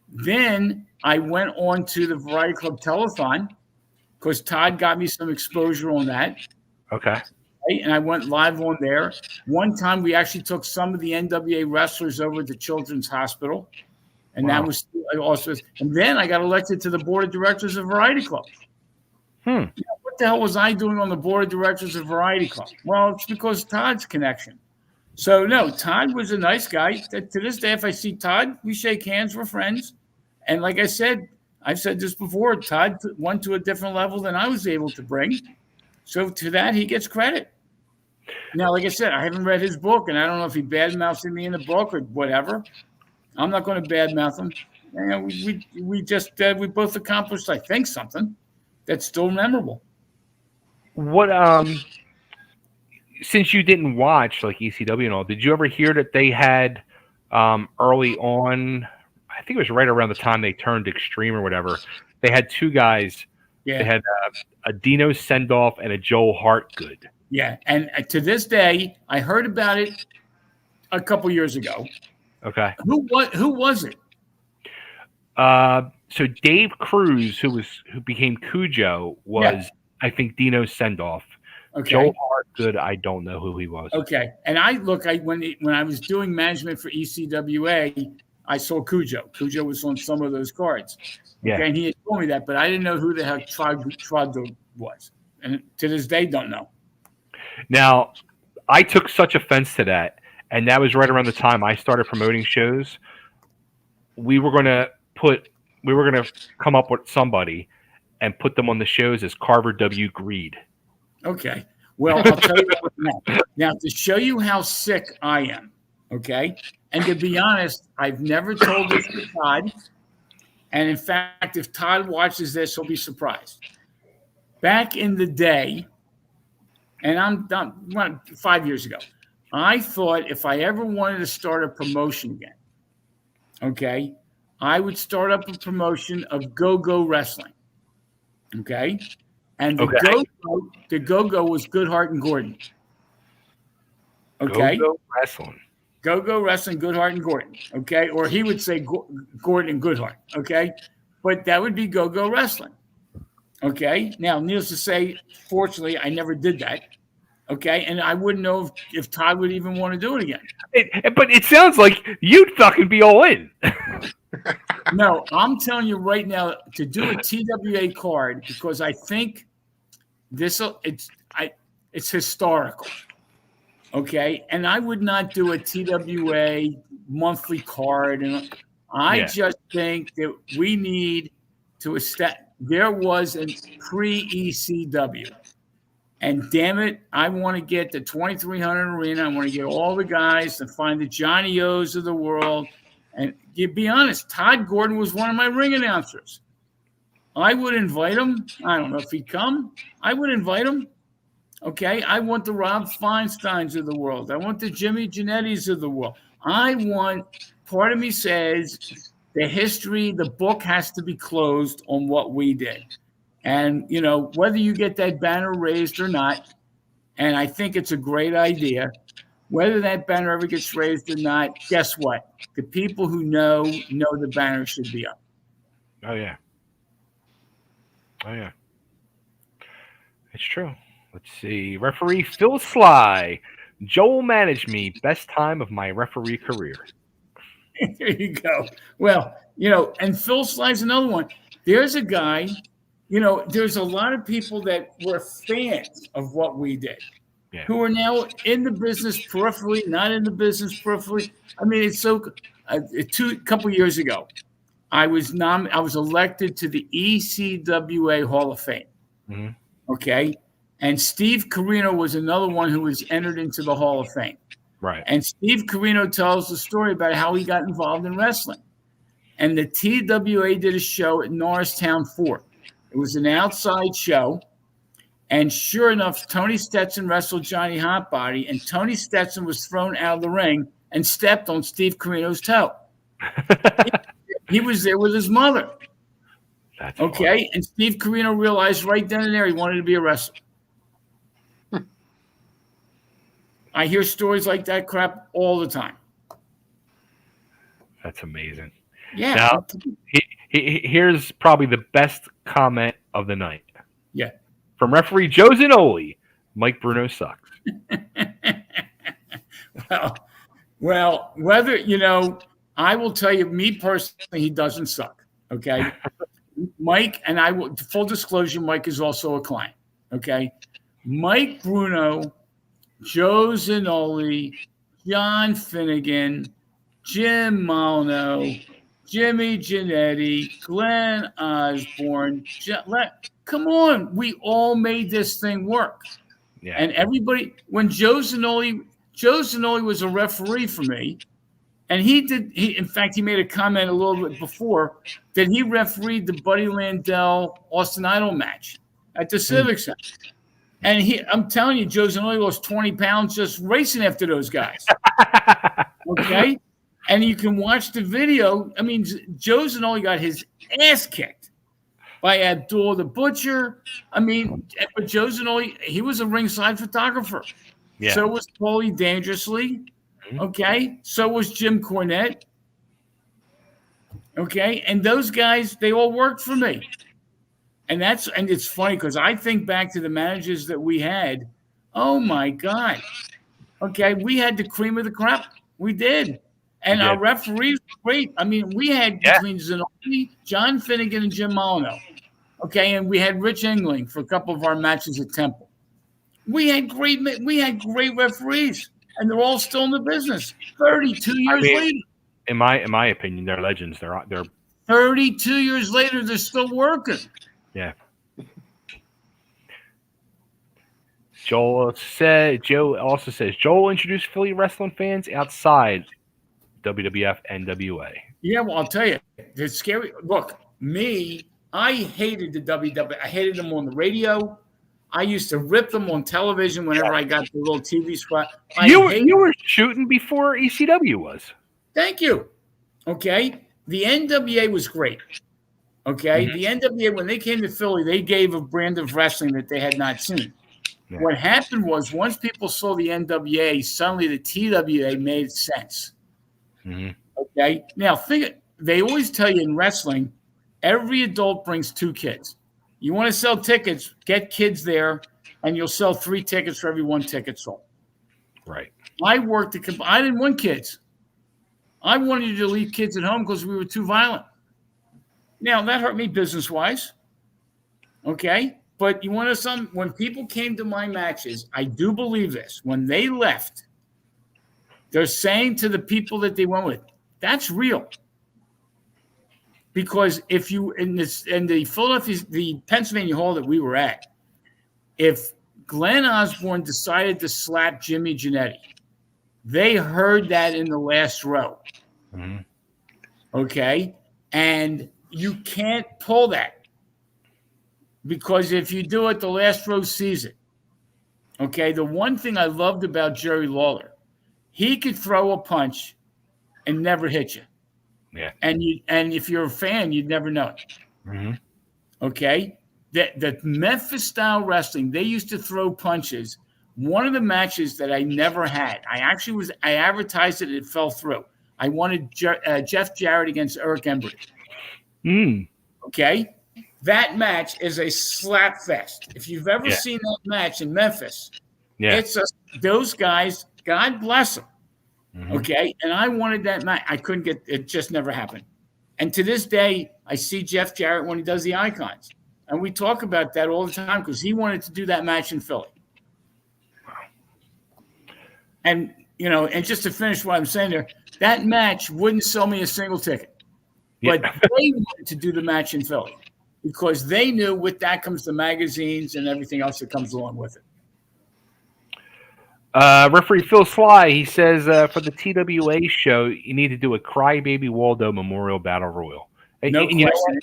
Then I went on to the Variety Club telethon because Todd got me some exposure on that. Okay. Right? And I went live on there. One time we actually took some of the NWA wrestlers over to Children's Hospital. And that was also, and then I got elected to the board of directors of Variety Club. What the hell was I doing on the board of directors of Variety Club? Well, it's because Todd's connection. So no, Todd was a nice guy. To this day, if I see Todd, we shake hands, we're friends. And like I said, I've said this before, Todd went to a different level than I was able to bring. So to that, he gets credit. Now, like I said, I haven't read his book, and I don't know if he badmouths me in the book or whatever. I'm not going to badmouth him. We both accomplished, I think, something that's still memorable. What since you didn't watch like ECW and all, did you ever hear that they had early on? I think it was right around the time they turned Extreme or whatever. They had 2 guys. Yeah. They had a Dino Sendoff and a Joel Hartgood. Yeah, and to this day, I heard about it a couple years ago. Okay. Who was it? So Dave Cruz, who became Cujo, was I think Dino Sendoff. Okay. Joel Hartgood, I don't know who he was. Okay, and when I was doing management for ECWA, I saw Cujo. Cujo was on some of those cards. Yeah, okay, and he had told me that, but I didn't know who the heck Trogdor was, and to this day, don't know. Now, I took such offense to that. And that was right around the time I started promoting shows. We were going to come up with somebody and put them on the shows as Carver W. Greed. Okay. Well, I'll tell you what now to show you how sick I am, okay? And to be honest, I've never told this to Todd. And in fact, if Todd watches this, he'll be surprised. Back in the day, and I'm done 5 years ago, I thought if I ever wanted to start a promotion again, okay, I would start up a promotion of Go-Go Wrestling, okay? And the Go-Go was Goodhart and Gordon, okay? Go-Go Wrestling. Go-Go Wrestling, Goodhart and Gordon, okay? Or he would say Gordon and Goodhart, okay? But that would be Go-Go Wrestling, okay? Now, needless to say, fortunately, I never did that. Okay, and I wouldn't know if Todd would even want to do it again. But it sounds like you'd fucking be all in. No, I'm telling you right now to do a TWA card because I think it's historical. Okay, and I would not do a TWA monthly card, and I just think that we need to establish. There was a pre-ECW. And damn it, I want to get the 2300 arena. I want to get all the guys to find the Johnny O's of the world. And to be honest, Todd Gordon was one of my ring announcers. I would invite him. I don't know if he'd come. I would invite him. Okay, I want the Rob Feinsteins of the world. I want the Jimmy Jannettys of the world. Part of me says the book has to be closed on what we did. And, whether you get that banner raised or not, and I think it's a great idea, whether that banner ever gets raised or not, guess what? The people who know the banner should be up. Oh, yeah. It's true. Let's see. Referee Phil Sly. Joel managed me. Best time of my referee career. There you go. Well, and Phil Sly's another one. There's a guy... there's a lot of people that were fans of what we did, who are now in the business peripherally, not in the business peripherally. I mean, it's so. A couple years ago, I was elected to the ECWA Hall of Fame. Mm-hmm. Okay, and Steve Carino was another one who was entered into the Hall of Fame. Right. And Steve Carino tells the story about how he got involved in wrestling, and the TWA did a show at Norristown Fort. It was an outside show, and sure enough, Tony Stetson wrestled Johnny Hotbody, and Tony Stetson was thrown out of the ring and stepped on Steve Carino's toe. He was there with his mother. That's Okay, funny. and Steve Carino realized right then and there he wanted to be a wrestler. I hear stories like that crap all the time. That's amazing. Yeah. Now, here's probably the best comment of the night. Yeah. From referee Joe Zanoli, Mike Bruno sucks. Well, whether, I will tell you, me personally, he doesn't suck. Okay. Mike, and I will, full disclosure, Mike is also a client. Okay. Mike Bruno, Joe Zanoli, John Finnegan, Jim Malno, Jimmy Jannetty, Glenn Osbourne. Come on. We all made this thing work. Yeah. And everybody, when Joe Zanoli was a referee for me, and in fact, he made a comment a little bit before that he refereed the Buddy Landell Austin Idol match at the Civic Center. And I'm telling you, Joe Zanoli lost 20 pounds just racing after those guys. Okay? And you can watch the video. I mean, Joe Zanoli got his ass kicked by Abdullah the Butcher. I mean, but Joe Zanoli, he was a ringside photographer. Yeah. So was Paulie Dangerously. Okay? So was Jim Cornette. Okay? And those guys, they all worked for me. And it's funny because I think back to the managers that we had. Oh my God. Okay, we had the cream of the crop. We did. And our referees were great. I mean, we had between Zanoli, John Finnegan, and Jim Molyneux. Okay, and we had Rich Engling for a couple of our matches at Temple. We had great referees, and they're all still in the business. 32 years later. In my opinion, they're legends. They're 32 years later, they're still working. Yeah. Joe also says Joel introduced Philly wrestling fans outside WWF NWA. Yeah, well, I'll tell you, the scary. Look, I hated the WWF. I hated them on the radio. I used to rip them on television whenever I got the little TV spot. You were shooting before ECW was. Thank you. Okay, the NWA was great. Okay, the NWA, when they came to Philly, they gave a brand of wrestling that they had not seen. Yeah. What happened was once people saw the NWA, suddenly the TWA made sense. Okay, now they always tell you in wrestling, every adult brings 2 kids. You want to sell tickets, get kids there, and you'll sell 3 tickets for every 1 ticket sold. Right. I didn't want kids. I wanted you to leave kids at home because we were too violent. Now, that hurt me business-wise, okay? But you want to know something? When people came to my matches, I do believe this. When they left, they're saying to the people that they went with, that's real. Because if you, in the Pennsylvania Hall that we were at, if Glenn Osbourne decided to slap Jimmy Jannetty, they heard that in the last row. Okay? And you can't pull that because if you do it, the last row sees it. Okay, the one thing I loved about Jerry Lawler, he could throw a punch and never hit you. Yeah, and if you're a fan, you'd never know it. Okay, the Memphis style wrestling, they used to throw punches. One of the matches that I never had, I advertised it, it fell through. I wanted Jeff Jarrett against Eric Embry. Okay, that match is a slap fest. If you've ever seen that match in Memphis, it's those guys. God bless them. Okay, and I wanted that match. I couldn't get it; just never happened. And to this day, I see Jeff Jarrett when he does the Icons, and we talk about that all the time because he wanted to do that match in Philly. And and just to finish what I'm saying there, that match wouldn't sell me a single ticket. But they wanted to do the match in Philly because they knew with that comes the magazines and everything else that comes along with it. Referee Phil Sly, he says for the TWA show, you need to do a Crybaby Waldo Memorial Battle Royal. No question.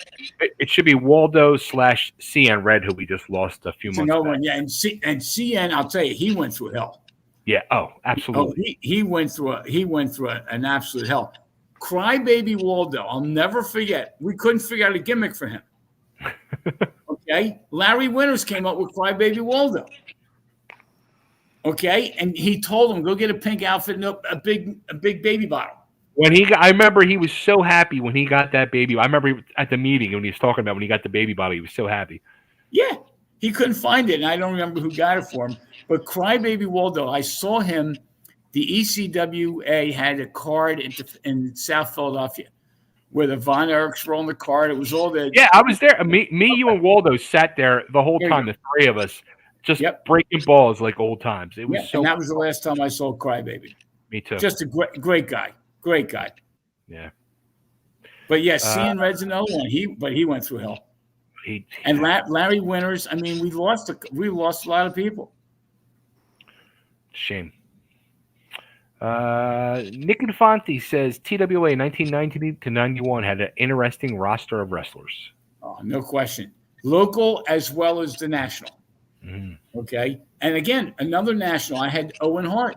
It should be Waldo/CN Red, who we just lost a few months back. One, yeah, and CN, I'll tell you, he went through hell. Yeah. Oh, absolutely. He went through an absolute hell. Crybaby Waldo, I'll never forget. We couldn't figure out a gimmick for him. Okay, Larry Winters came up with Crybaby Waldo. Okay, and he told him, go get a pink outfit and a big baby bottle. I remember he was so happy when he got that baby. I remember at the meeting when he was talking about when he got the baby bottle, he was so happy. Yeah, he couldn't find it, and I don't remember who got it for him. But Crybaby Waldo, I saw him. The ECWA had a card in South Philadelphia where the Von Erichs were on the card. It was all the I was there. Me, you, and Waldo sat there the whole time. The three of us just breaking balls like old times. It was and that was the last time I saw Crybaby. Me too. Just a great guy. Great guy. Yeah. But yeah, seeing Red's another one. He went through hell. Larry Winters. I mean, we lost a lot of people. Shame. Nick Infanti says TWA 1990 to 91 had an interesting roster of wrestlers. Oh, no question. Local as well as the national. Mm. Okay. And again, another national. I had Owen Hart.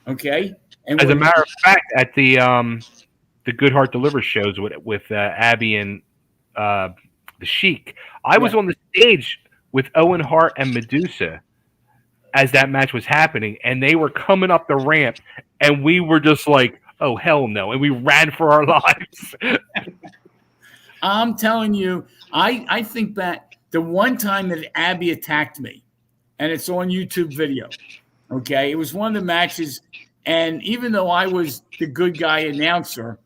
Okay. And as a matter of fact, at the Goodhart Delivers shows with Abby and the Sheik, I was on the stage with Owen Hart and Medusa as that match was happening, and they were coming up the ramp, and we were just like, oh, hell no. And we ran for our lives. I'm telling you, I think back the one time that Abby attacked me, and it's on YouTube video. Okay. It was one of the matches. And even though I was the good guy announcer,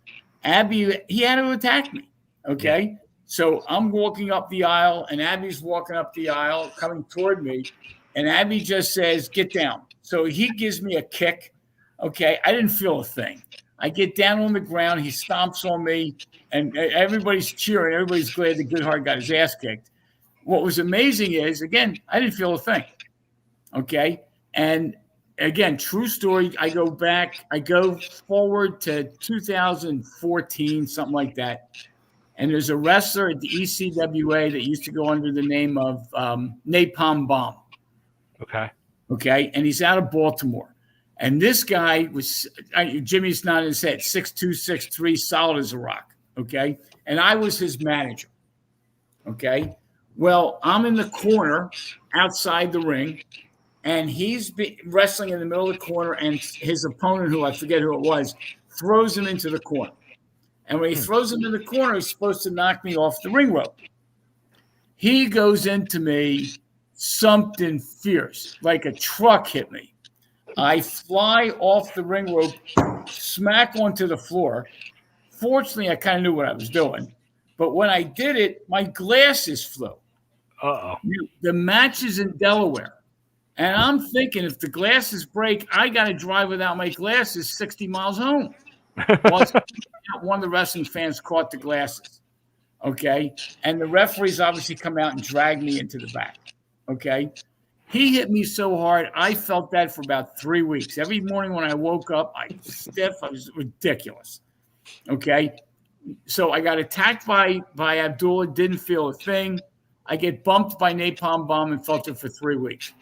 Abby, he had to attack me. Okay. Yeah. So I'm walking up the aisle, and Abby's walking up the aisle, coming toward me. And Abby just says, get down. So he gives me a kick. Okay. I didn't feel a thing. I get down on the ground. He stomps on me, and everybody's cheering. Everybody's glad that Goodhart got his ass kicked. What was amazing is, again, I didn't feel a thing. Okay. And again, true story. I go forward to 2014, something like that. And there's a wrestler at the ECWA that used to go under the name of Napalm Bomb. Okay. And he's out of Baltimore. And this guy was, Jimmy's nodding his head, 6'2", 6'3", solid as a rock. Okay. And I was his manager. Okay. Well, I'm in the corner outside the ring, and he's wrestling in the middle of the corner, and his opponent, who I forget who it was, throws him into the corner. And when he throws him in the corner, he's supposed to knock me off the ring rope. He goes into me, something fierce, like a truck hit me. I fly off the ring rope, smack onto the floor. Fortunately, I kind of knew what I was doing. But when I did it, my glasses flew. Uh-oh. The match is in Delaware. And I'm thinking, if the glasses break, I got to drive without my glasses 60 miles home. Well, one of the wrestling fans caught the glasses. Okay. And the referees obviously come out and drag me into the back. Okay. He hit me so hard, I felt that for about 3 weeks. Every morning when I woke up, I was stiff. I was ridiculous. Okay. So I got attacked by Abdullah, didn't feel a thing. I get bumped by Napalm Bomb and felt it for 3 weeks.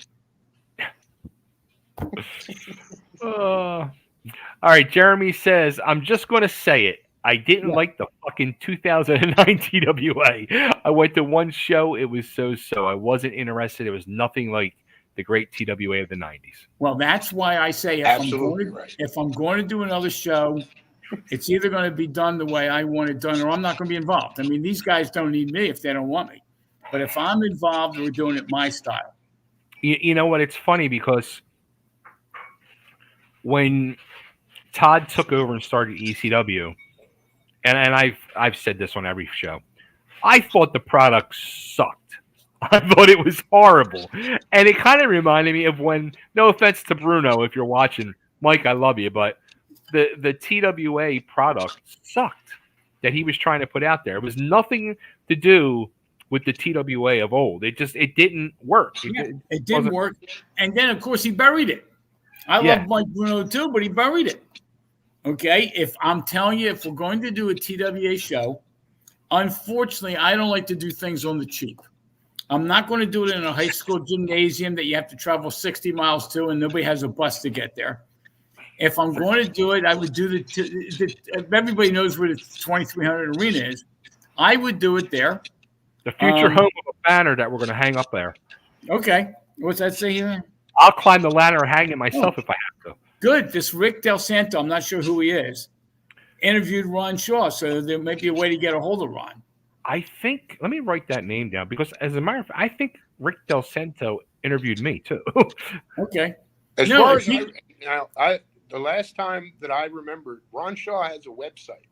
All right. Jeremy says, I'm just going to say it. I didn't like the fucking 2009 TWA. I went to one show. It was so-so. I wasn't interested. It was nothing like the great TWA of the 90s. Well, that's why I say if I'm going to do another show, it's either going to be done the way I want it done, or I'm not going to be involved. I mean, these guys don't need me if they don't want me. But if I'm involved, we're doing it my style. You know what? It's funny because when Todd took over and started ECW, and I've said this on every show, I thought the product sucked. I thought it was horrible. And it kind of reminded me of when, no offense to Bruno if you're watching, Mike, I love you, but the TWA product sucked that he was trying to put out there. It was nothing to do with the TWA of old. It didn't work. It didn't work. And then, of course, he buried it. I love Mike Bruno too, but he buried it. Okay? If I'm telling you, if we're going to do a TWA show, unfortunately, I don't like to do things on the cheap. I'm not going to do it in a high school gymnasium that you have to travel 60 miles to and nobody has a bus to get there. If I'm going to do it, I would do everybody knows where the 2300 arena is. I would do it there. The future home of a banner that we're going to hang up there. Okay. What's that say here? I'll climb the ladder and hang it myself if I have to. Good. This Rick Del Santo, I'm not sure who he is, interviewed Ron Shaw, so there might be a way to get a hold of Ron. I think, let me write that name down, because as a matter of fact, I think Rick Del Santo interviewed me too. Okay. As far as the last time that I remember, Ron Shaw has a website.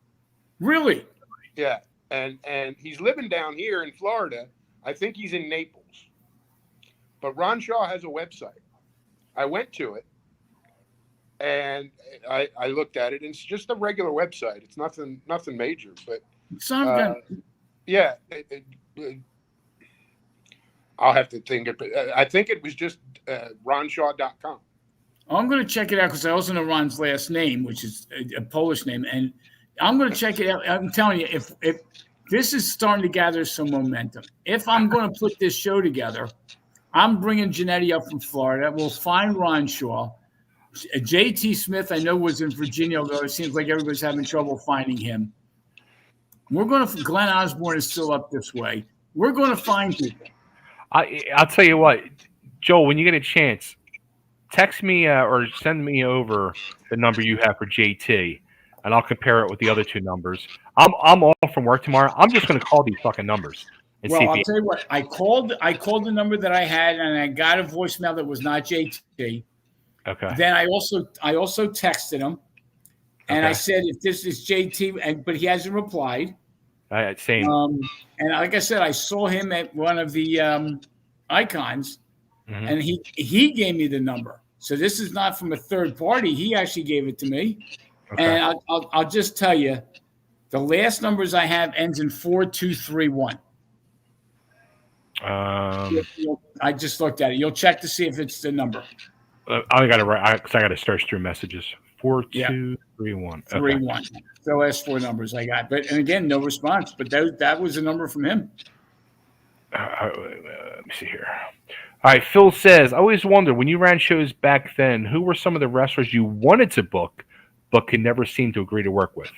Really? Yeah. And he's living down here in Florida. I think he's in Naples. But Ron Shaw has a website. I went to it and I looked at it, and it's just a regular website. It's nothing major, but yeah, I'll have to think it. I think it was just ronshaw.com. I'm going to check it out because I also know Ron's last name, which is a Polish name, and I'm going to check it out. I'm telling you, if this is starting to gather some momentum, if I'm going to put this show together, I'm bringing Jannetty up from Florida. We'll find Ron Shaw. JT Smith, I know, was in Virginia, although it seems like everybody's having trouble finding him. We're going to – Glenn Osbourne is still up this way. We're going to find people. I'll tell you what, Joel, when you get a chance, text me or send me over the number you have for JT, and I'll compare it with the other two numbers. I'm off from work tomorrow. I'm just going to call these fucking numbers. Well, I'll tell you what. I called the number that I had, and I got a voicemail that was not JT. Okay. Then I also texted him, and I said, if this is JT, but he hasn't replied. Same. And like I said, I saw him at one of the icons, and he gave me the number. So this is not from a third party. He actually gave it to me. Okay. And I'll just tell you, the last numbers I have ends in 4231. I just looked at it. You'll check to see if it's the number. I got to write because I got to search through messages. 4231. 31. The last four numbers I got, and again, no response. But that was a number from him. Let me see here. All right, Phil says, I always wondered when you ran shows back then, who were some of the wrestlers you wanted to book, but could never seem to agree to work with?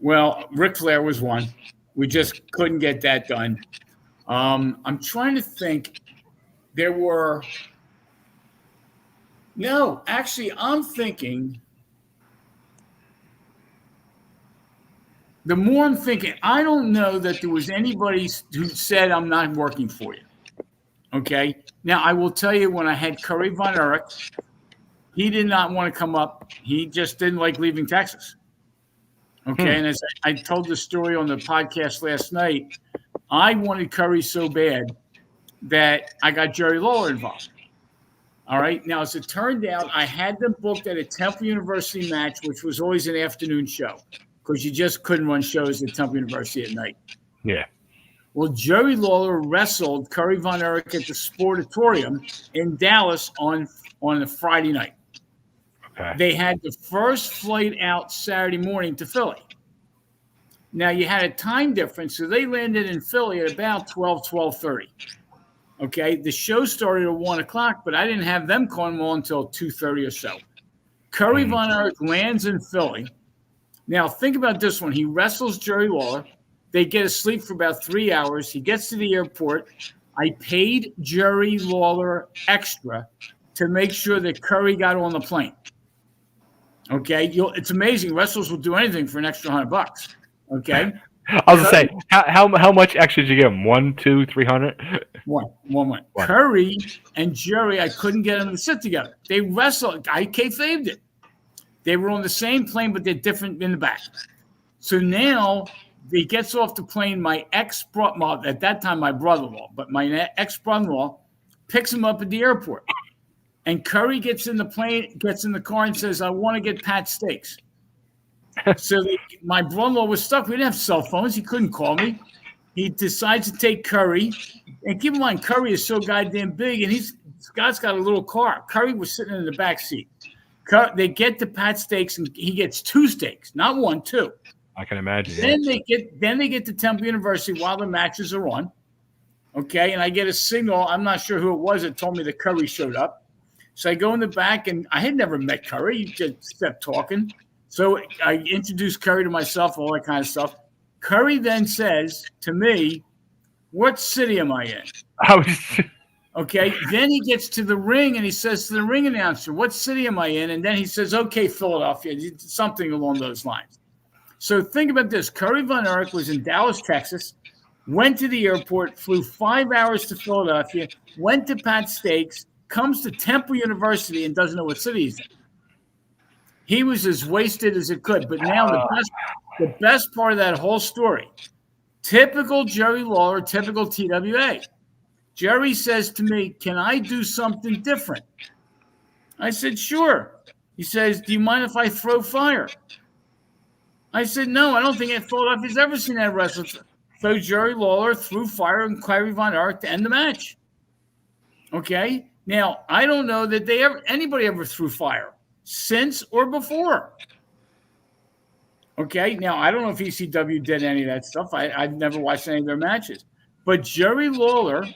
Well, Ric Flair was one. We just couldn't get that done. I'm trying to think. There were. No, actually, I'm thinking. The more I'm thinking, I don't know that there was anybody who said, I'm not working for you. Okay? Now, I will tell you, when I had Curry Von Erich, he did not want to come up. He just didn't like leaving Texas. Okay? And as I told the story on the podcast last night, I wanted Curry so bad that I got Jerry Lawler involved. All right? Now, as it turned out, I had them booked at a Temple University match, which was always an afternoon show, because you just couldn't run shows at Temple University at night. Yeah. Well, Jerry Lawler wrestled Curry Von Erich at the Sportatorium in Dallas on a Friday night. Okay. They had the first flight out Saturday morning to Philly. Now, you had a time difference, so they landed in Philly at about 12:30. Okay? The show started at 1 o'clock, but I didn't have them come on until 2:30 or so. Curry Von Erich lands in Philly. Now, think about this one. He wrestles Jerry Lawler. They get asleep for about 3 hours. He gets to the airport. I paid Jerry Lawler extra to make sure that Curry got on the plane. Okay? It's amazing. Wrestlers will do anything for an extra $100. Okay? I was going to say, how much extra did you give him? 1, 2, 300? One. Curry and Jerry, I couldn't get them to sit together. They wrestled. I kayfabed it. They were on the same plane, but they're different in the back. So now he gets off the plane. My ex-brother, at that time my brother-in-law, but my ex-brother-in-law picks him up at the airport. And Curry gets in the plane, gets in the car and says, I want to get Pat steaks. So my brother-in-law was stuck. We didn't have cell phones. He couldn't call me. He decides to take Curry. And keep in mind, Curry is so goddamn big, and Scott's got a little car. Curry was sitting in the back seat. They get to Pat steaks, and he gets 2 steaks, not 1, 2. I can imagine. Then they get to Temple University while the matches are on. Okay, and I get a signal. I'm not sure who it was that told me that Curry showed up. So I go in the back, and I had never met Curry. He just kept talking. So I introduced Curry to myself, all that kind of stuff. Curry then says to me, What city am I in? I was. Okay. Then he gets to the ring and he says to the ring announcer, what city am I in? And then he says, okay, Philadelphia, something along those lines. So think about this. Curry Von Erich was in Dallas, Texas, went to the airport, flew 5 hours to Philadelphia, went to Pat Stakes, comes to Temple University and doesn't know what city he's in. He was as wasted as it could. But now the best part of that whole story, typical Jerry Lawler, typical TWA. Jerry says to me, can I do something different? I said, sure. He says, do you mind if I throw fire? I said, no, I don't think Philadelphia's ever seen that wrestler. So Jerry Lawler threw fire on Curry Von Erich to end the match. Okay? Now, I don't know that anybody ever threw fire since or before. Okay? Now, I don't know if ECW did any of that stuff. I've never watched any of their matches. But Jerry Lawler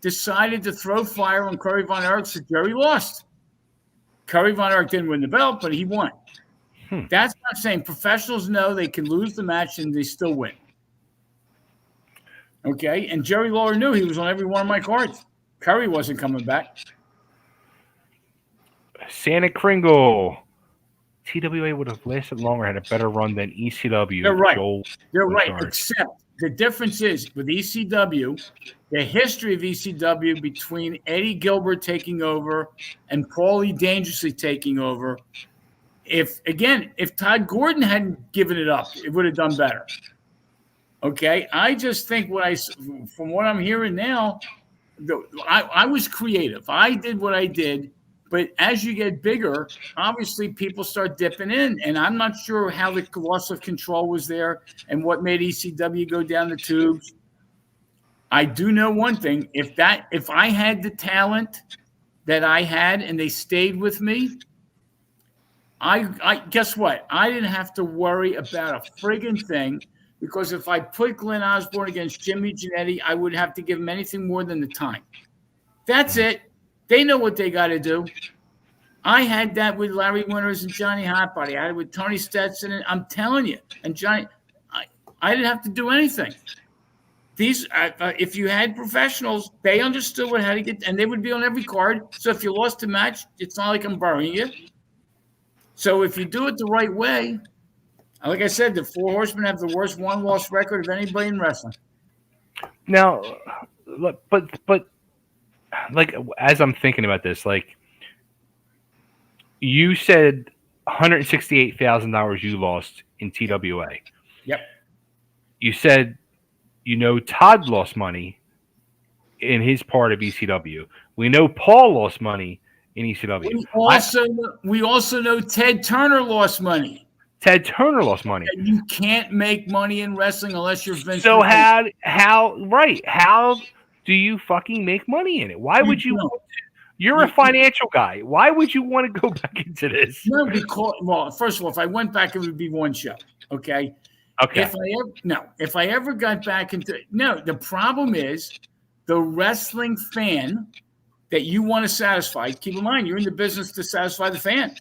decided to throw fire on Curry Von Erich, so Jerry lost. Curry Von Erich didn't win the belt, but he won. That's not saying professionals know they can lose the match and they still win. Okay? And Jerry Lawler knew he was on every one of my cards. Curry wasn't coming back. Santa Kringle. TWA would have lasted longer, had a better run than ECW. You're right. You're right. Except the difference is with ECW, the history of ECW between Eddie Gilbert taking over and Paulie Dangerously taking over. If Todd Gordon hadn't given it up, it would have done better. Okay, I just think from what I'm hearing now, I was creative. I did what I did, but as you get bigger, obviously people start dipping in, and I'm not sure how the loss of control was there and what made ECW go down the tubes. I do know one thing: if I had the talent that I had and they stayed with me, I guess what? I didn't have to worry about a friggin' thing, because if I put Glenn Osbourne against Jimmy Jannetty, I would have to give him anything more than the time. That's it. They know what they got to do. I had that with Larry Winters and Johnny Hotbody. I had it with Tony Stetson, and I'm telling you, and Johnny, I didn't have to do anything. These, if you had professionals, they understood how to get, and they would be on every card. So if you lost a match, it's not like I'm burying you. So if you do it the right way, like I said, the Four Horsemen have the worst one-loss record of anybody in wrestling. Now, but like, as I'm thinking about this, like, you said $168,000 you lost in TWA. Yep. You said, Todd lost money in his part of ECW. We know Paul lost money in ECW. We also know Ted Turner lost money. Ted Turner lost money. You can't make money in wrestling unless you're Vince. So how do you fucking make money in it? Why would you? You're a financial guy. Why would you want to go back into this? No, because first of all, if I went back, it would be one show. Okay. Okay. If I ever got back into the problem is the wrestling fan that you want to satisfy. Keep in mind, you're in the business to satisfy the fan.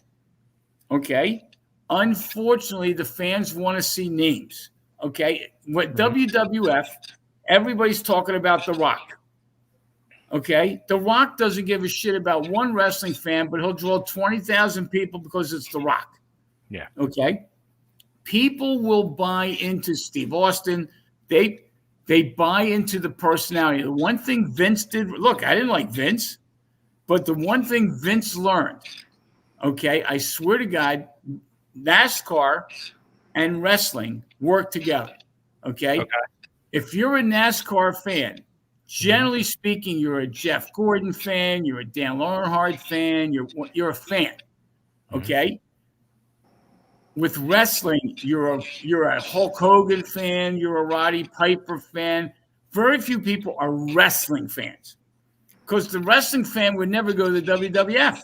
Okay. Unfortunately, the fans want to see names. Okay. What WWF, everybody's talking about The Rock. Okay. The Rock doesn't give a shit about one wrestling fan, but he'll draw 20,000 people because it's The Rock. Yeah. Okay. People will buy into Steve Austin. They buy into the personality. The one thing Vince did, look, I didn't like Vince, but the one thing Vince learned, okay, I swear to God, NASCAR and wrestling work together. Okay. If you're a NASCAR fan, generally speaking, you're a Jeff Gordon fan, you're a Dan Earnhardt fan, you're a fan. Okay. With wrestling, you're a Hulk Hogan fan, you're a Roddy Piper fan. Very few people are wrestling fans, because the wrestling fan would never go to the WWF.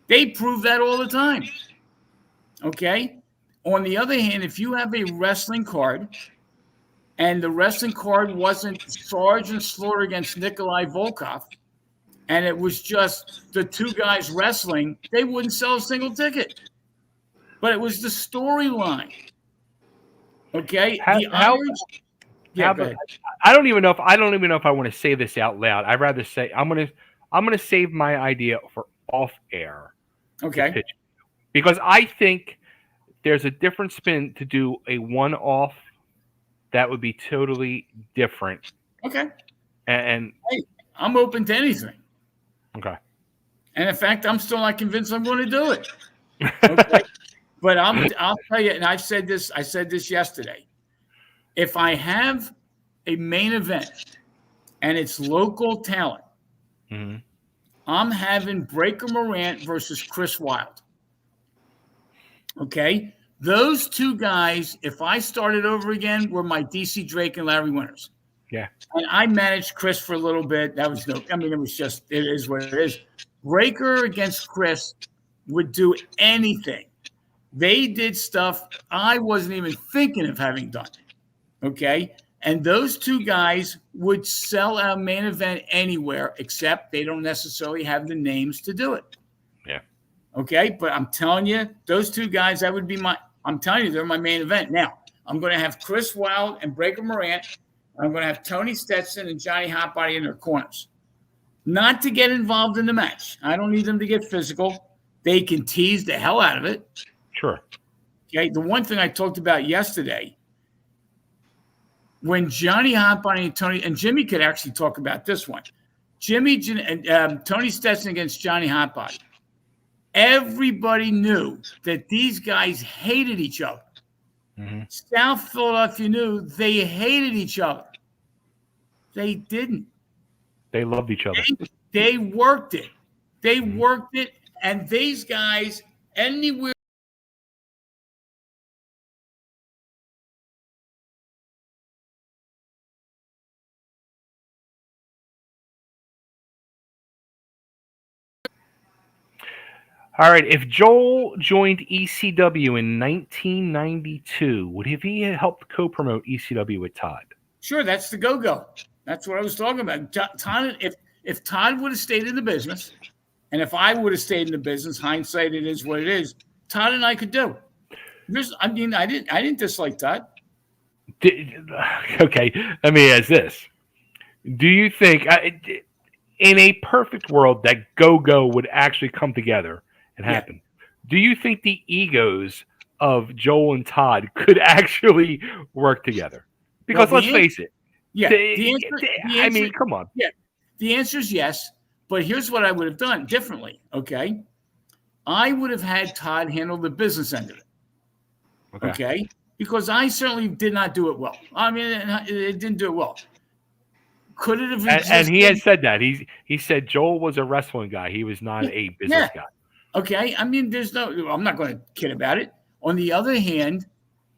They prove that all the time. Okay. On the other hand, if you have a wrestling card and the wrestling card wasn't Sergeant Slaughter against Nikolai Volkov, and it was just the two guys wrestling, they wouldn't sell a single ticket. But it was the storyline. Okay. Yeah, go ahead. I don't even know if I want to say this out loud. I'd rather say I'm gonna save my idea for off air. Okay. Pitch, because I think there's a different spin to do a one-off that would be totally different. Okay. And hey, I'm open to anything. Okay. And in fact, I'm still not convinced I'm going to do it. Okay. But I'll tell you, and I said this yesterday. If I have a main event and it's local talent, mm-hmm. I'm having Breaker Morant versus Chris Wilde. Okay? Those two guys, if I started over again, were my DC Drake and Larry Winters. Yeah. And I managed Chris for a little bit. It is what it is. Breaker against Chris would do anything. They did stuff I wasn't even thinking of having done. Okay? And those two guys would sell our main event anywhere, except they don't necessarily have the names to do it. Yeah. Okay? But I'm telling you, those two guys, that would be I'm telling you, they're my main event. Now, I'm going to have Chris Wilde and Breaker Morant. I'm going to have Tony Stetson and Johnny Hotbody in their corners. Not to get involved in the match. I don't need them to get physical. They can tease the hell out of it. Sure. Okay. The one thing I talked about yesterday, when Johnny Hotbody and Tony, and Jimmy could actually talk about this one. Tony Stetson against Johnny Hotbody. Everybody knew that these guys hated each other. Mm-hmm. South Philadelphia knew they hated each other. They didn't. They loved each other. They worked it. They worked it. And these guys, anywhere. All right. If Joel joined ECW in 1992, would he have helped co-promote ECW with Todd? Sure, that's the go-go. That's what I was talking about. Todd, if Todd would have stayed in the business, and if I would have stayed in the business, hindsight, it is what it is. Todd and I could do. I didn't dislike Todd. Okay, let me ask this: do you think, in a perfect world, that go-go would actually come together and happen? Yeah. Do you think the egos of Joel and Todd could actually work together? Because let's face it. Yeah. The answer, come on. Yeah. The answer is yes. But here's what I would have done differently. Okay. I would have had Todd handle the business end of it. Okay. Because I certainly did not do it well. I mean, it didn't do it well. Could it have existed? And he had said that. He said Joel was a wrestling guy. He was not a business guy. Okay. I mean, I'm not going to kid about it. On the other hand,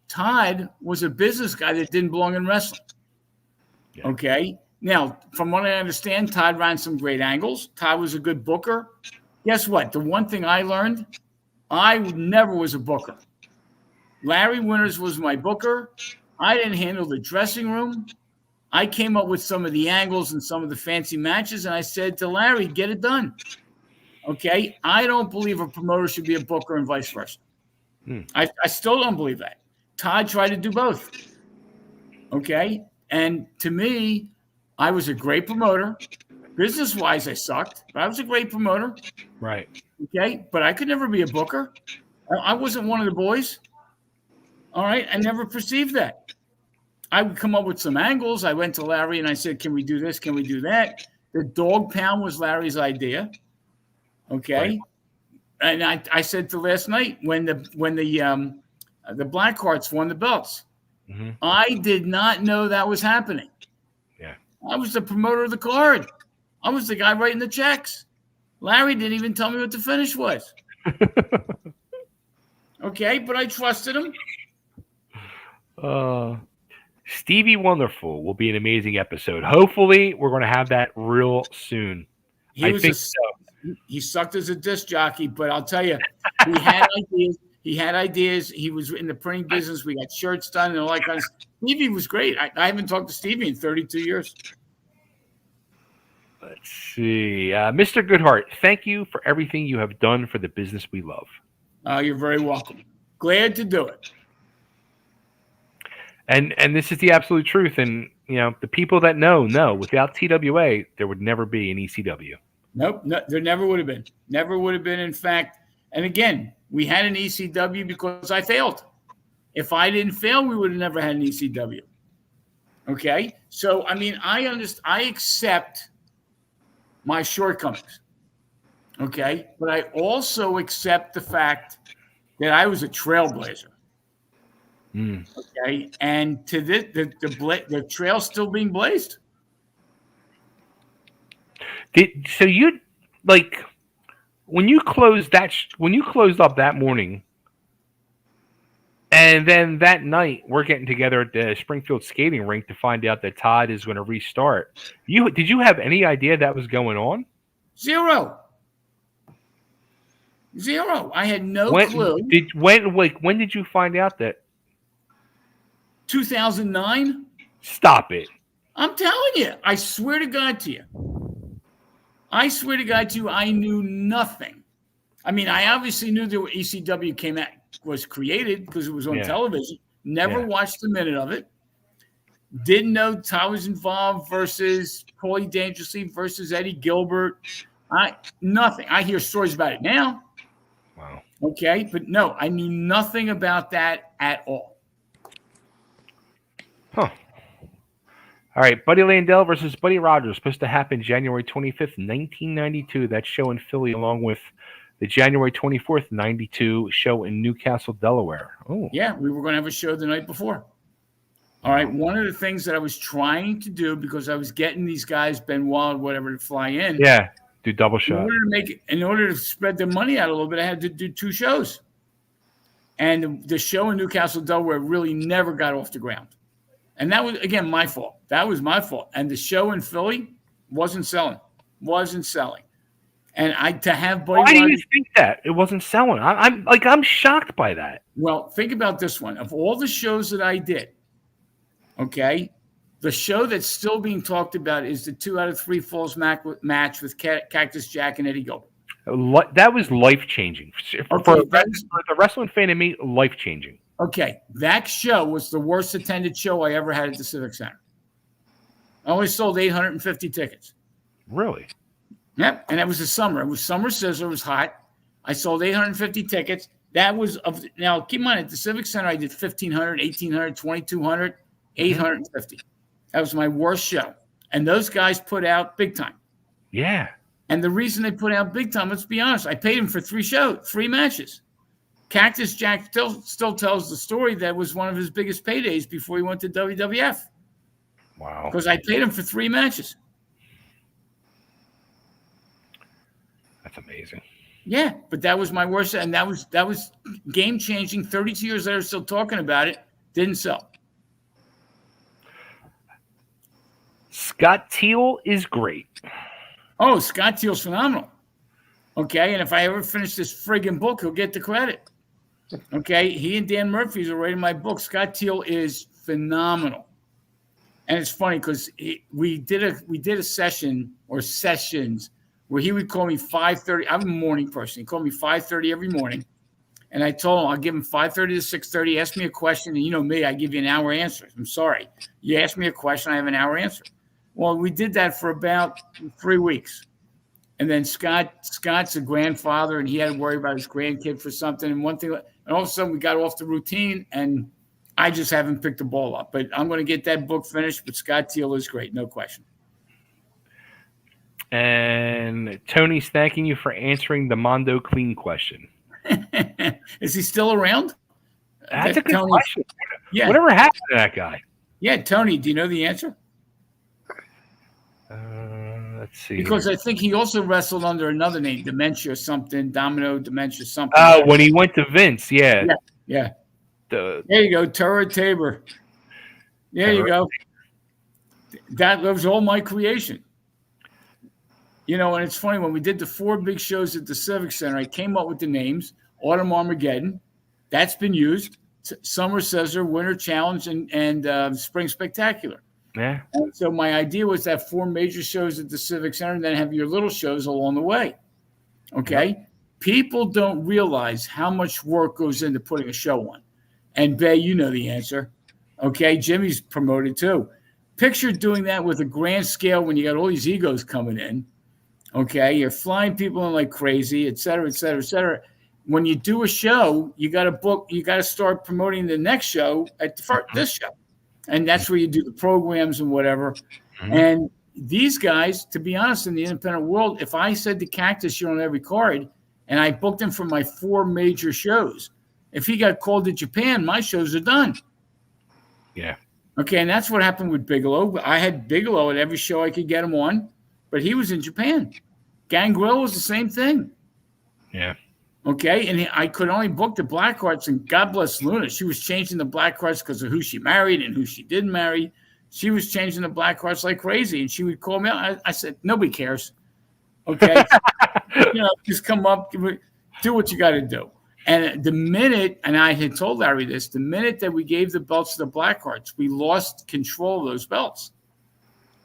Todd was a business guy that didn't belong in wrestling. Yeah. Okay. Now, from what I understand, Todd ran some great angles. Todd was a good booker. Guess what? The one thing I learned, I never was a booker. Larry Winters was my booker. I didn't handle the dressing room. I came up with some of the angles and some of the fancy matches, and I said to Larry, get it done. Okay? I don't believe a promoter should be a booker and vice versa. I still don't believe that. Todd tried to do both. Okay? And to me, I was a great promoter. Business-wise, I sucked, but I was a great promoter. Right. Okay? But I could never be a booker. I wasn't one of the boys. All right? I never perceived that. I would come up with some angles. I went to Larry and I said, can we do this? Can we do that? The dog pound was Larry's idea. Okay? Right. And I said to last night when the Blackhearts won the belts, I did not know that was happening. Yeah. I was the promoter of the card. I was the guy writing the checks. Larry didn't even tell me what the finish was. Okay, but I trusted him. Stevie Wonderful will be an amazing episode. Hopefully, we're going to have that real soon. He sucked as a disc jockey, but I'll tell you, he had ideas. He had ideas. He was in the printing business. We got shirts done and all that kind of stuff. Stevie was great. I haven't talked to Stevie in 32 years. Let's see. Mr. Goodhart, thank you for everything you have done for the business we love. You're very welcome. Glad to do it. And this is the absolute truth. And the people that know. Without TWA, there would never be an ECW. Nope, no, there never would have been. Never would have been. In fact, and again, we had an ECW because I failed. If I didn't fail, we would have never had an ECW. Okay, so I mean, I accept my shortcomings. Okay, but I also accept the fact that I was a trailblazer. Okay, and to this, the trail's still being blazed. So you when you closed up that morning, and then that night we're getting together at the Springfield skating rink to find out that Todd is going to restart. Did you have any idea that was going on? Zero. I had no clue. When did you find out that? 2009. Stop it. I'm telling you. I swear to God to you. I knew nothing. I mean, I obviously knew that ECW was created because it was on television. Never watched a minute of it. Didn't know Todd was involved versus Paulie Dangerously versus Eddie Gilbert. Nothing. I hear stories about it now. Wow. Okay, but no, I knew nothing about that at all. Huh. All right, Buddy Landell versus Buddy Rogers, supposed to happen January 25th, 1992. That show in Philly, along with the January 24th, 92 show in Newcastle, Delaware. Oh, yeah, we were going to have a show the night before. All right, one of the things that I was trying to do, because I was getting these guys, Benoit, whatever, to fly in. Yeah, do double shot. In order to spread the money out a little bit, I had to do 2 shows. And the show in Newcastle, Delaware really never got off the ground. And that was, again, my fault. That was my fault. And the show in Philly wasn't selling. And to have Buddy. Why do you think that it wasn't selling? I'm shocked by that. Well, think about this one. Of all the shows that I did, okay, the show that's still being talked about is the 2 out of 3 falls match with Cactus Jack and Eddie Gilbert. That was life changing for the wrestling fan in me. Life changing. Okay, that show was the worst attended show I ever had at the Civic Center. I only sold 850 tickets. Really? Yep, and that was the summer. It was summer sizzle. It was hot. I sold 850 tickets. That was now keep in mind at the Civic Center I did 1,500, 1,800, 2,200, 850. That was my worst show, and those guys put out big time. Yeah. And the reason they put out big time, let's be honest, I paid them for 3 matches. Cactus Jack still tells the story that was one of his biggest paydays before he went to WWF. Wow. Because I paid him for 3 matches. That's amazing. Yeah, but that was my worst, and that was game changing. 32 years later, still talking about it. Didn't sell. Scott Teal is great. Oh, Scott Teal's phenomenal. Okay, and if I ever finish this friggin' book, he'll get the credit. Okay, he and Dan Murphy's are writing my book. Scott Teal is phenomenal, and it's funny because we did a session or sessions where he would call me 5:30. I'm a morning person. He called me 5:30 every morning, and I told him I'll give him 5:30 to 6:30. Ask me a question, and you know me, I give you an hour answer. I'm sorry, you ask me a question, I have an hour answer. Well, we did that for about 3 weeks. And then Scott's a grandfather, and he had to worry about his grandkid for something. And all of a sudden we got off the routine, and I just haven't picked the ball up. But I'm going to get that book finished. But Scott Teal is great, no question. And Tony's thanking you for answering the Mondo Clean question. Is he still around? That's a good question. Yeah. Whatever happened to that guy? Yeah, Tony, do you know the answer? Let's see. Because I think he also wrestled under another name, Dementia or something, Domino Dementia something. Oh, when he went to Vince, yeah. Yeah. There you go, Tara Tabor. There you go. That was all my creation. You know, and it's funny, when we did the 4 big shows at the Civic Center, I came up with the names, Autumn Armageddon. That's been used. Summer Scissor, Winter Challenge, and Spring Spectacular. Yeah. And so my idea was to have 4 major shows at the Civic Center and then have your little shows along the way. Okay? Yep. People don't realize how much work goes into putting a show on. And Bay, you know the answer. Okay, Jimmy's promoted too. Picture doing that with a grand scale when you got all these egos coming in. Okay, you're flying people in like crazy, et cetera, et cetera, et cetera. When you do a show, you got to book. You got to start promoting the next show at this show, and that's where you do the programs and whatever. And these guys, to be honest, in the independent world, if I said to Cactus, you're on every card, and I booked him for my 4 major shows, if he got called to Japan, my shows are done. Yeah. Okay, and that's what happened with Bigelow. I had Bigelow at every show I could get him on, but he was in Japan. Gangrel was the same thing. Yeah. Okay, and I could only book the black hearts, and God bless Luna. She was changing the black hearts because of who she married and who she didn't marry. She was changing the black hearts like crazy, and she would call me out. I said, nobody cares. Okay, just come up, do what you got to do. And the minute, and I had told Larry this, the minute that we gave the belts to the black hearts, we lost control of those belts.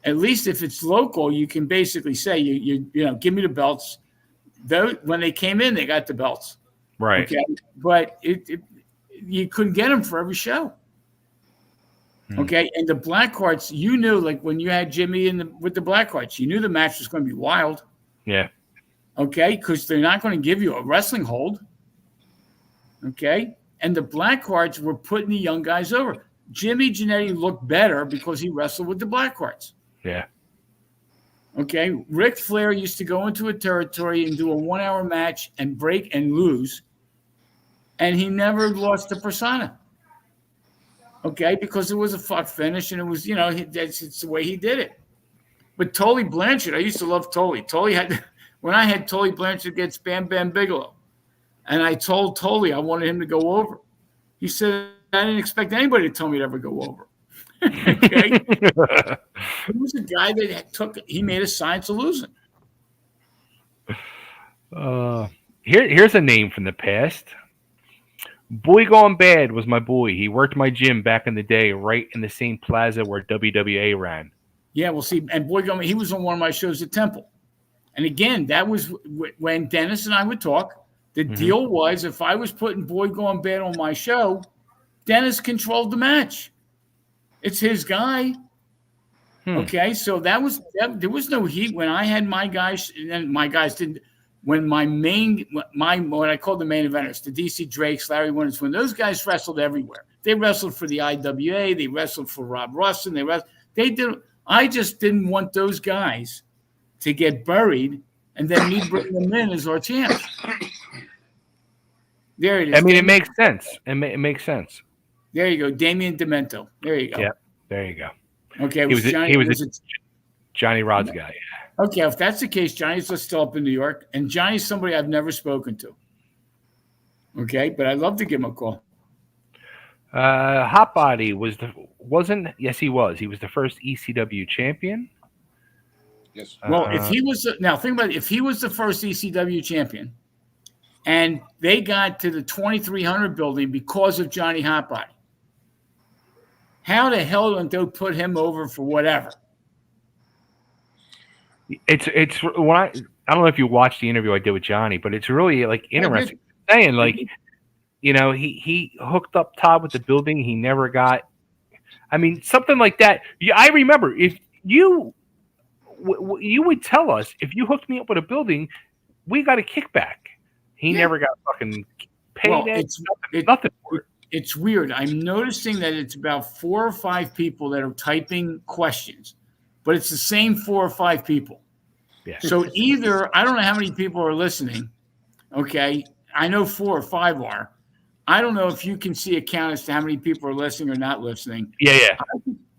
At least if it's local, you can basically say, you give me the belts. When they came in, they got the belts. Right. Okay? But you couldn't get them for every show. Okay. And the black hearts, you knew, like when you had Jimmy with the black hearts, you knew the match was going to be wild. Yeah. Okay. Because they're not going to give you a wrestling hold. Okay. And the black hearts were putting the young guys over. Jimmy Jannetty looked better because he wrestled with the black hearts. Yeah. Okay. Ric Flair used to go into a territory and do a 1-hour match and break and lose. And he never lost the persona. Okay. Because it was a fuck finish and it was, it's the way he did it. But Tully Blanchard, I used to love Tully. When I had Tully Blanchard against Bam Bigelow, and I told Tully I wanted him to go over. He said, I didn't expect anybody to tell me to ever go over. Okay. He was a guy that he made a science of losing. Here's a name from the past. Boy Gone Bad was my boy. He worked my gym back in the day, right in the same plaza where WWA ran. Yeah, well, see, and Boy Gone, he was on one of my shows at Temple. And again, that was when Dennis and I would talk. The deal was if I was putting Boy Gone Bad on my show, Dennis controlled the match. It's his guy. Okay, so there was no heat when I had my guys, and my guys didn't. When what I call the main eventers, the DC Drakes, Larry Winners, when those guys wrestled everywhere. They wrestled for the IWA, they wrestled for Rob Russin, they did. I just didn't want those guys to get buried, and then me bring them in as our champs. There it is. I mean, it makes sense. It makes sense. There you go, Damian Demento. There you go. Yeah, there you go. Okay, he was Johnny Rod's guy. Yeah. Okay, if that's the case, Johnny's still up in New York, and Johnny's somebody I've never spoken to. Okay, but I'd love to give him a call. Hotbody wasn't. Yes, he was. He was the first ECW champion. Yes. Well, if he was now, think about it. If he was the first ECW champion, and they got to the 2300 building because of Johnny Hotbody, how the hell don't they put him over for whatever? It's when I don't know if you watched the interview I did with Johnny, but it's really like interesting. Saying like, he hooked up Todd with the building. He never got. I mean, something like that. Yeah, I remember if you would tell us if you hooked me up with a building, we got a kickback. He never got fucking paid. Well, nothing. It's weird. I'm noticing that it's about 4 or 5 people that are typing questions, but it's the same 4 or 5 people. Yeah. So either I don't know how many people are listening. Okay, I know 4 or 5 are. I don't know if you can see a count as to how many people are listening or not listening. Yeah.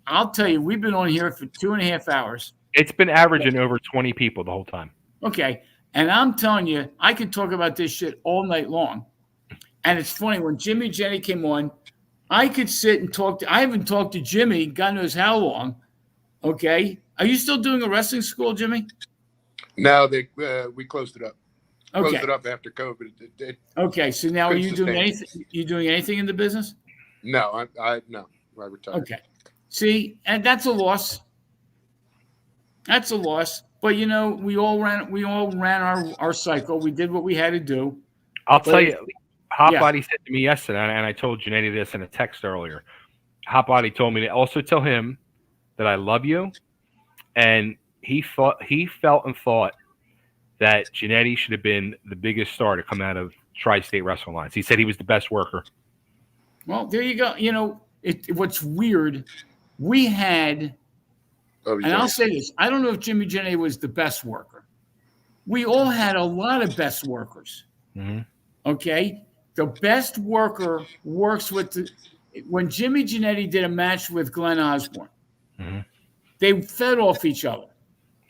I'll tell you, we've been on here for 2.5 hours. It's been averaging over 20 people the whole time. Okay. And I'm telling you, I could talk about this shit all night long. And it's funny, when Jimmy Jenny came on, I could sit and talk I haven't talked to Jimmy, God knows how long. Okay. Are you still doing a wrestling school, Jimmy? No, we closed it up. Okay. Closed it up after COVID. Okay. So now are you doing anything? You doing anything in the business? No, I retired. Okay. See, and that's a loss. That's a loss. But we all ran our cycle. We did what we had to do. I'll tell you, Hotbody said to me yesterday, and I told Jannetty this in a text earlier. Hotbody told me to also tell him that I love you, and he felt and thought that Jannetty should have been the biggest star to come out of Tri-State Wrestling Alliance. He said he was the best worker. Well, there you go. You know, what's weird, we had, and I'll say this, I don't know if Jimmy Jannetty was the best worker. We all had a lot of best workers. Mm-hmm. Okay? The best worker works with when Jimmy Jannetty did a match with Glenn Osbourne, mm-hmm. they fed off each other.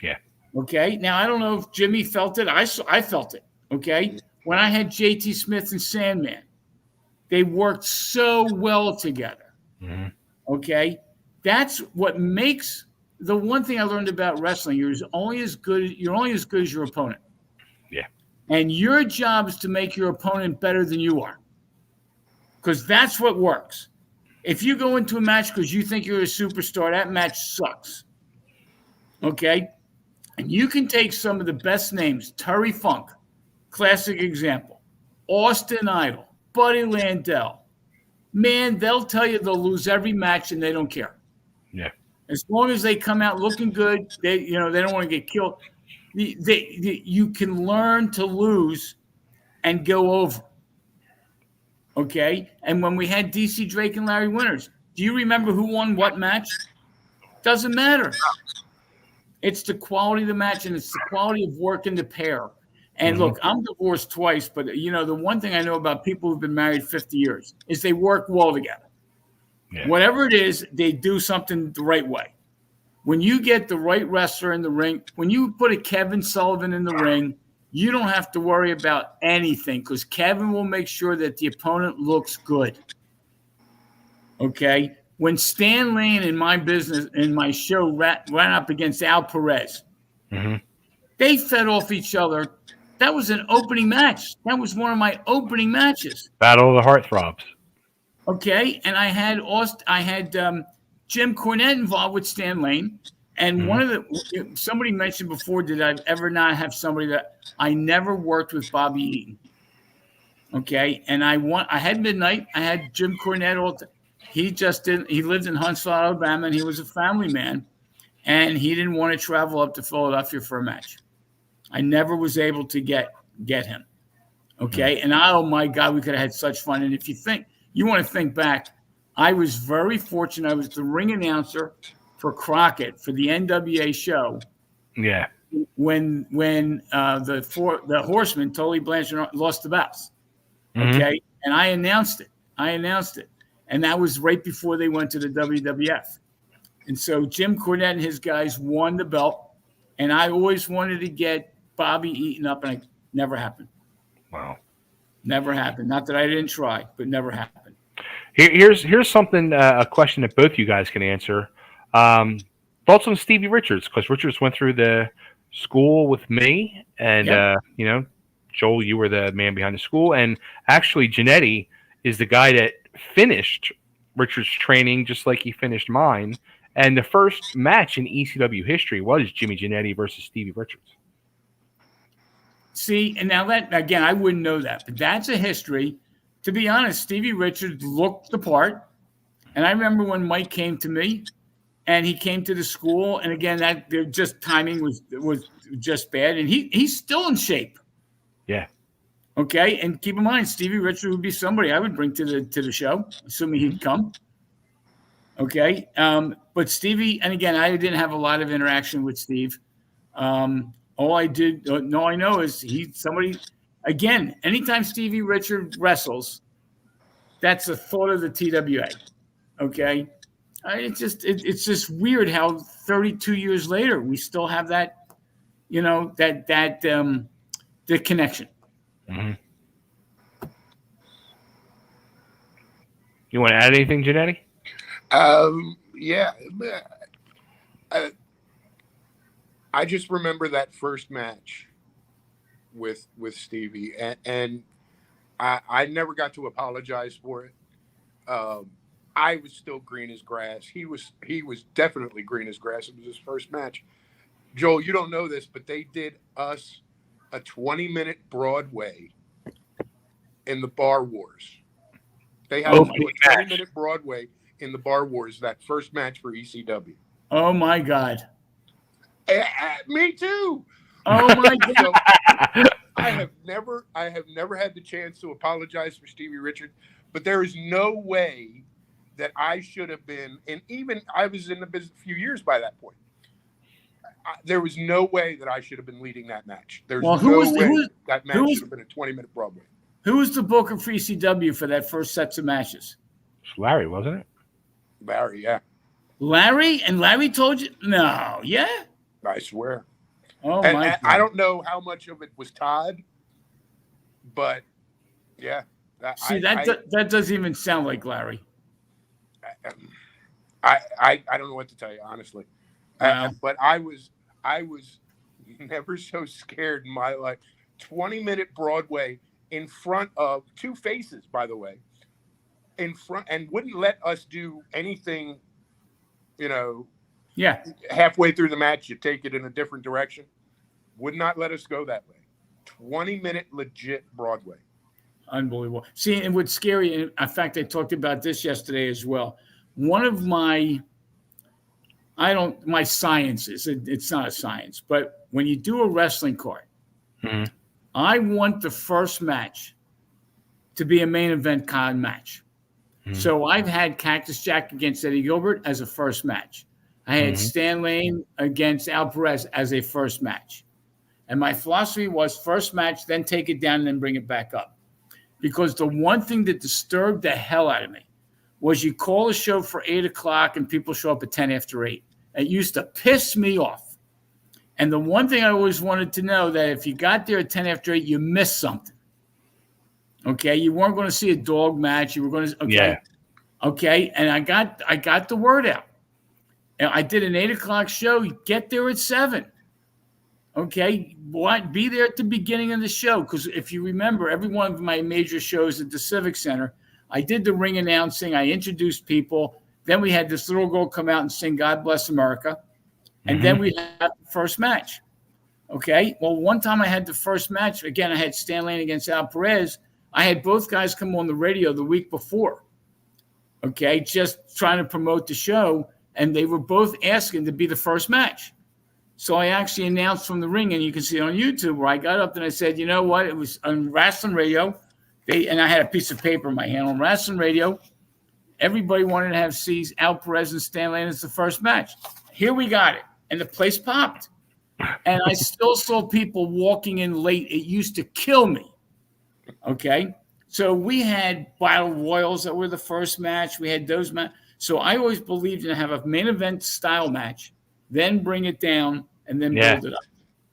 Yeah. Okay? Now, I don't know if Jimmy felt it. I felt it. Okay? When I had JT Smith and Sandman, they worked so well together. Mm-hmm. Okay? That's what makes the one thing I learned about wrestling. You're only as good as your opponent. Yeah. And your job is to make your opponent better than you are. Because that's what works. If you go into a match because you think you're a superstar, that match sucks. Okay? And you can take some of the best names, Terry Funk, classic example, Austin Idol, Buddy Landell. Man, they'll tell you they'll lose every match and they don't care. Yeah. As long as they come out looking good, they don't want to get killed. You can learn to lose and go over. Okay? And when we had DC Drake and Larry Winters, do you remember who won what match? Doesn't matter. It's the quality of the match and it's the quality of work in the pair. And look, I'm divorced twice, but the one thing I know about people who've been married 50 years is they work well together. Yeah. Whatever it is, they do something the right way. When you get the right wrestler in the ring, when you put a Kevin Sullivan in the ring, you don't have to worry about anything because Kevin will make sure that the opponent looks good. Okay? When Stan Lane in my business, in my show, ran up against Al Perez, they fed off each other. That was an opening match. That was one of my opening matches. Battle of the Heartthrobs. Okay, and I had Jim Cornette involved with Stan Lane, and somebody mentioned before, did I ever not have somebody that I never worked with Bobby Eaton? Okay, and I had Midnight. I had Jim Cornette. He just didn't. He lived in Huntsville, Alabama, and he was a family man, and he didn't want to travel up to Philadelphia for a match. I never was able to get him. Okay, and oh my God, we could have had such fun. And if you want to think back, I was very fortunate. I was the ring announcer for Crockett for the NWA show. Yeah. When the Horsemen, Tully Blanchard, lost the belts. Okay, and I announced it. And that was right before they went to the WWF. And so Jim Cornette and his guys won the belt, and I always wanted to get Bobby Eaton up, and it never happened. Wow. Never happened. Not that I didn't try, but never happened. Here's something, a question that both you guys can answer. Thoughts on Stevie Richards, because Richards went through the school with me, and Joel, you were the man behind the school, and actually Jannetty is the guy that finished Richards' training just like he finished mine. And the first match in ECW history was Jimmy Jannetty versus Stevie Richards. See, and now that, again, I wouldn't know that, but that's a history. To be honest, Stevie Richards looked the part. And I remember when Mike came to me and he came to the school, and again, that just timing was just bad. And he's still in shape. Yeah. Okay. And keep in mind, Stevie Richards would be somebody I would bring to the show, assuming he'd come. Okay. But Stevie, and again, I didn't have a lot of interaction with Steve. All I know is he's somebody, again, anytime Stevie Richards wrestles, that's a thought of the TWA. Okay. It's just weird how 32 years later, we still have that, the connection. Mm-hmm. You want to add anything, Jannetty? Yeah. I just remember that first match with Stevie, and I never got to apologize for it. I was still green as grass. He was definitely green as grass. It was his first match. Joel, you don't know this, but they did us a 20-minute Broadway in the Bar Wars. They had a 20-minute Broadway in the Bar Wars, that first match for ECW. Oh my God. Me too. Oh my God. So, I have never had the chance to apologize for Stevie Richards, but there is no way that I should have been, and even I was in the business a few years by that point. There was no way that I should have been leading that match. There's no way that match should have been a 20-minute Broadway. Who was the booker for ECW for that first sets of matches? It's Larry, wasn't it? Larry, yeah. Larry? And Larry told you? No, yeah? I swear. Oh, and my God. I don't know how much of it was Todd, but yeah. That doesn't even sound like Larry. I don't know what to tell you, honestly. Wow. But I was never so scared in my life. 20-minute Broadway in front of two faces, by the way, in front, and wouldn't let us do anything, Yeah. halfway through the match, you take it in a different direction. Would not let us go that way. 20-minute legit Broadway. Unbelievable. See, and what's scary, and in fact, I talked about this yesterday as well. One of my sciences, it's not a science, but when you do a wrestling card, I want the first match to be a main event con match. So I've had Cactus Jack against Eddie Gilbert as a first match. I had Stan Lane against Al Perez as a first match. And my philosophy was first match, then take it down and then bring it back up. Because the one thing that disturbed the hell out of me was you call a show for 8 o'clock and people show up at 10 after 8. It used to piss me off. And the one thing I always wanted to know that if you got there at 10 after 8, you missed something. Okay, you weren't going to see a dog match. You were going to, okay. Yeah. Okay, and I got the word out. And I did an 8 o'clock show. You get there at 7. Okay, be there at the beginning of the show. Because if you remember, every one of my major shows at the Civic Center, I did the ring announcing. I introduced people. Then we had this little girl come out and sing God Bless America. And then we had the first match. Okay, well, one time I had the first match. Again, I had Stan Lane against Al Perez. I had both guys come on the radio the week before. Okay, just trying to promote the show. And they were both asking to be the first match. So I actually announced from the ring, and you can see it on YouTube, where I got up and I said, you know what? It was on wrestling radio. And I had a piece of paper in my hand on wrestling radio. Everybody wanted to see Al Perez and Stan Lane as the first match. Here we got it. And the place popped. And I still saw people walking in late. It used to kill me. Okay? So we had Battle Royals that were the first match. We had those matches. So I always believed in have a main event style match, then bring it down, and then build it up.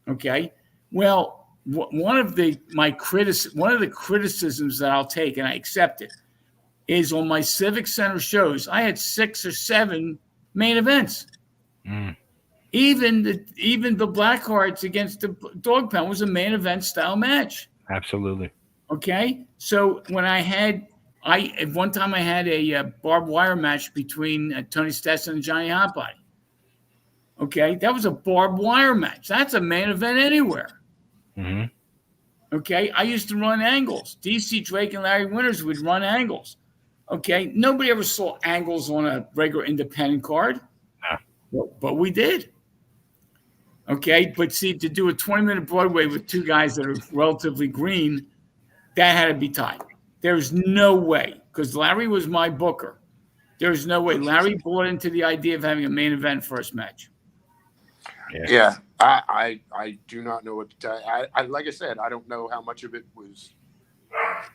Okay? Well, one of the criticisms that I'll take, and I accept it, is on my Civic Center shows, I had 6 or 7 main events. Even the Blackhearts against the Dog Pound was a main event style match. Absolutely. Okay? So when at one time I had a barbed wire match between Tony Stetson and Johnny Hotbody. Okay, that was a barbed wire match. That's a main event anywhere. Okay, I used to run angles. DC Drake and Larry Winters would run angles. Okay, nobody ever saw angles on a regular independent card, but we did. Okay, but see, to do a 20-minute Broadway with 2 guys that are relatively green, that had to be tied. There's no way, because Larry was my booker. There's no way. Larry bought into the idea of having a main event first match. Yeah, I do not know what to tell you. I like I said, I don't know how much of it was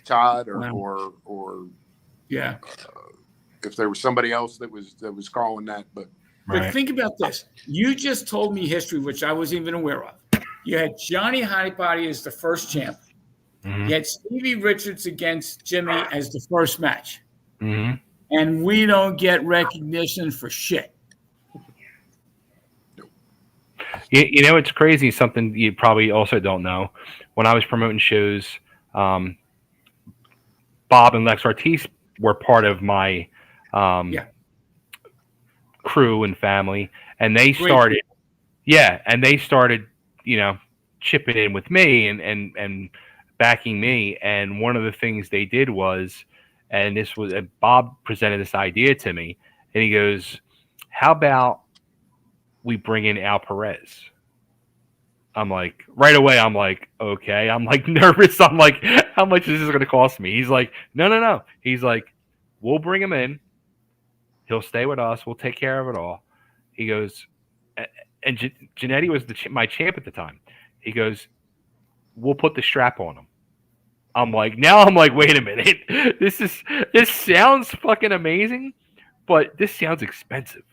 Todd or if there was somebody else that was calling that. But think about this. You just told me history, which I wasn't even aware of. You had Johnny Hotbody as the first champ. You had Stevie Richards against Jimmy as the first match. And we don't get recognition for shit. You know, it's crazy. Something you probably also don't know. When I was promoting shows, Bob and Lex Ortiz were part of my crew and family, and they started, chipping in with me and backing me. And one of the things they did was, and Bob presented this idea to me, and he goes, "How about we bring in Al Perez?" I'm like, right away, I'm like, okay. I'm like nervous. I'm like, how much is this going to cost me? He's like, no. He's like, we'll bring him in. He'll stay with us. We'll take care of it all. He goes, and Jannetty was my champ at the time. He goes, we'll put the strap on him. I'm like, wait a minute. This sounds fucking amazing, but this sounds expensive.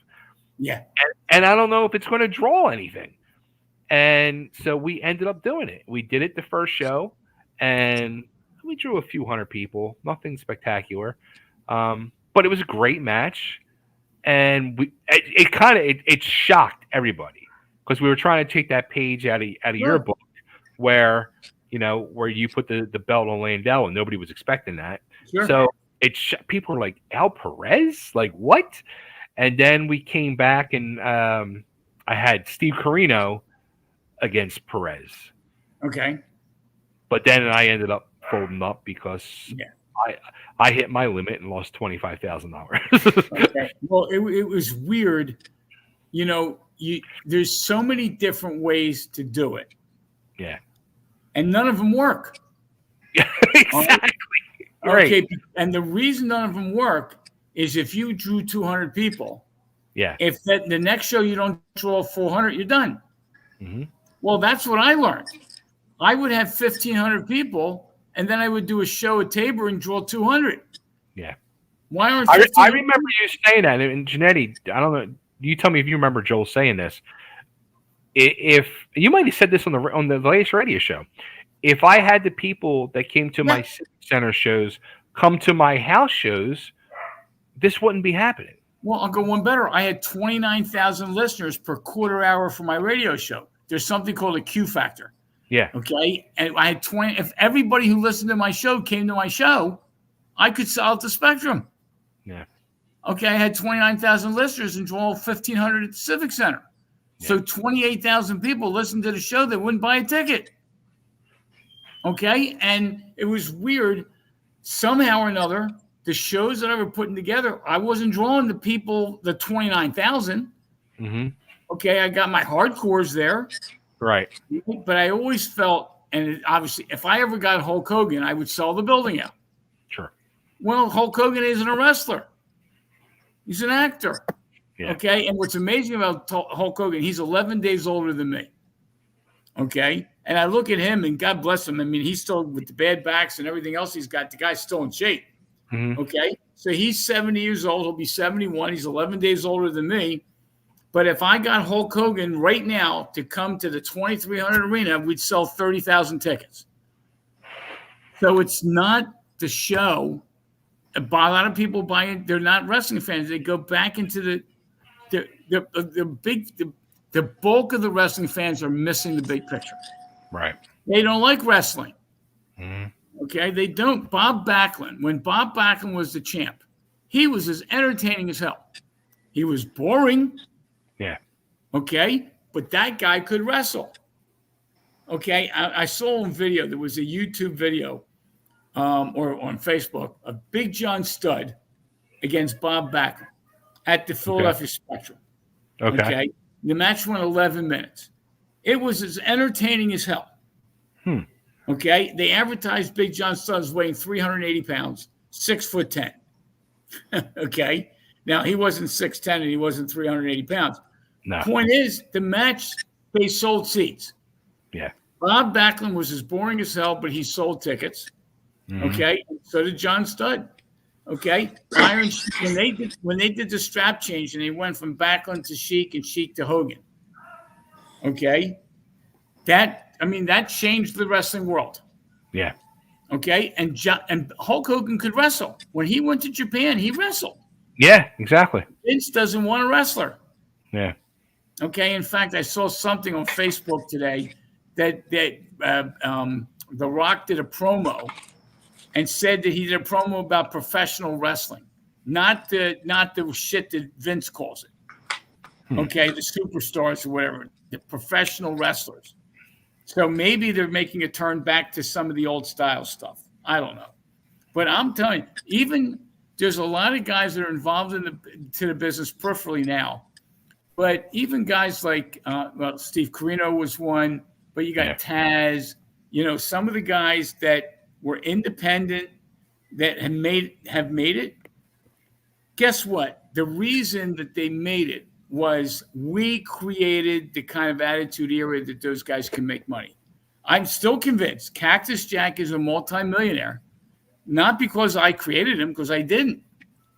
Yeah. And I don't know if it's going to draw anything. And so we ended up doing it. We did it the first show, and we drew a few hundred people. Nothing spectacular, but it was a great match. And it shocked everybody because we were trying to take that page out of your book where you put the belt on Landell, and nobody was expecting that. Sure. So people were like, Al Perez, like what? And then we came back, and I had Steve Corino against Perez. Okay. But then I ended up folding up because I hit my limit and lost $25,000. Okay. Well, it was weird. There's so many different ways to do it. Yeah. And none of them work. Exactly. Okay. And the reason none of them work is if you drew 200 people. Yeah. If the next show you don't draw 400, you're done. Mm-hmm. Well, that's what I learned. I would have 1,500 people, and then I would do a show at Tabor and draw 200. Yeah. Why aren't I remember you saying that, and Jannetty, I don't know. You tell me if you remember Joel saying this. If you might have said this on the latest radio show, if I had the people that came to my center shows come to my house shows, this wouldn't be happening. Well, I'll go one better. I had 29,000 listeners per quarter hour for my radio show. There's something called a Q factor. Yeah. Okay. And I had 20. If everybody who listened to my show came to my show, I could sell at the Spectrum. Yeah. Okay. I had 29,000 listeners and draw 1,500 at the Civic Center. Yeah. So 28,000 people listened to the show that wouldn't buy a ticket. Okay. And it was weird. Somehow or another, the shows that I were putting together, I wasn't drawing the people, the 29,000. Mm-hmm. Okay, I got my hardcores there. Right. But I always felt, and obviously, if I ever got Hulk Hogan, I would sell the building out. Sure. Well, Hulk Hogan isn't a wrestler. He's an actor. Yeah. Okay, and what's amazing about Hulk Hogan, he's 11 days older than me. Okay, and I look at him, and God bless him. I mean, he's still, with the bad backs and everything else he's got, the guy's still in shape. Mm-hmm. Okay, so he's 70 years old. He'll be 71. He's 11 days older than me. But if I got Hulk Hogan right now to come to the 2300 arena, we'd sell 30,000 tickets. So it's not the show. A lot of people buy it. They're not wrestling fans. They go back into the bulk of the wrestling fans are missing the big picture. Right. They don't like wrestling. Mm-hmm. Okay. They don't. Bob Backlund, when Bob Backlund was the champ, he was as entertaining as hell. He was boring. Yeah. Okay. But that guy could wrestle. Okay. I saw on video, there was a YouTube video or on Facebook of Big John Studd against Bob Backlund at the Philadelphia Spectrum. Okay. The match went 11 minutes. It was as entertaining as hell. Okay. They advertised Big John Studd as weighing 380 pounds, 6'10". Okay. Now, he wasn't 6'10" and he wasn't 380 pounds. No. Point is, the match, they sold seats. Yeah. Bob Backlund was as boring as hell, but he sold tickets. Mm-hmm. Okay. And so did John Studd. Okay. When they did the strap change and they went from Backlund to Sheik and Sheik to Hogan. Okay. That changed the wrestling world. Yeah. Okay. And Hulk Hogan could wrestle. When he went to Japan, he wrestled. Yeah, exactly. Vince doesn't want a wrestler. Yeah. Okay. In fact, I saw something on Facebook today that The Rock did a promo and said that he did a promo about professional wrestling, not the shit that Vince calls it. Okay, the superstars or whatever, the professional wrestlers. So maybe they're making a turn back to some of the old style stuff. I don't know. But I'm telling you, even there's a lot of guys that are involved in the business peripherally now. But even guys like, Steve Carino was one, but you got Taz, some of the guys that were independent that have made it. Guess what? The reason that they made it was we created the kind of attitude era that those guys can make money. I'm still convinced Cactus Jack is a multimillionaire, not because I created him, because I didn't,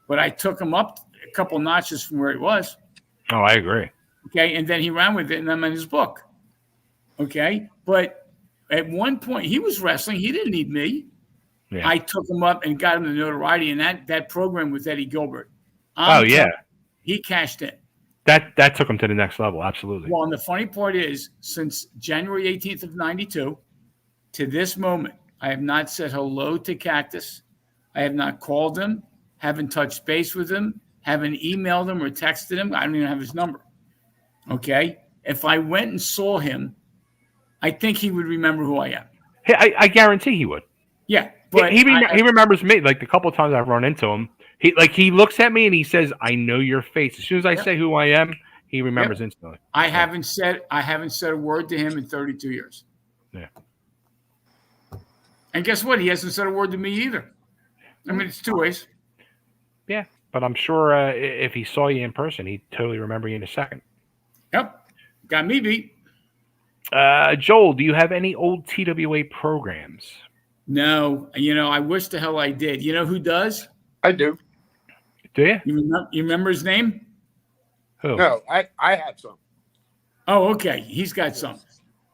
but I took him up a couple notches from where he was. Oh, I agree. Okay, and then he ran with it, and I'm in his book. Okay, but at one point he was wrestling. He didn't need me. Yeah. I took him up and got him the notoriety, and that program with Eddie Gilbert. He cashed in. That took him to the next level, absolutely. Well, and the funny part is, since January 18th of 92 to this moment, I have not said hello to Cactus. I have not called him, haven't touched base with him, haven't emailed him or texted him. I don't even have his number. Okay? If I went and saw him, I think he would remember who I am. Hey, I guarantee he would. Yeah. But he remembers me. Like the couple of times I've run into him, he looks at me and he says, "I know your face." As soon as I say who I am, he remembers instantly. I haven't said a word to him in 32 years. Yeah. And guess what? He hasn't said a word to me either. I mean, it's two ways. Yeah, but I'm sure if he saw you in person, he'd totally remember you in a second. Yep. Got me beat. Joel, do you have any old TWA programs? No. I wish the hell I did. You know who does? I do. Do you? You remember his name? Who? No, I have some. Oh, okay. He's got some.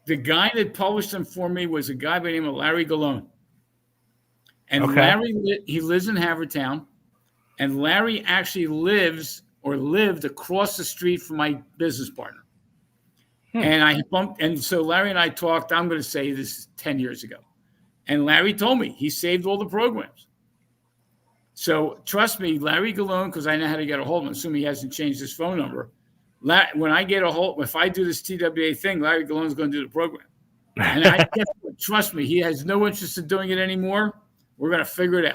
The guy that published them for me was a guy by the name of Larry Galone. And Larry, he lives in Havertown. And Larry actually lived across the street from my business partner. And so Larry and I talked, I'm going to say this is 10 years ago. And Larry told me he saved all the programs. So trust me, Larry Galone, because I know how to get a hold of him, assuming he hasn't changed his phone number. When I get a hold, if I do this TWA thing, Larry Galone's going to do the program. And trust me, he has no interest in doing it anymore. We're going to figure it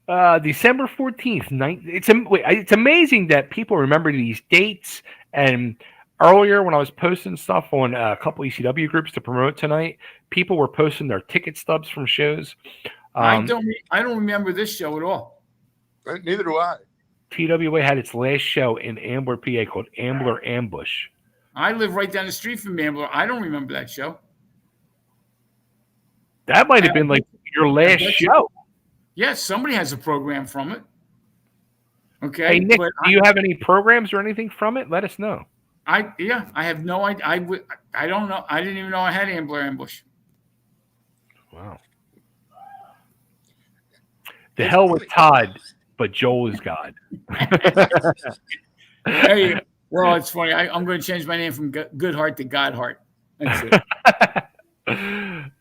out. December 14th. It's amazing that people remember these dates. And earlier, when I was posting stuff on a couple ECW groups to promote tonight, people were posting their ticket stubs from shows. I don't remember this show at all. Neither do I. TWA had its last show in Ambler, PA, called Ambler Ambush. I live right down the street from Ambler. I don't remember that show. That might have been like your last show. Yes, somebody has a program from it. Okay. Hey, Nick, do you have any programs or anything from it? Let us know. I have no idea. I don't know. I didn't even know I had Ambler Ambush. Wow. The hell with Todd, but Joel is God. Hey, well, it's funny. I'm going to change my name from Goodhart to Godhart. That's it.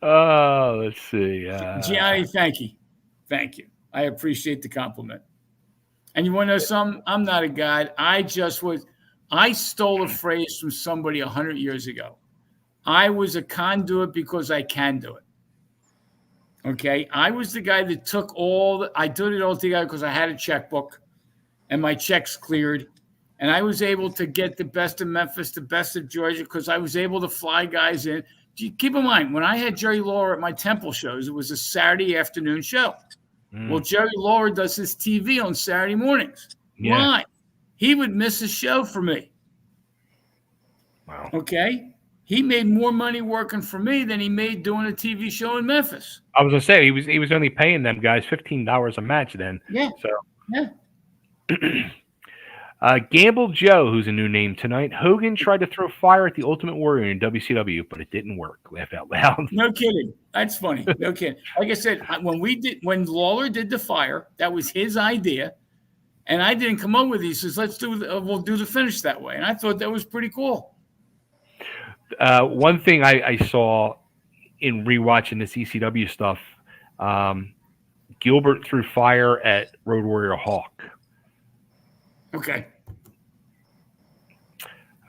Oh, let's see. Gianni, thank you. Thank you. I appreciate the compliment. And you want to know something? I'm not a god. I stole a phrase from somebody 100 years ago. I was a conduit because I can do it. Okay? I was the guy that I did it all together because I had a checkbook and my checks cleared. And I was able to get the best of Memphis, the best of Georgia, because I was able to fly guys in. Keep in mind, when I had Jerry Lawler at my Temple shows, it was a Saturday afternoon show. Well, Jerry Lawler does his TV on Saturday mornings. Yeah. Why? He would miss a show for me. Wow. Okay? He made more money working for me than he made doing a TV show in Memphis. I was going to say, he was only paying them guys $15 a match then. Yeah. So. Yeah. Gamble Joe, who's a new name tonight. Hogan tried to throw fire at the Ultimate Warrior in WCW, but it didn't work. Laugh out loud. No kidding. That's funny. No kidding. Like I said, when Lawler did the fire, that was his idea, and I didn't come up with it. He says, we'll do the finish that way, and I thought that was pretty cool. One thing I saw in rewatching this ECW stuff, Gilbert threw fire at Road Warrior Hawk. Okay.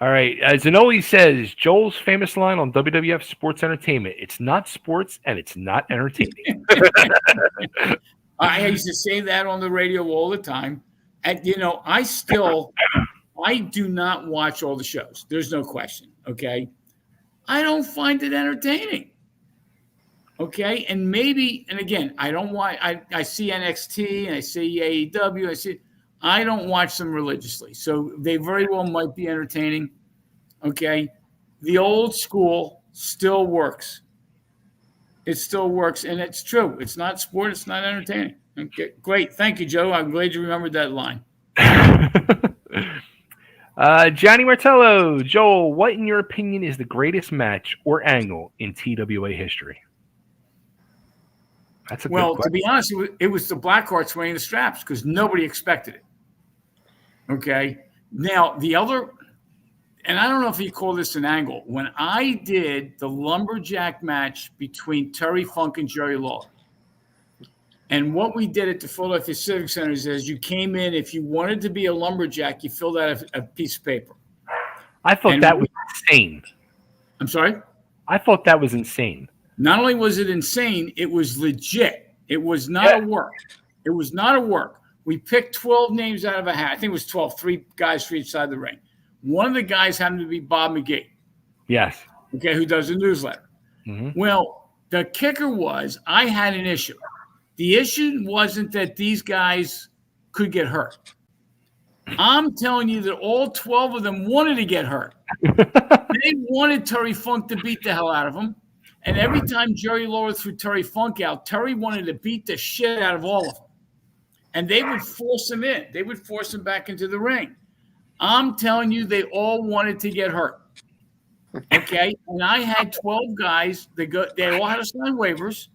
All right. As Zanoli says, Joel's famous line on WWF Sports Entertainment: "It's not sports and it's not entertaining." I used to say that on the radio all the time. And, I do not watch all the shows. There's no question. Okay. I don't find it entertaining. Okay. And again, I don't watch, I see NXT and I see AEW. I don't watch them religiously. So they very well might be entertaining. Okay. The old school still works. It still works. And it's true. It's not sport. It's not entertaining. Okay. Great. Thank you, Joe. I'm glad you remembered that line. Johnny Martello, Joel, what in your opinion is the greatest match or angle in TWA history? That's a good question. To be honest, it was the Blackheart swinging the straps because nobody expected it. Okay. Now, the other, and I don't know if you call this an angle, when I did the lumberjack match between Terry Funk and Jerry Lawler, and what we did at the Philadelphia Civic Center is you came in, if you wanted to be a lumberjack, you filled out a piece of paper. I thought that was insane. I'm sorry? I thought that was insane. Not only was it insane, it was legit. It was not a work. It was not a work. We picked 12 names out of a hat. I think it was 12, 3 guys for each side of the ring. One of the guys happened to be Bob McGee. Yes. Okay, who does the newsletter. Mm-hmm. Well, the kicker was I had an issue. The issue wasn't that these guys could get hurt. I'm telling you that all 12 of them wanted to get hurt. They wanted Terry Funk to beat the hell out of them. And every time Jerry Lawler threw Terry Funk out, Terry wanted to beat the shit out of all of them. And they would force him in. They would force him back into the ring. I'm telling you, they all wanted to get hurt. Okay? And I had 12 guys. They all had to sign waivers.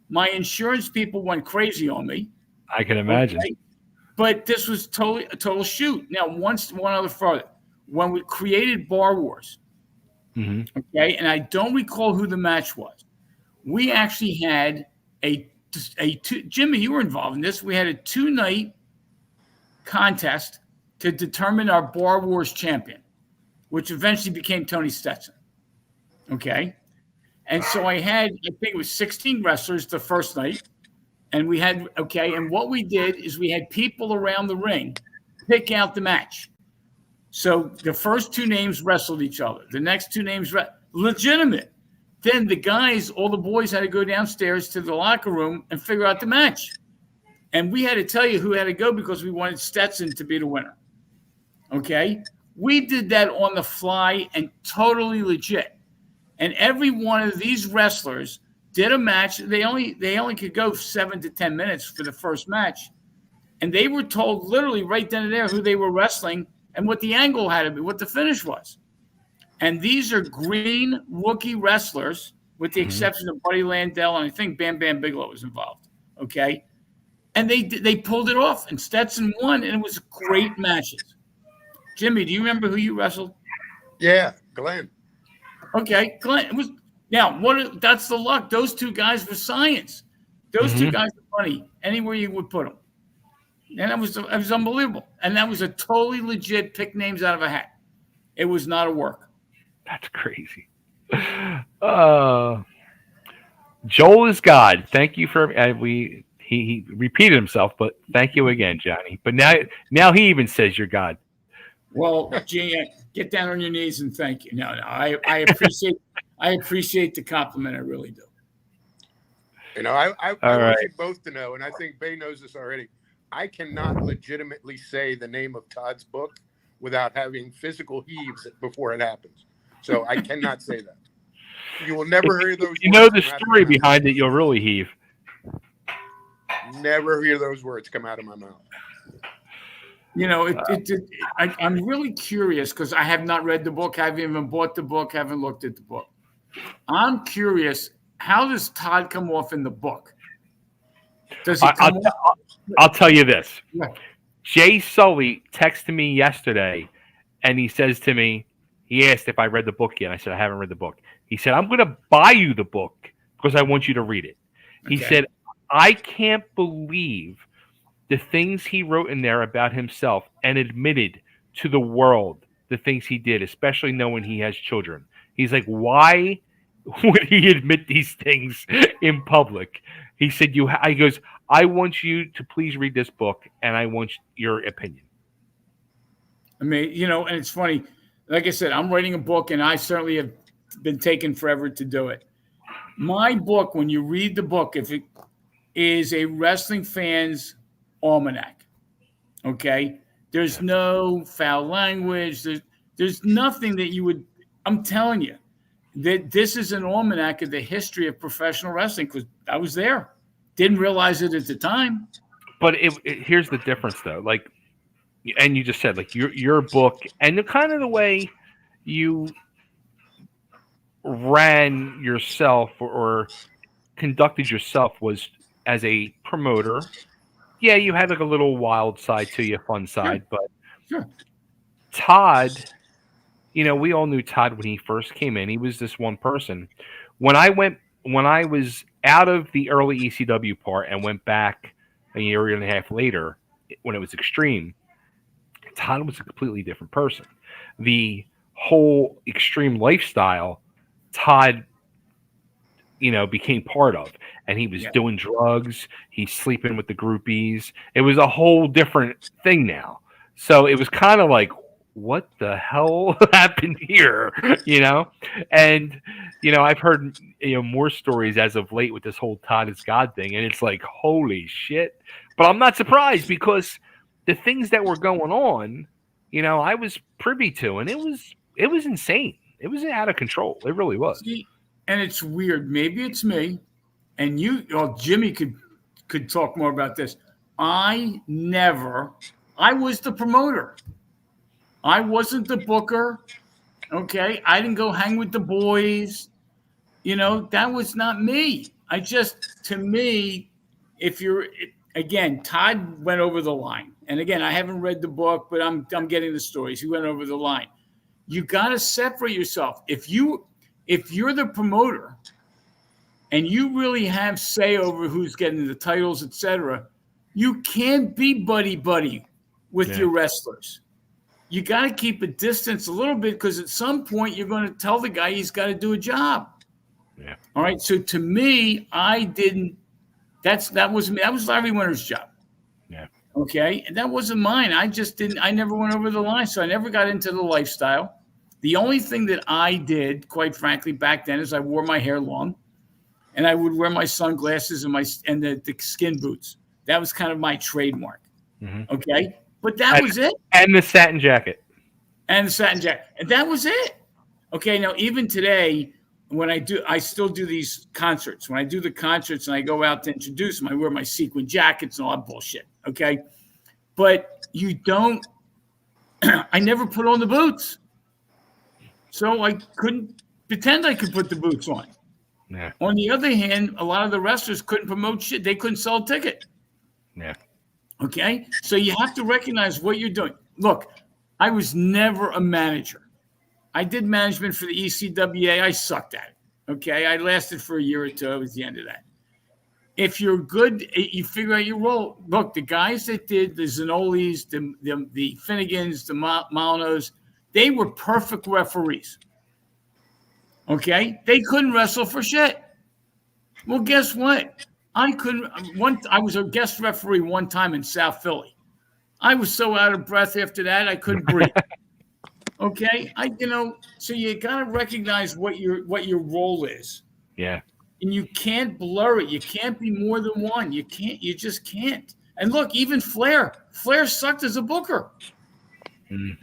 My insurance people went crazy on me. I can imagine. Okay? But this was a total shoot. Now, one other further. When we created Bar Wars, okay, and I don't recall who the match was, we actually had Jimmy, you were involved in this. We had a 2-night contest to determine our Bar Wars champion, which eventually became Tony Stetson. Okay. And so I think it was 16 wrestlers the first night. And and what we did is we had people around the ring pick out the match. So the first 2 names wrestled each other. The next 2 names, legitimate. Then the guys, all the boys had to go downstairs to the locker room and figure out the match. And we had to tell you who had to go because we wanted Stetson to be the winner. Okay? We did that on the fly and totally legit. And every one of these wrestlers did a match. They only could go 7 to 10 minutes for the first match. And they were told literally right then and there who they were wrestling and what the angle had to be, what the finish was. And these are green rookie wrestlers, with the exception of Buddy Landell, and I think Bam Bigelow was involved. Okay? And they pulled it off, and Stetson won, and it was great matches. Jimmy, do you remember who you wrestled? Yeah, Glenn. Okay, Glenn. It was that's the luck. Those 2 guys were science. Those 2 guys were funny anywhere you would put them. And it was unbelievable. And that was a totally legit pick names out of a hat. It was not a work. That's crazy. Joel is God. Thank you for he repeated himself, but thank you again, Johnny. But now he even says you're God. Well, Gene, get down on your knees and thank you. No, I appreciate the compliment. I really do. You know, I want you both to know, and I think Bay knows this already. I cannot legitimately say the name of Todd's book without having physical heaves before it happens. So I cannot say that. You will never hear those. You know the story behind it. You'll really heave. Never hear those words come out of my mouth. You know, I'm really curious because I have not read the book. I haven't even bought the book. Haven't looked at the book. I'm curious. How does Todd come off in the book? Does he I'll tell you this. Yeah. Jay Sully texted me yesterday, and he says to me, he asked if I read the book yet. I said, I haven't read the book. He said, I'm going to buy you the book because I want you to read it. He said, I can't believe the things he wrote in there about himself and admitted to the world the things he did, especially knowing he has children. He's like, why would he admit these things in public? He said, he goes, I want you to please read this book, and I want your opinion. I mean, and it's funny. Like I said, I'm writing a book, and I certainly have been taking forever to do it. My book, when you read the book, if it is a wrestling fan's almanac, okay? There's no foul language. There's nothing that you would – I'm telling you that this is an almanac of the history of professional wrestling because I was there. Didn't realize it at the time. But here's the difference, though. Like, and you just said, like, your book and the way you ran yourself or conducted yourself was as a promoter. Yeah, you had like a little wild side to you, fun side, Sure. Todd, we all knew Todd when he first came in. He was this one person. When I was out of the early ECW part and went back a year and a half later when it was Extreme, Todd was a completely different person. The whole Extreme lifestyle, Todd, became part of. And he was doing drugs. He's sleeping with the groupies. It was a whole different thing now. So it was kind of like, what the hell happened here? And, I've heard, more stories as of late with this whole Todd is God thing. And it's like, holy shit. But I'm not surprised because the things that were going on, I was privy to, and it was insane. It was out of control. It really was. See, and it's weird. Maybe it's me. And Jimmy could talk more about this. I was the promoter. I wasn't the booker. Okay. I didn't go hang with the boys. That was not me. To me, Todd went over the line. And again, I haven't read the book, but I'm getting the stories. He went over the line. You got to separate yourself. If you're the promoter, and you really have say over who's getting the titles, etc., you can't be buddy with your wrestlers. You got to keep a distance a little bit because at some point you're going to tell the guy he's got to do a job. Yeah. All right. So to me, I didn't. That was me. That was Larry Winter's job. Yeah. Okay. And that wasn't mine. I just didn't. I never went over the line, so I never got into the lifestyle. The only thing that I did, quite frankly, back then is I wore my hair long. And I would wear my sunglasses and the skin boots. That was kind of my trademark. Mm-hmm. Okay. But that was it. And the satin jacket. And that was it. Okay. Now, even today, when I still do these concerts. When I do the concerts and I go out to introduce them, I wear my sequin jackets and all that bullshit. Okay. But you don't, I never put on the boots. So I couldn't pretend I could put the boots on. Yeah. On the other hand, a lot of the wrestlers couldn't promote shit. They couldn't sell a ticket. Yeah. Okay? So you have to recognize what you're doing. Look, I was never a manager. I did management for the ECWA. I sucked at it. Okay? I lasted for a year or two. It was the end of that. If you're good, you figure out your role. Look, the guys that did the Zanolis, the Finnegans, the Malinos, they were perfect referees. Okay, they couldn't wrestle for shit. Well, guess what? I was a guest referee one time in South Philly. I was so out of breath after that I couldn't breathe. Okay, so you got to recognize what your role is. Yeah, and you can't blur it. You can't be more than one. You just can't. And look, even Flair sucked as a booker. Mm.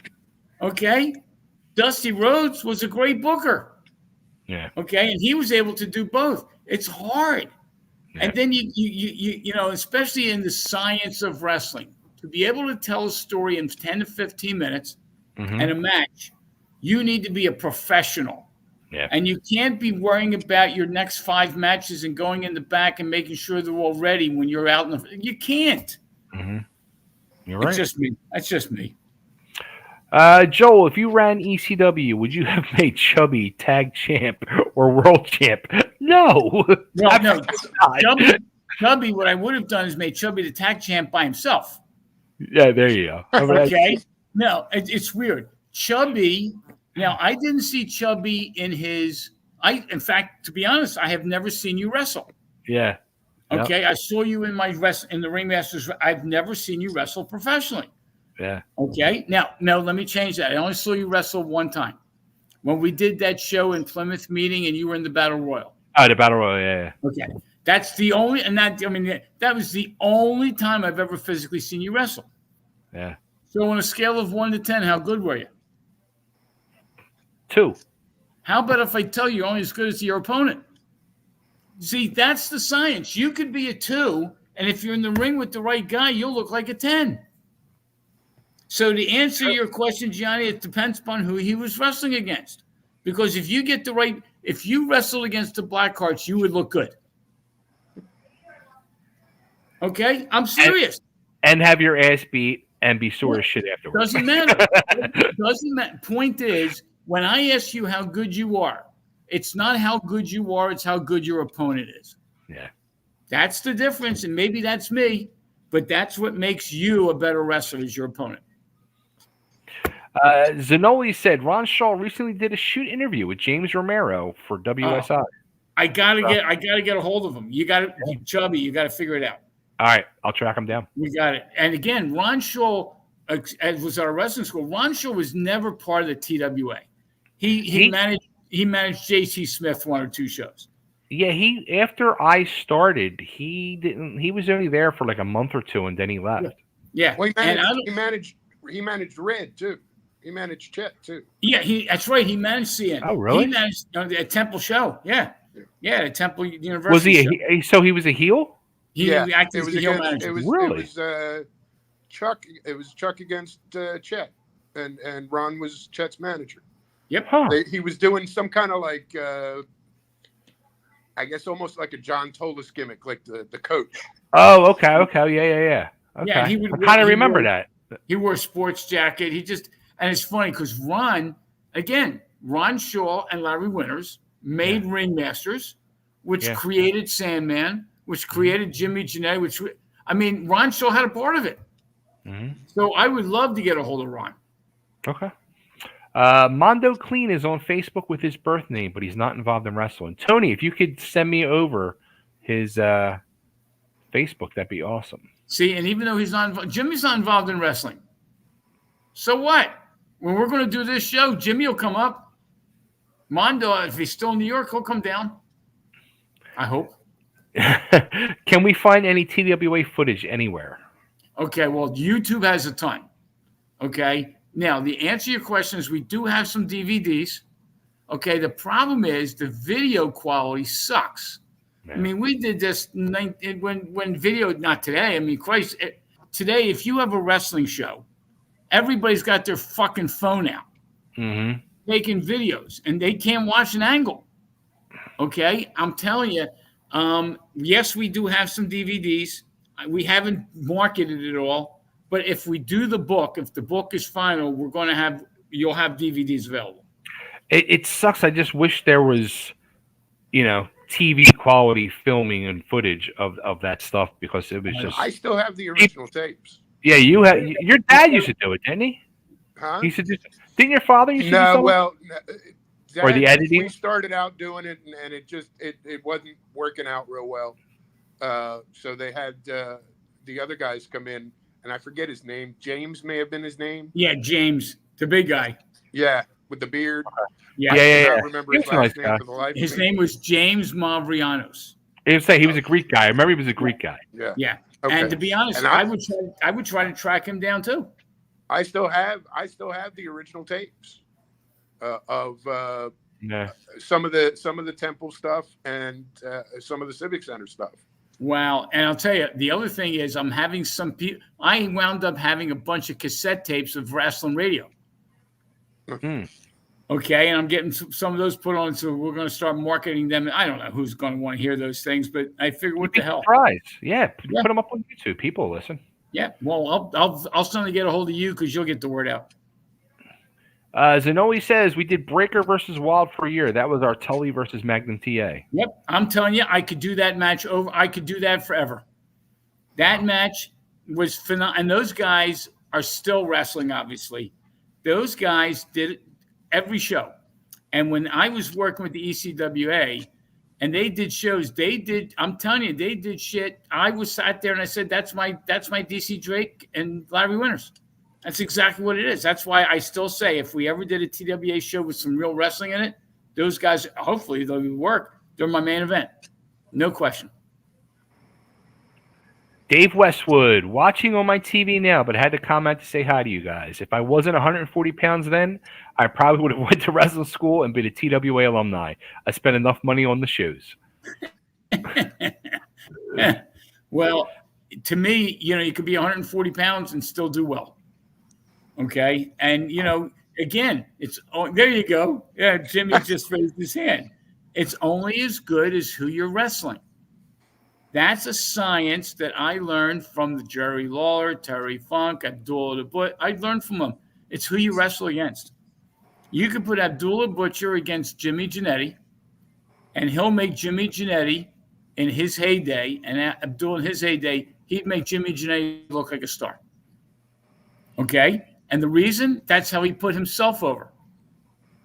Okay, Dusty Rhodes was a great booker. Yeah. Okay, and he was able to do both. It's hard. Yeah. And then you especially in the science of wrestling, to be able to tell a story in 10 to 15 minutes and a match, you need to be a professional. Yeah. And you can't be worrying about your next 5 matches and going in the back and making sure they're all ready when you're out in the. You can't. Mm-hmm. You're right. It's just me. That's just me. Joel, if you ran ECW, would you have made Chubby tag champ or world champ? No. No. Chubby, what I would have done is made Chubby the tag champ by himself. Yeah, there you go. Okay. No, it's weird. Chubby. Now, I didn't see Chubby in his. In fact, to be honest, I have never seen you wrestle. Yeah. Okay, yep. I saw you in in the Ringmasters. I've never seen you wrestle professionally. Yeah. Okay. Now, let me change that. I only saw you wrestle one time when we did that show in Plymouth meeting, and you were in the Battle Royal. Oh, the Battle Royal. Yeah. Okay, that's the only, and that was the only time I've ever physically seen you wrestle. Yeah. So, on a scale of 1 to 10, how good were you? 2. How about if I tell you you're only as good as your opponent? See, that's the science. You could be a 2, and if you're in the ring with the right guy, you'll look like a 10. So to answer your question, Johnny, it depends upon who he was wrestling against. Because if you wrestled against the Blackhearts, you would look good. Okay? I'm serious. And have your ass beat and be sore as shit afterwards. Doesn't matter. Doesn't matter. Point is, when I ask you how good you are, it's not how good you are, it's how good your opponent is. Yeah. That's the difference, and maybe that's me, but that's what makes you a better wrestler is your opponent. Zanoli said Ron Shaw recently did a shoot interview with James Romero for WSI. I gotta get a hold of him. Chubby, you gotta figure it out. All right, I'll track him down. We got it. And again, Ron Shaw was our wrestling school. Ron Shaw was never part of the TWA. He managed J.C. Smith 1 or 2 shows. Yeah, after I started, he was only there for like a month or 2, and then he left. Yeah. Well, he managed Red too. He managed Chet too. Yeah, that's right. He managed CN. Oh, really? He managed a Temple show. Yeah, a Temple University. Was he? So he was a heel? He acted as a heel manager. Really? It was Chuck. It was Chuck against Chet, and Ron was Chet's manager. Yep. Huh. He was doing some kind of like, I guess almost like a John Tolis gimmick, like the coach. Oh, okay. Yeah. Okay. Yeah, I kind of remember that. He wore a sports jacket. And it's funny because Ron Shaw and Larry Winters made Ringmasters, which created Sandman, which created Jimmy Jannetty, Ron Shaw had a part of it. Mm-hmm. So I would love to get a hold of Ron. Okay. Mondo Clean is on Facebook with his birth name, but he's not involved in wrestling. Tony, if you could send me over his Facebook, that'd be awesome. See, and even though he's not involved, Jimmy's not involved in wrestling. So what? When we're going to do this show, Jimmy will come up. Mondo, if he's still in New York, he'll come down. I hope. Can we find any TWA footage anywhere? Okay, well, YouTube has a ton. Okay. Now, the answer to your question is we do have some DVDs. Okay. The problem is the video quality sucks. Man. We did this when video, not today. Christ, today, if you have a wrestling show, everybody's got their fucking phone out, taking videos, and they can't watch an angle. Okay, I'm telling you. Yes, we do have some DVDs. We haven't marketed it all, but if we do the book, if the book is final, you'll have DVDs available. It sucks. I just wish there was, TV quality filming and footage of that stuff because it was just. I still have the original tapes. Yeah, you have. Your dad used to do it, didn't he? Huh? He used to didn't your father used to do something? Well, or the editing. We started out doing it, and it wasn't working out real well. So they had the other guys come in, and I forget his name. James may have been his name. Yeah, James, the big guy. Yeah, with the beard. Yeah. I cannot remember his last name for the life of me. His name was James Mavrianos. He was a Greek guy. I remember he was a Greek guy. Yeah. Okay. And to be honest, I would try to track him down too. I still have the original tapes of some of the Temple stuff and some of the Civic Center stuff. Wow. And I'll tell you, the other thing is I'm having I wound up having a bunch of cassette tapes of wrestling radio. Mm-hmm. Okay, and I'm getting some of those put on, so we're going to start marketing them. I don't know who's going to want to hear those things, but I figure, what the hell? Surprise. Yeah, put them up on YouTube. People listen. Yeah, well, I'll certainly get a hold of you because you'll get the word out. Zanoli says we did Breaker versus Wild for a year. That was our Tully versus Magnum TA. Yep, I'm telling you, I could do that match over. I could do that forever. That match was phenomenal, and those guys are still wrestling, obviously. those guys did every show. And when I was working with the ECWA and they did shows, I'm telling you, they did shit. I was sat there and I said, that's my DC Drake and Larry Winters. That's exactly what it is. That's why I still say if we ever did a TWA show with some real wrestling in it, those guys, hopefully they'll work. They're my main event. No question. Dave Westwood, watching on my TV now, but had to comment to say hi to you guys. If I wasn't 140 pounds then, I probably would have went to wrestling school and been a TWA alumni. I spent enough money on the shows. Well, to me, you could be 140 pounds and still do well. Okay. And, again, there you go. Yeah. Jimmy just raised his hand. It's only as good as who you're wrestling. That's a science that I learned from the Jerry Lawler, Terry Funk, Abdullah the Butcher. I learned from them. It's who you wrestle against. You could put Abdullah the Butcher against Jimmy Jannetty, and he'll make Jimmy Jannetty in his heyday, and Abdullah in his heyday, he'd make Jimmy Jannetty look like a star. Okay? And the reason, that's how he put himself over.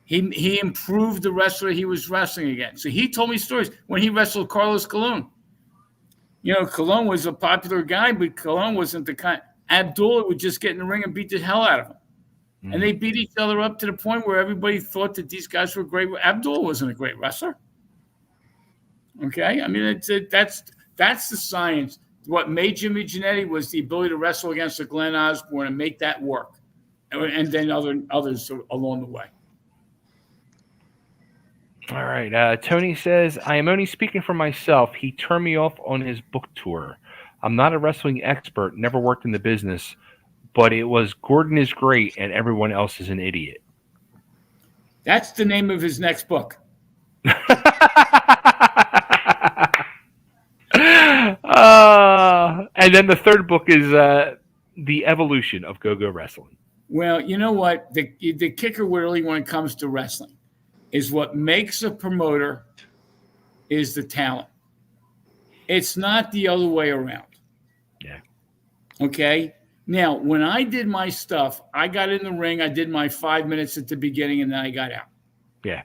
He improved the wrestler he was wrestling against. So he told me stories when he wrestled Carlos Colon. Colon was a popular guy, but Colon wasn't the kind. Abdullah would just get in the ring and beat the hell out of him. Mm-hmm. And they beat each other up to the point where everybody thought that these guys were great. Abdullah wasn't a great wrestler. Okay? I mean, that's the science. What made Jimmy Jannetty was the ability to wrestle against a Glenn Osbourne and make that work. And then others along the way. All right. Tony says, I am only speaking for myself. He turned me off on his book tour. I'm not a wrestling expert, never worked in the business, but it was Gordon is great and everyone else is an idiot. That's the name of his next book. And then the third book is The Evolution of Go-Go Wrestling. Well, you know what? The kicker really when it comes to wrestling is what makes a promoter is the talent. It's not the other way around. Yeah. Okay? Now, when I did my stuff, I got in the ring, I did my 5 minutes at the beginning, and then I got out. Yeah.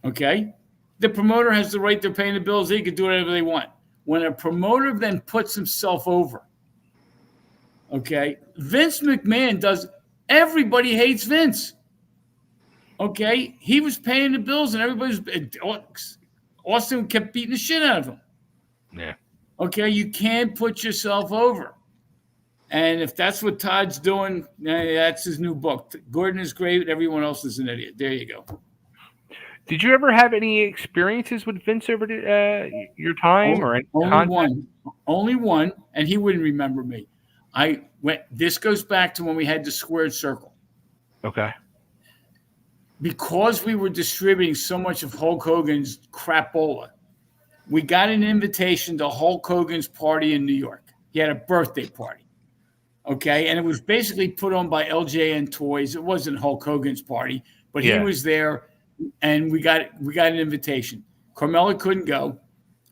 Okay? The promoter has the right, they're paying the bills, they can do whatever they want. When a promoter then puts himself over, okay, Vince McMahon does, everybody hates Vince. Okay, he was paying the bills, and Austin kept beating the shit out of him. Yeah. Okay, you can't put yourself over. And if that's what Todd's doing, that's his new book. Gordon is great, everyone else is an idiot. There you go. Did you ever have any experiences with Vince over your time or any contact? Only one, and he wouldn't remember me. This goes back to when we had the squared circle. Okay. Because we were distributing so much of Hulk Hogan's crapola, we got an invitation to Hulk Hogan's party in New York. He had a birthday party. Okay. And it was basically put on by LJN Toys. It wasn't Hulk Hogan's party, but he was there, and we got an invitation. Carmella couldn't go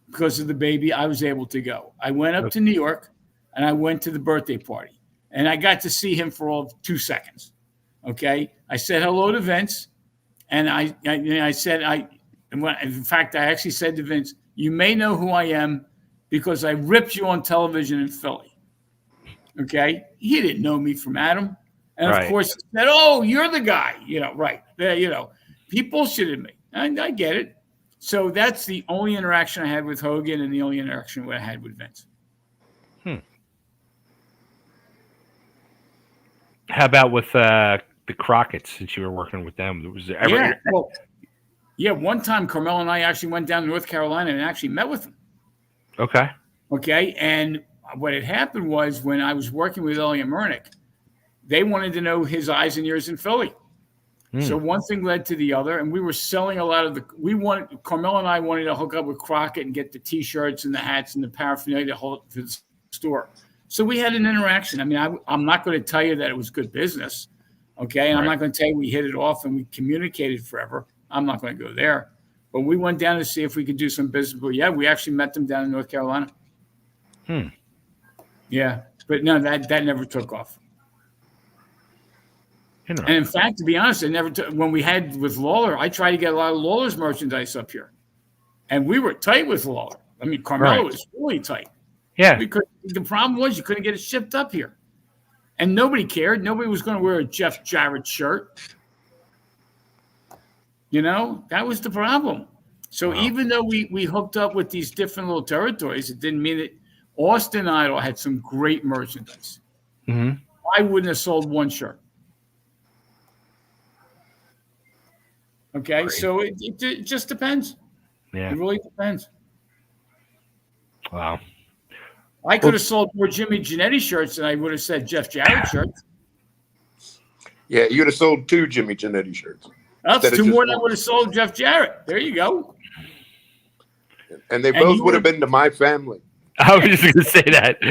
because of the baby. I was able to go. I went up to New York, and I went to the birthday party, and I got to see him for all 2 seconds. Okay. I said hello to Vince. And I said, in fact, I actually said to Vince, you may know who I am because I ripped you on television in Philly. Okay. He didn't know me from Adam. And of course he said, oh, you're the guy, right. He bullshitted me. And I get it. So that's the only interaction I had with Hogan and the only interaction I had with Vince. How about with the Crockett's, since you were working with them? One time Carmel and I actually went down to North Carolina and actually met with them. Okay. And what had happened was when I was working with Elliot Murnick, they wanted to know his eyes and ears in Philly. So one thing led to the other, and we were selling a lot of Carmel and I wanted to hook up with Crockett and get the T-shirts and the hats and the paraphernalia for the store. So we had an interaction. I mean, I'm not going to tell you that it was good business. Okay, and I'm not going to tell you we hit it off and we communicated forever. I'm not going to go there. But we went down to see if we could do some business. But yeah, we actually met them down in North Carolina. Yeah, but no, that never took off. And in fact, to be honest, when we had with Lawler, I tried to get a lot of Lawler's merchandise up here. And we were tight with Lawler. I mean, Carmelo was really tight. Yeah. Because the problem was you couldn't get it shipped up here. And nobody cared. Nobody was going to wear a Jeff Jarrett shirt. You know, that was the problem. So even though we hooked up with these different little territories, it didn't mean that Austin Idol had some great merchandise. Mm-hmm. I wouldn't have sold one shirt. Okay, great. So it just depends. Yeah. It really depends. Wow. I could have sold more Jimmy Jannetty shirts than I would have said Jeff Jarrett shirts. Yeah, you'd have sold 2 Jimmy Jannetty shirts. That's 2 more than I would have sold Jeff Jarrett. There you go. And they both would have been to my family. I was just going to say that.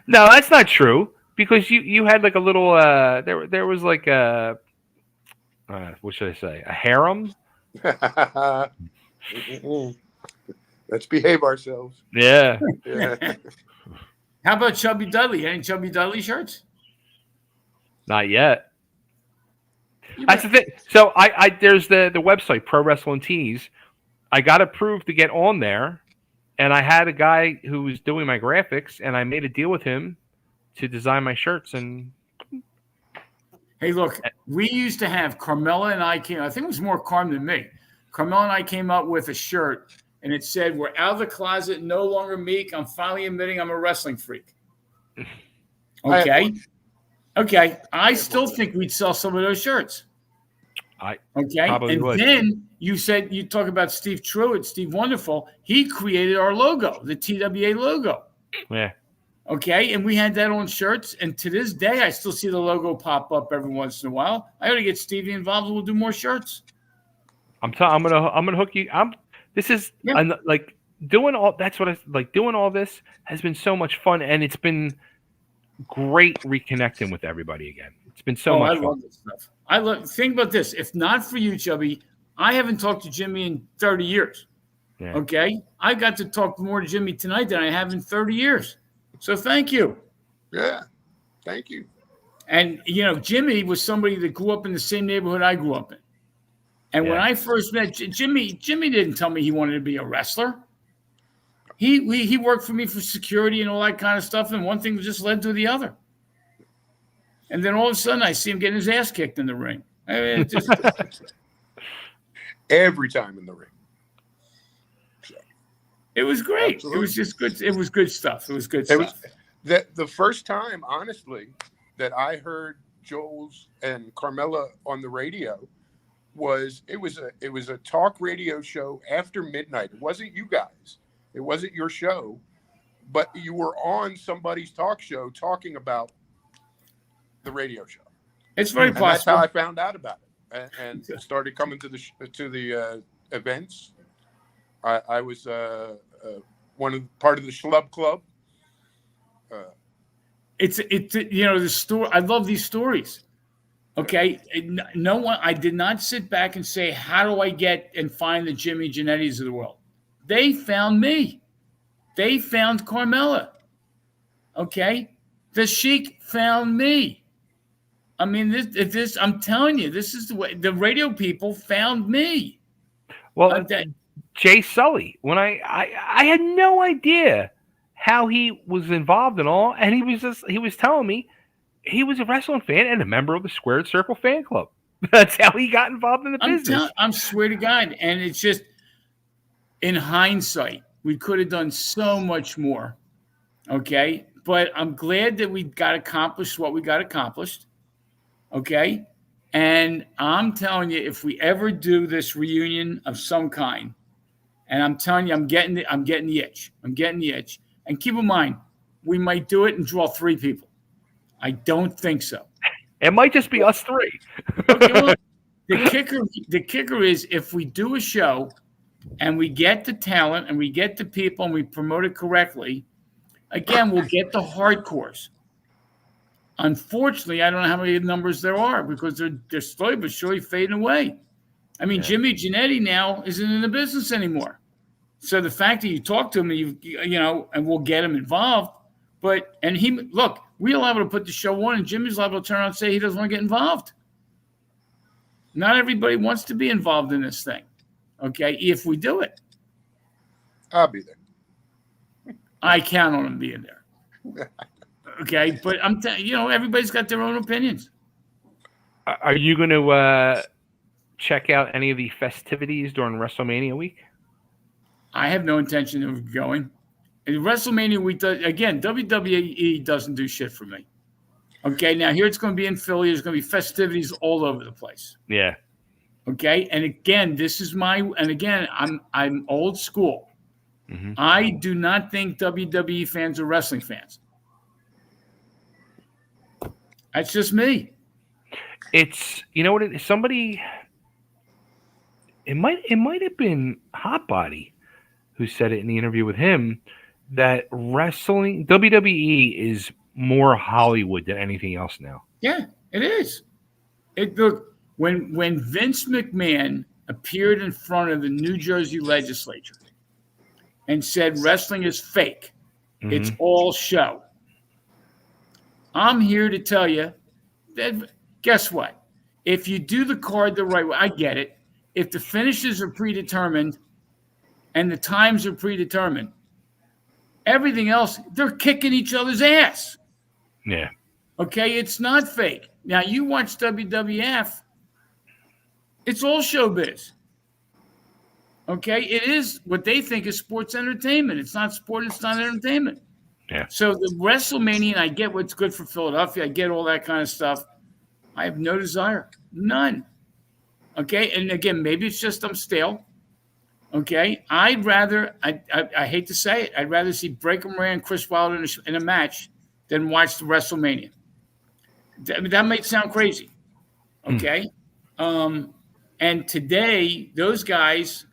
No, that's not true. Because you had like a little, there was like a, what should I say? A harem? Let's behave ourselves. Yeah. How about Chubby Dudley? Any Chubby Dudley shirts? Not yet. That's the thing. So I there's the website Pro Wrestling Tees. I got approved to get on there, and I had a guy who was doing my graphics, and I made a deal with him to design my shirts. And hey, look, we used to have Carmella and I came. I think it was more Carm than me. Carmella and I came up with a shirt, and it said, "We're out of the closet, no longer meek. I'm finally admitting I'm a wrestling freak." Okay. Okay, I still think we'd sell some of those shirts. Probably and would. Then you said you talk about Steve Truitt, Steve Wonderful. He created our logo, the TWA logo. Yeah. Okay, and we had that on shirts, and to this day, I still see the logo pop up every once in a while. I got to get Stevie involved, and we'll do more shirts. I'm gonna hook you. Like doing all. That's what I like. Doing all this has been so much fun, and it's been great reconnecting with everybody again. It's been so much fun. I love this stuff. Think about this. If not for you, Chubby, I haven't talked to Jimmy in 30 years. Yeah. Okay? I got to talk more to Jimmy tonight than I have in 30 years. So thank you. Yeah. Thank you. And, you know, Jimmy was somebody that grew up in the same neighborhood I grew up in. And when I first met Jimmy didn't tell me he wanted to be a wrestler. He worked for me for security and all that kind of stuff, and one thing just led to the other. And then all of a sudden, I see him getting his ass kicked in the ring. I mean, every time in the ring. It was great. Absolutely. It was just good. It was good stuff. It was good stuff. The first time, honestly, that I heard Joel's and Carmella on the radio was it was a talk radio show after midnight. It wasn't you guys. It wasn't your show, but you were on somebody's talk show talking about the radio show. It's very possible. That's how I found out about it, and started coming to the events. I was part of the Schlub Club. It's you know, the story. I love these stories. Okay, no one. I did not sit back and say, "How do I get and find the Jimmy Jannettis of the world?" They found me. They found Carmella. Okay? The Sheik found me. I mean, this I'm telling you, this is the way the radio people found me. Well, Jay Sully, when I had no idea how he was involved in all, and he was telling me he was a wrestling fan and a member of the Squared Circle fan club. That's how he got involved in the business. I swear to God. And it's just, in hindsight, we could have done so much more. Okay? But I'm glad that we got accomplished what we got accomplished. Okay? And I'm telling you, if we ever do this reunion of some kind, and I'm telling you, I'm getting the itch. I'm getting the itch. And keep in mind, we might do it and draw 3 people. I don't think so. It might just be us 3. Okay, well, the kicker is if we do a show and we get the talent and we get the people and we promote it correctly, again, we'll get the hardcores. Unfortunately, I don't know how many numbers there are because they're slowly but surely fading away. I mean, Jimmy Jannetty now isn't in the business anymore. So the fact that you talk to him, you know, and we'll get him involved. But and look, we're liable to put the show on, and Jimmy's liable to turn around and say he doesn't want to get involved. Not everybody wants to be involved in this thing, okay, if we do it. I'll be there. I count on him being there. Okay, but I'm telling you, everybody's got their own opinions. Are you going to check out any of the festivities during WrestleMania week? I have no intention of going. And WrestleMania week, again, WWE doesn't do shit for me. Okay, now here it's going to be in Philly. There's going to be festivities all over the place. Yeah. Okay, and again, I'm old school. Mm-hmm. I do not think WWE fans are wrestling fans. That's just me. It's, you know what? Somebody, it might have been Hotbody who said it in the interview with him, that wrestling, WWE is more Hollywood than anything else now. Yeah, it is. Look, when Vince McMahon appeared in front of the New Jersey legislature and said wrestling is fake, it's all show. I'm here to tell you that, guess what? If you do the card the right way, I get it. If the finishes are predetermined and the times are predetermined, everything else, they're kicking each other's ass. Yeah. Okay, it's not fake. Now, you watch WWF, it's all showbiz. Okay, it is what they think is sports entertainment. It's not sport, it's not entertainment. Yeah. So the WrestleMania, and I get what's good for Philadelphia, I get all that kind of stuff. I have no desire. None. Okay, and again, maybe it's just I'm stale. Okay, I'd rather, I hate to say it, I'd rather see Breaker Ray and Chris Wilder in a match than watch the WrestleMania. That might sound crazy. Okay, and today, those guys,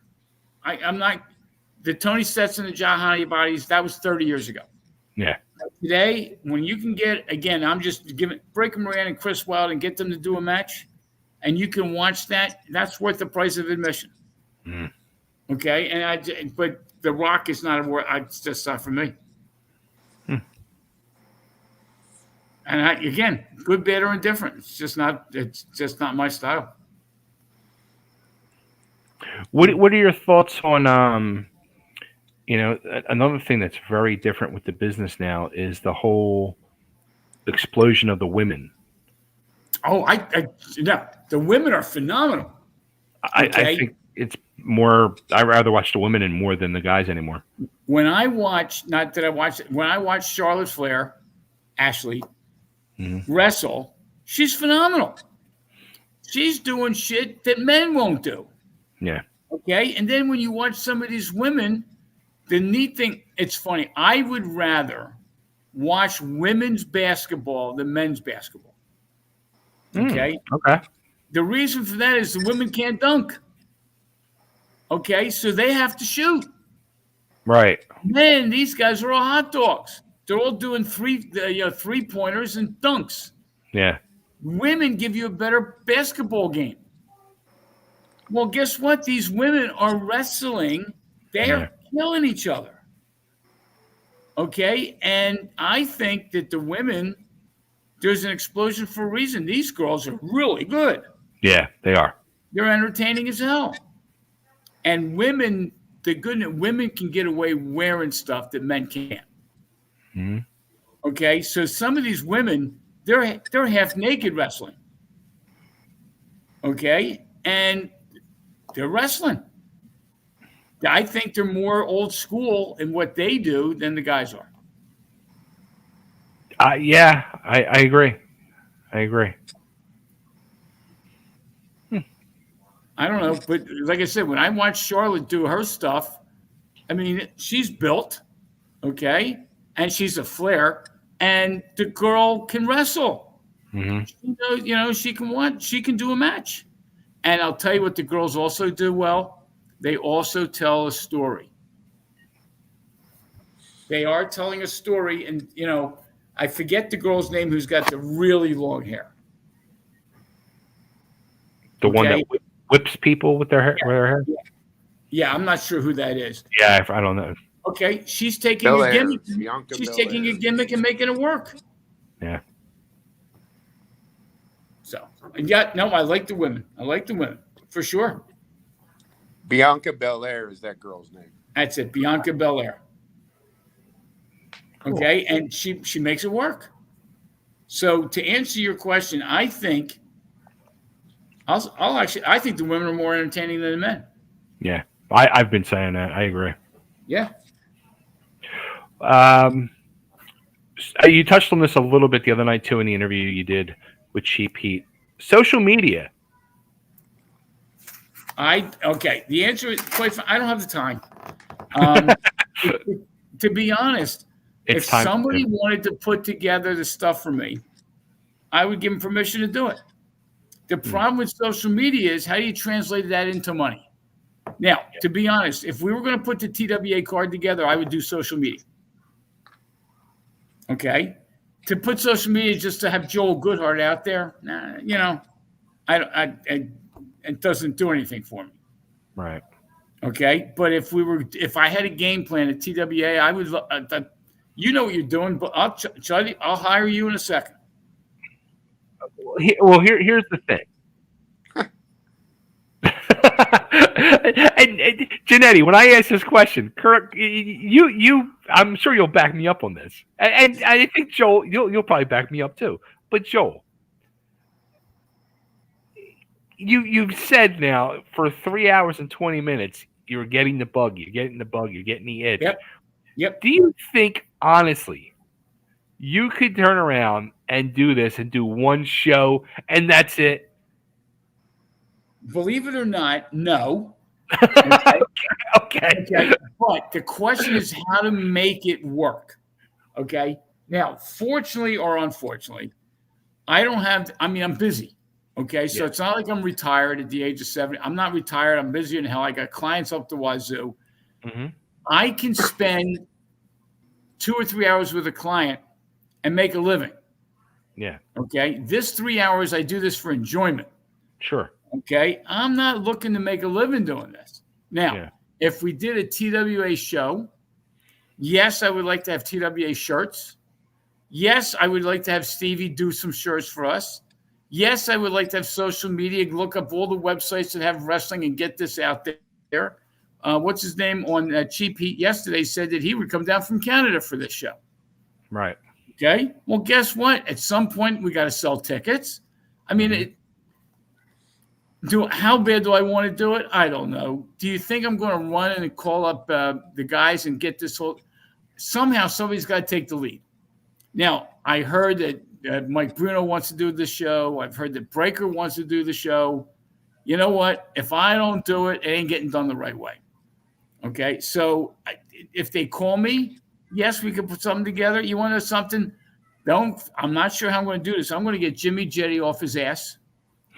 I'm not, the Tony Stetson and John Hotbodies, that was 30 years ago. Yeah. Today, when you can get, again, I'm just giving Breaker Moran and Chris Wilder and get them to do a match, and you can watch that, that's worth the price of admission. Okay, and but The Rock is not it's just not for me. And again, good, bad, or indifferent. It's just not my style. What are your thoughts on another thing that's very different with the business now is the whole explosion of the women. Oh, the women are phenomenal. I think it's more. I rather watch the women in more than the guys anymore. When I watch, when I watch Charlotte Flair, Ashley wrestle, she's phenomenal. She's doing shit that men won't do. Yeah. Okay, and then when you watch some of these women, the neat thing, it's funny. I would rather watch women's basketball than men's basketball. Okay. Okay. The reason for that is the women can't dunk. Okay, so they have to shoot. Right. Men, these guys are all hot dogs. They're all doing three-pointers and dunks. Yeah. Women give you a better basketball game. Well, guess what? These women are wrestling. They are killing each other. Okay, and I think that the women, there's an explosion for a reason. These girls are really good. Yeah, they are. They're entertaining as hell. And women, women can get away wearing stuff that men can't. Okay, so some of these women, they're half naked wrestling. Okay, and they're wrestling. I think they're more old school in what they do than the guys are. Yeah, I agree. I agree. I don't know, but like I said, when I watch Charlotte do her stuff, I mean, she's built, okay, and she's a Flair, and the girl can wrestle. She can do a match. And I'll tell you what the girls also do well. They also tell a story. They are telling a story, and I forget the girl's name who's got the really long hair. The one that whips people with their hair. Yeah. With her hair. Yeah, I'm not sure who that is. Yeah, I don't know. Okay, she's taking a gimmick. She's taking a gimmick and making it work. Yeah. Yeah, no, I like the women. For sure. Bianca Belair is that girl's name. That's it, Bianca Belair. Cool. Okay, and she makes it work. So to answer your question, I think I think the women are more entertaining than the men. Yeah, I've been saying that. I agree. Yeah. You touched on this a little bit the other night too in the interview you did with Cheap Heat. Social media. The answer is I don't have the time. To be honest, if somebody wanted to put together the stuff for me, I would give them permission to do it. The problem with social media is how do you translate that into money? Now, to be honest, if we were going to put the TWA card together, I would do social media. Okay? To put social media just to have Joel Goodhart out there, it doesn't do anything for me. Right. Okay? But if I had a game plan at TWA, I would you know what you're doing, but I'll hire you in a second. Well, here's the thing. and Jannetty, when I ask this question, Kirk, I'm sure you'll back me up on this, and I think Joel, you'll probably back me up too. But Joel, you've said now for 3 hours and 20 minutes, you're getting the bug, you're getting the itch. Yep. Do you think honestly you could turn around and do this and do one show and that's it? Believe it or not, no. Okay. But the question is how to make it work. Okay. Now, fortunately or unfortunately, I'm busy. Okay. So It's not like I'm retired at the age of 70. I'm not retired. I'm busy in hell. I got clients up the wazoo. Mm-hmm. I can spend 2 or 3 hours with a client and make a living. Yeah. Okay. This 3 hours, I do this for enjoyment. Sure. Okay. I'm not looking to make a living doing this. Now, if we did a TWA show, yes, I would like to have TWA shirts. Yes, I would like to have Stevie do some shirts for us. Yes, I would like to have social media, look up all the websites that have wrestling and get this out there. What's his name on Cheap Heat yesterday said that he would come down from Canada for this show. Right. Okay. Well, guess what? At some point, we got to sell tickets. I mean, how bad do I want to do it? I don't know. Do you think I'm going to run and call up the guys and get this whole? Somehow, somebody's got to take the lead. Now, I heard that Mike Bruno wants to do the show. I've heard that Breaker wants to do the show. You know what? If I don't do it, it ain't getting done the right way. Okay. So if they call me, yes, we can put something together. You want to know something? I'm not sure how I'm going to do this. I'm going to get Jimmy Jetty off his ass.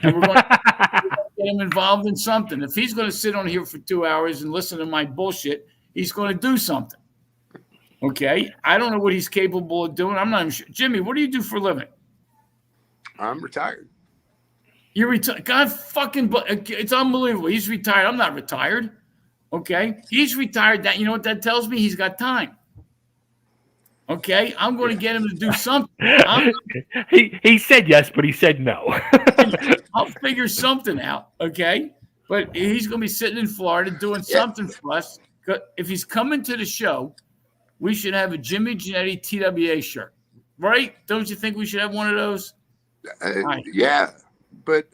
And we're going to get him involved in something. If he's going to sit on here for 2 hours and listen to my bullshit, he's going to do something. Okay? I don't know what he's capable of doing. I'm not even sure. Jimmy, what do you do for a living? I'm retired. You're retired? God fucking, it's unbelievable. He's retired. I'm not retired. Okay? He's retired. That, you know what that tells me? He's got time. Okay? I'm going to get him to do something. He said yes, but he said no. I'll figure something out. Okay? But he's going to be sitting in Florida doing something for us. If he's coming to the show, we should have a Jimmy Jannetty TWA shirt. Right? Don't you think we should have one of those? Yeah. But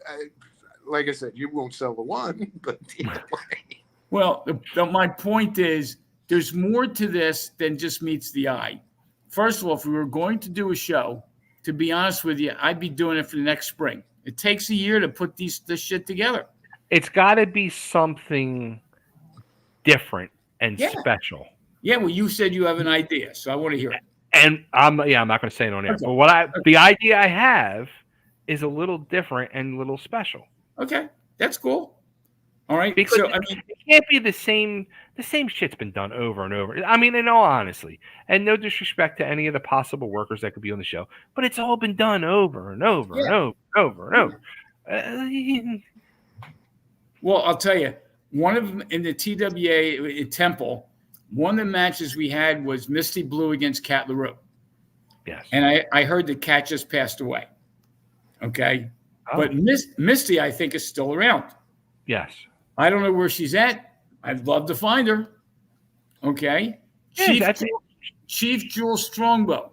like I said, you won't sell the one. But Well, my point is there's more to this than just meets the eye. First of all, if we were going to do a show, to be honest with you, I'd be doing it for the next spring. It takes a year to put this shit together. It's got to be something different and special. Yeah, well, you said you have an idea, so I want to hear it. And I'm not going to say it on air. Okay. But the idea I have is a little different and a little special. Okay, that's cool. All right, because it can't be the same. The same shit's been done over and over. I mean, in all honesty, and no disrespect to any of the possible workers that could be on the show, but it's all been done over and over and over and over. Well, I'll tell you, one of them in the TWA Temple, one of the matches we had was Misty Blue against Cat LaRue. Yes, and I heard that Cat just passed away. Okay, But Misty, I think, is still around. Yes. I don't know where she's at. I'd love to find her. Okay. Yeah, Chief Jewel Strongbow.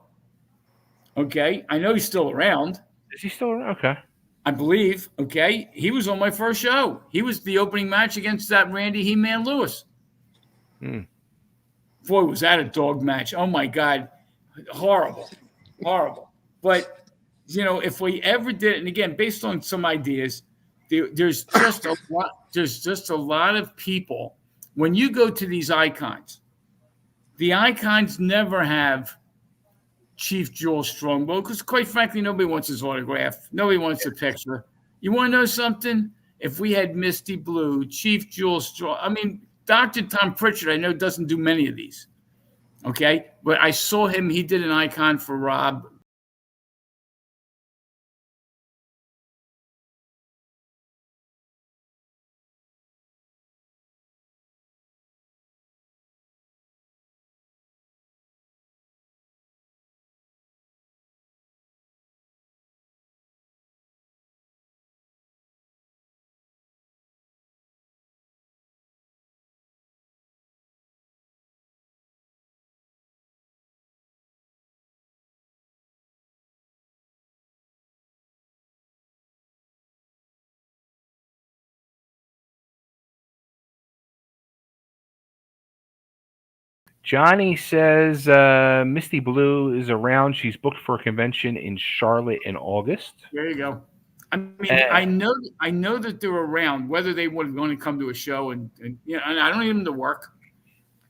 Okay. I know he's still around. Is he still around? Okay. I believe. Okay. He was on my first show. He was the opening match against that Randy He-Man Lewis. Boy, was that a dog match. Oh, my God. Horrible. Horrible. But, if we ever did, and again, based on some ideas, there's just a lot of people. When you go to these icons, the icons never have Chief Jewel Strongbow because, quite frankly, nobody wants his autograph. Nobody wants a picture. You want to know something? If we had Misty Blue, Chief Jewel Strong, Dr. Tom Pritchard, I know, doesn't do many of these. Okay? But I saw him. He did an icon for Rob. Johnny says Misty Blue is around. She's booked for a convention in Charlotte in August. There you go. I know that they're around. Whether they would want to come to a show, and I don't need them to work.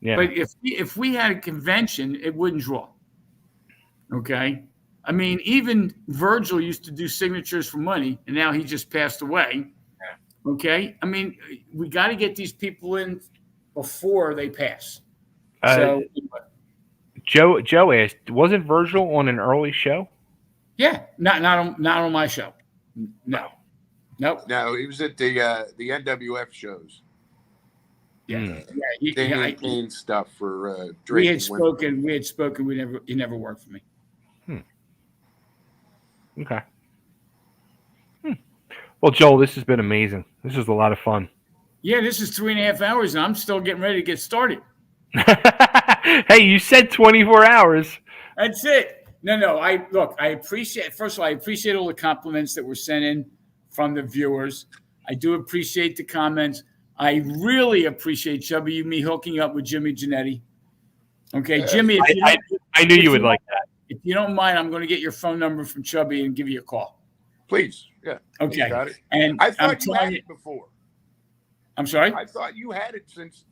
Yeah. But if we had a convention, it wouldn't draw. Okay. Even Virgil used to do signatures for money, and now he just passed away. Okay. We got to get these people in before they pass. Joe asked, wasn't Virgil on an early show? Yeah, not on my show. No, nope. No, he was at the NWF shows. Yeah, Kane stuff for Drake. We had spoken. He never worked for me. Okay. Well, Joel, this has been amazing. This is a lot of fun. Yeah, this is 3.5 hours, and I'm still getting ready to get started. Hey, you said 24 hours. That's it. No. I appreciate. First of all, I appreciate all the compliments that were sent in from the viewers. I do appreciate the comments. I really appreciate Chubby me hooking up with Jimmy Jannetty. Okay, Jimmy. I knew you would like that. If you don't mind, I'm going to get your phone number from Chubby and give you a call. Please. Yeah. Okay. Got it. And I thought you had it before. I'm sorry? I thought you had it since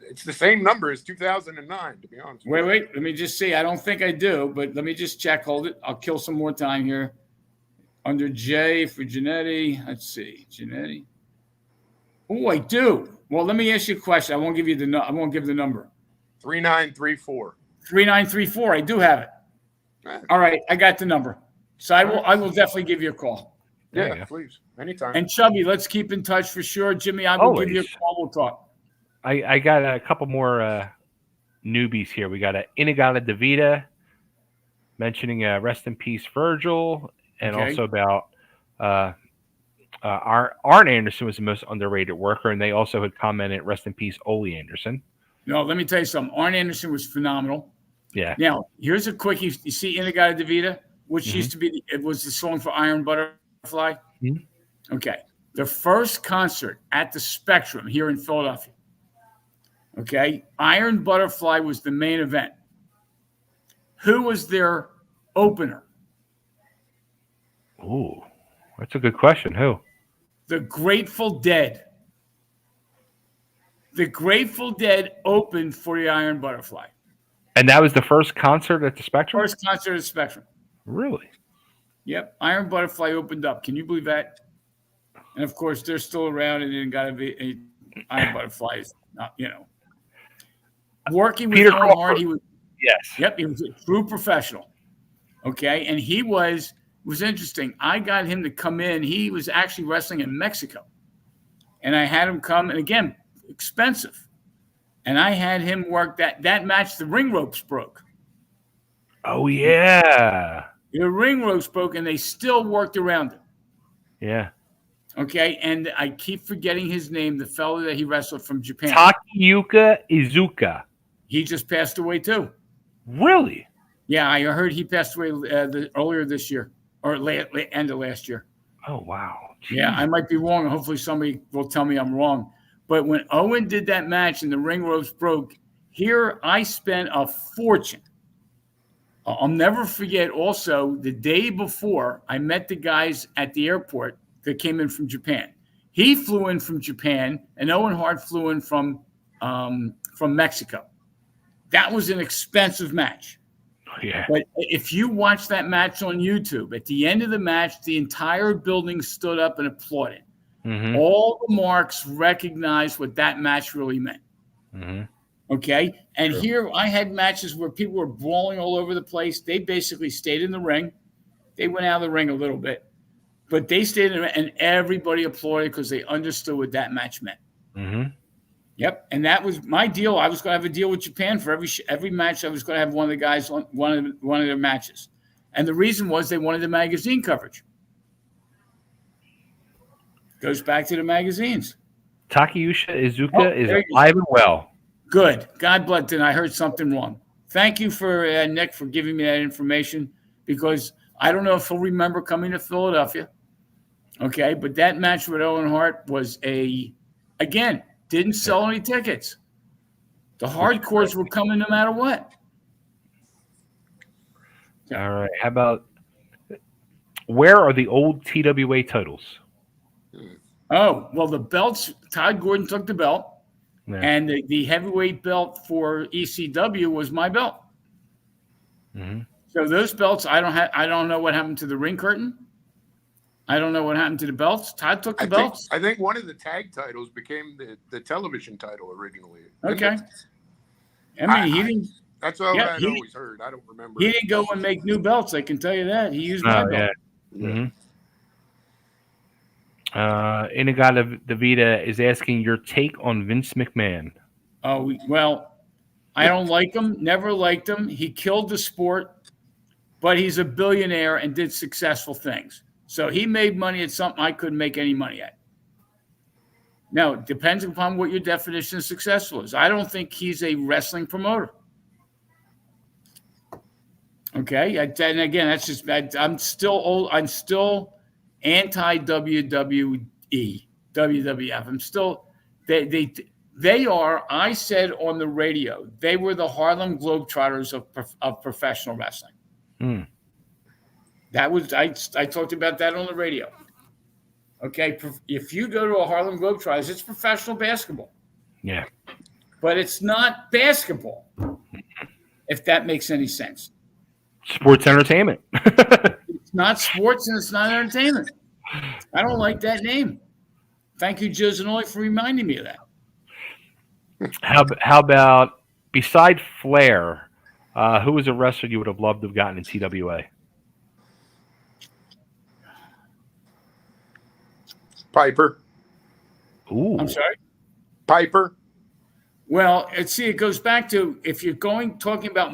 it's the same number as 2009, to be honest. Wait. Let me just see. I don't think I do, but let me just check. Hold it. I'll kill some more time here. Under J for Jannetty. Let's see. Jannetty. Oh, I do. Well, let me ask you a question. I won't give the number. 3934. 3934. I do have it. Right. All right. I got the number. So I will definitely give you a call. Yeah, please. Anytime. And Chubby, let's keep in touch for sure. Jimmy, I will give you a call. We'll talk. I got a couple more newbies here. We got Inagata Davida mentioning rest in peace Virgil, and also about Arn Anderson was the most underrated worker, and they also had commented rest in peace Ole Anderson. No, let me tell you something. Arn Anderson was phenomenal. Yeah. Now, here's a quick. You see Inagata Davida, which used to be it was the song for Iron Butterfly. Mm-hmm. Okay. The first concert at the Spectrum here in Philadelphia. Okay. Iron Butterfly was the main event. Who was their opener? Ooh, that's a good question. Who? The Grateful Dead. The Grateful Dead opened for the Iron Butterfly. And that was the first concert at the Spectrum? First concert at the Spectrum. Really? Yep. Iron Butterfly opened up. Can you believe that? And, of course, they're still around, and then got to be Iron Butterfly is not, Working with Owen Hart, he was – yes. Yep, he was a true professional. Okay? And he was interesting. I got him to come in. He was actually wrestling in Mexico. And I had him come, and again, expensive. And I had him work that match. The ring ropes broke. Oh, yeah. The ring ropes broke, and they still worked around it. Yeah. Okay, and I keep forgetting his name. The fellow that he wrestled from Japan. Takayuka Izuka. He just passed away too. Really? Yeah, I heard he passed away earlier this year or end of last year. Oh wow. Yeah, I might be wrong. Hopefully somebody will tell me I'm wrong. But when Owen did that match and the ring ropes broke, here I spent a fortune. I'll never forget also the day before I met the guys at the airport that came in from Japan. He flew in from Japan and Owen Hart flew in from Mexico. That was an expensive match. Yeah. But if you watch that match on YouTube, at the end of the match, the entire building stood up and applauded. Mm-hmm. All the marks recognized what that match really meant. Mm-hmm. Okay. And True. here I had matches where people were brawling all over the place. They basically stayed in the ring. They went out of the ring a little bit, but they stayed in the ring and everybody applauded because they understood what that match meant. Mm-hmm. Yep. And that was my deal. I was going to have a deal with Japan for every match. I was going to have one of the guys on one of their matches. And the reason was they wanted the magazine coverage. Goes back to the magazines. Takayuka Izuka is there you alive and well. Good. God bless. And I heard something wrong. Thank you for Nick for giving me that information because I don't know if he'll remember coming to Philadelphia. Okay, but that match with Owen Hart was again, didn't sell any tickets. The hardcores were coming no matter what. All right. How about where are the old TWA titles? Oh, well, the belts, Todd Gordon took the belt. Yeah. And the heavyweight belt for ECW was my belt. Mm-hmm. So those belts, I don't know what happened to the ring curtain. I don't know what happened to the belts. Todd took the belts. I think one of the tag titles became the television title originally. Okay. I mean, he didn't. That's all Yeah, I'd always heard. I don't remember. He didn't go and make new belts. I can tell you that. He used my belt. Yeah. Mm-hmm. Inagata Davida is asking your take on Vince McMahon. Oh, well, I don't like him. Never liked him. He killed the sport, but he's a billionaire and did successful things. So he made money at something I couldn't make any money at. Now, it depends upon what your definition of successful is. I don't think he's a wrestling promoter. Okay, and again, that's just I'm still old. I'm still anti-WWE, WWF. I'm still they are. I said on the radio, they were the Harlem Globetrotters of professional wrestling. Mm. That was I talked about that on the radio. Okay, if you go to a Harlem Globetrotters, it's professional basketball. Yeah, but it's not basketball. If that makes any sense. Sports entertainment. It's not sports and it's not entertainment. I don't like that name. Thank you, Joe Zanoli, for reminding me of that. How about, beside Flair, who was a wrestler you would have loved to have gotten in TWA? Piper. Ooh. I'm sorry? Piper. Well, see, it goes back to if you're talking about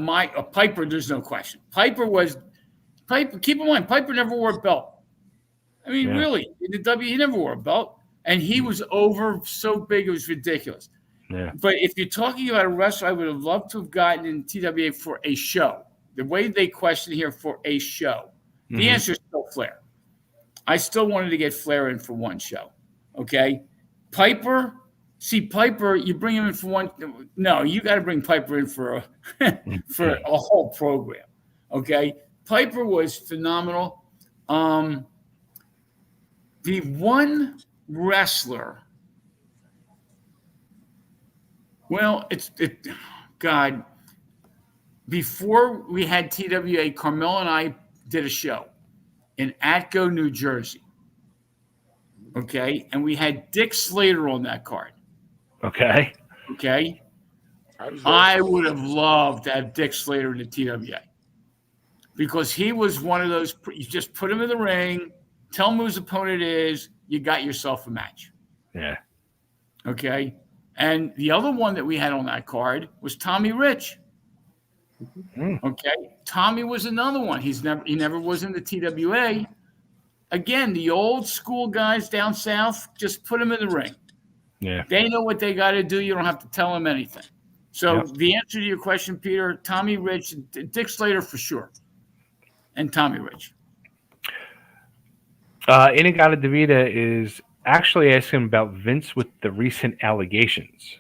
Piper, there's no question. Piper. Keep in mind, Piper never wore a belt. I mean, really, in the W, he never wore a belt, and he was over so big it was ridiculous. Yeah. But if you're talking about a wrestler, I would have loved to have gotten in TWA for a show. The way they question here for a show, the answer is still Flair. I still wanted to get Flair in for one show. Okay, Piper. See, Piper, you bring him in for one. No, you got to bring Piper in for a whole program. Okay, Piper was phenomenal. The one wrestler. Well, God. Before we had TWA, Carmel and I did a show in Atco, New Jersey. Okay, and we had Dick Slater on that card. Okay. I would have loved to have Dick Slater in the TWA because he was one of those. You just put him in the ring, tell him who his opponent is, you got yourself a match. Yeah. Okay. And the other one that we had on that card was Tommy Rich. Okay. Tommy was another one. He never was in the TWA. again, the old school guys down south, just put them in the ring. Yeah. They know what they got to do. You don't have to tell them anything. So the answer to your question, Peter, Tommy Rich, Dick Slater for sure, and Tommy Rich. Inagata Davida is actually asking about Vince with the recent allegations.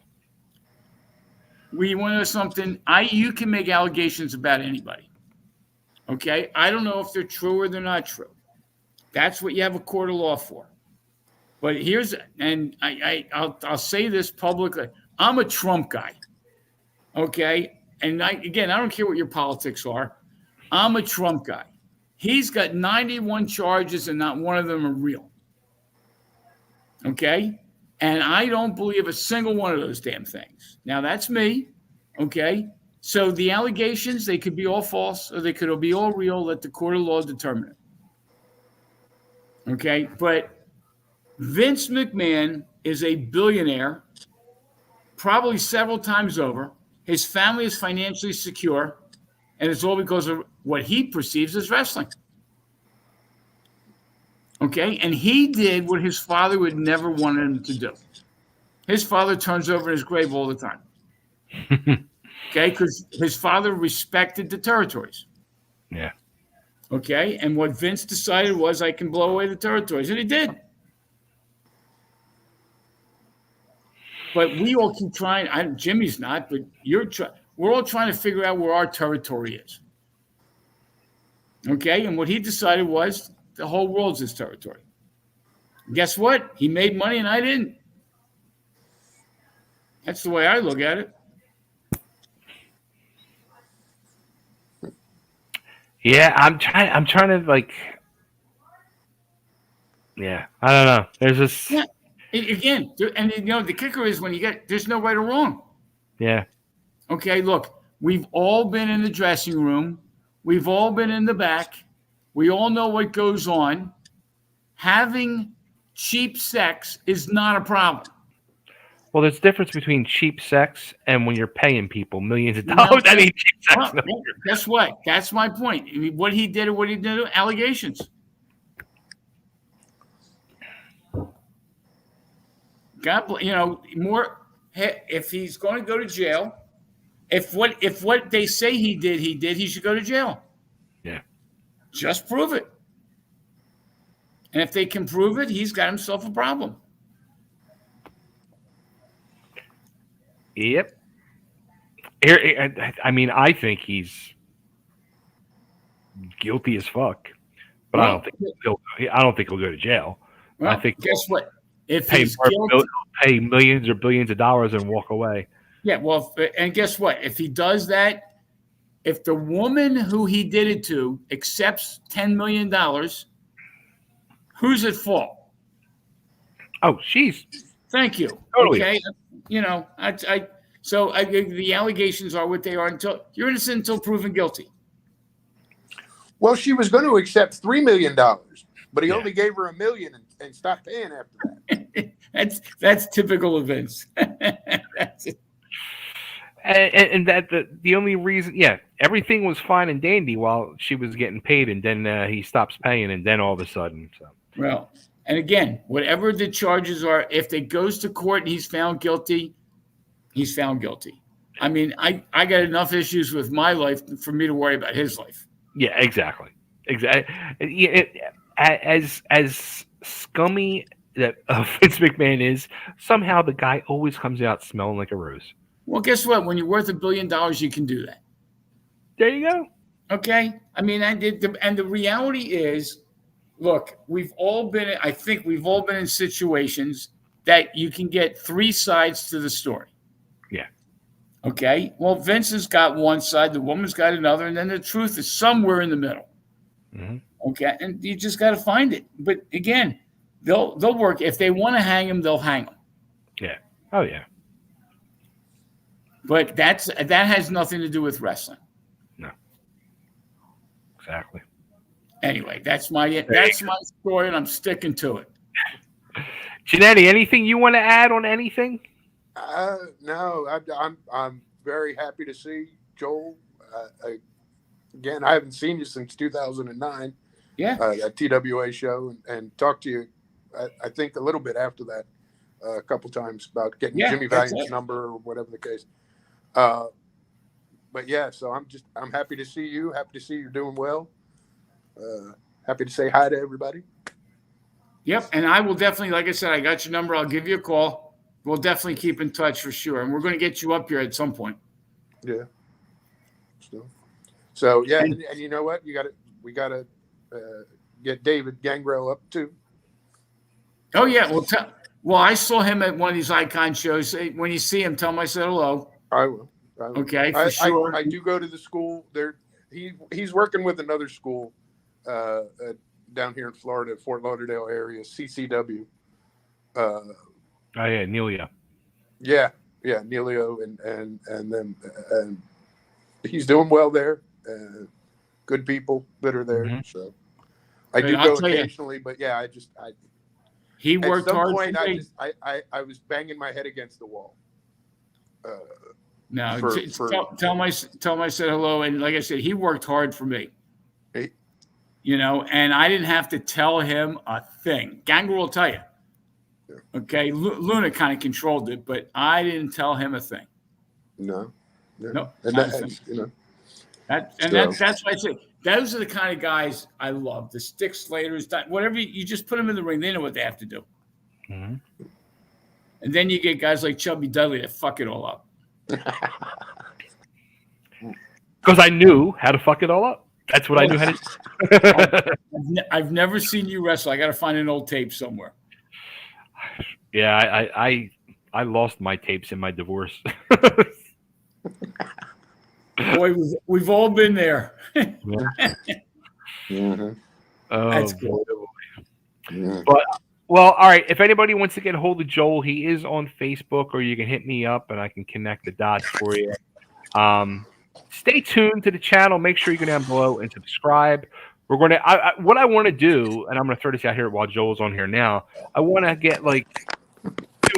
We want to know something. You can make allegations about anybody. Okay? I don't know if they're true or they're not true. That's what you have a court of law for. But I'll say this publicly. I'm a Trump guy. Okay? And I don't care what your politics are. I'm a Trump guy. He's got 91 charges and not one of them are real. Okay? And I don't believe a single one of those damn things. Now, that's me. Okay? So the allegations, they could be all false or they could be all real. Let the court of law determine it. Okay? But Vince McMahon is a billionaire, probably several times over. His family is financially secure, and it's all because of what he perceives as wrestling. Okay? And he did what his father would never want him to do. His father turns over in his grave all the time. Okay? Because his father respected the territories. Yeah. Okay? And what Vince decided was, I can blow away the territories. And he did. But we all keep trying. Jimmy's not, but we're all trying to figure out where our territory is. Okay? And what he decided was the whole world's his territory. And guess what? He made money and I didn't. That's the way I look at it. Yeah, I'm trying to like. Yeah, I don't know. There's this. Yeah. Again, and the kicker is when there's no right or wrong. Yeah. Okay, look, we've all been in the dressing room. We've all been in the back. We all know what goes on. Having cheap sex is not a problem. Well, there's a difference between cheap sex and when you're paying people millions of dollars. I mean, cheap sex. Guess what? That's my point. I mean, what he did or what he didn't do, allegations. God, more. If he's going to go to jail, if what they say he did, he should go to jail. Yeah. Just prove it. And if they can prove it, he's got himself a problem. Yep. I mean, I think he's guilty as fuck, but I don't think he'll go to jail. Well, I think guess what? If pay millions or billions of dollars and walk away. Yeah, well, and guess what? If he does that, if the woman who he did it to accepts $10 million, who's at fault? Oh, she's. Thank you. Totally. Okay, the allegations are what they are until you're innocent until proven guilty. Well, she was going to accept $3 million, but he only gave her $1 million and stopped paying after that. That's typical of Vince. That's it. And that the only reason, everything was fine and dandy while she was getting paid, and then he stops paying, and then all of a sudden, Well, and again, whatever the charges are, if it goes to court and he's found guilty, he's found guilty. I mean, I got enough issues with my life for me to worry about his life. Yeah, exactly. As scummy that Vince McMahon is, somehow the guy always comes out smelling like a rose. Well, guess what? When you're worth $1 billion, you can do that. There you go. Okay. I mean, and the reality is, look, I think we've all been in situations that you can get three sides to the story. Yeah. Okay. Well, Vince has got one side, the woman's got another, and then the truth is somewhere in the middle. Mm-hmm. Okay. And you just got to find it. But again, they'll work. If they want to hang him, they'll hang him. Yeah. Oh, yeah. But that has nothing to do with wrestling. No. Exactly. Anyway, that's my story, and I'm sticking to it. Jannetty, anything you want to add on anything? No, I'm very happy to see Joel. Again, I haven't seen you since 2009, Yeah. That TWA show, and talked to you. I think a little bit after that, a couple times about getting Jimmy Valiant's number or whatever the case. But yeah, so I'm happy to see you. Happy to see you're doing well. Happy to say hi to everybody. Yep, and I will definitely, like I said, I got your number. I'll give you a call. We'll definitely keep in touch for sure, and we're going to get you up here at some point. Yeah. So yeah, and you know what? We got to get David Gangrel up too. Oh yeah, well, I saw him at one of these Icon shows. When you see him, tell him I said hello. I will. Okay, for sure. I do go to the school there. He's working with another school down here in Florida, Fort Lauderdale area, CCW. Oh yeah, Nelia. Yeah, Nelio and them, and he's doing well there. Good people that are there. Mm-hmm. So I do go occasionally, but yeah, he worked hard. At some point, I was banging my head against the wall. No, tell him I said hello, and like I said, he worked hard for me. Hey. And I didn't have to tell him a thing. Gangrel will tell you. Yeah. Okay, Luna kind of controlled it, but I didn't tell him a thing. No. And that's why I say those are the kind of guys I love. The Stick Slaters, whatever you just put them in the ring, they know what they have to do. Mm-hmm. And then you get guys like Chubby Dudley that fuck it all up. Because I knew how to fuck it all up. That's what I knew how to do. I've never seen you wrestle. I got to find an old tape somewhere. Yeah, I lost my tapes in my divorce. Boy, we've all been there. Mm-hmm. Oh, that's cool. Yeah. But well, all right. If anybody wants to get a hold of Joel, he is on Facebook, or you can hit me up and I can connect the dots for you. Stay tuned to the channel. Make sure you go down below and subscribe. We're going to what I want to do, and I'm going to throw this out here while Joel's on here now. I want to get like 2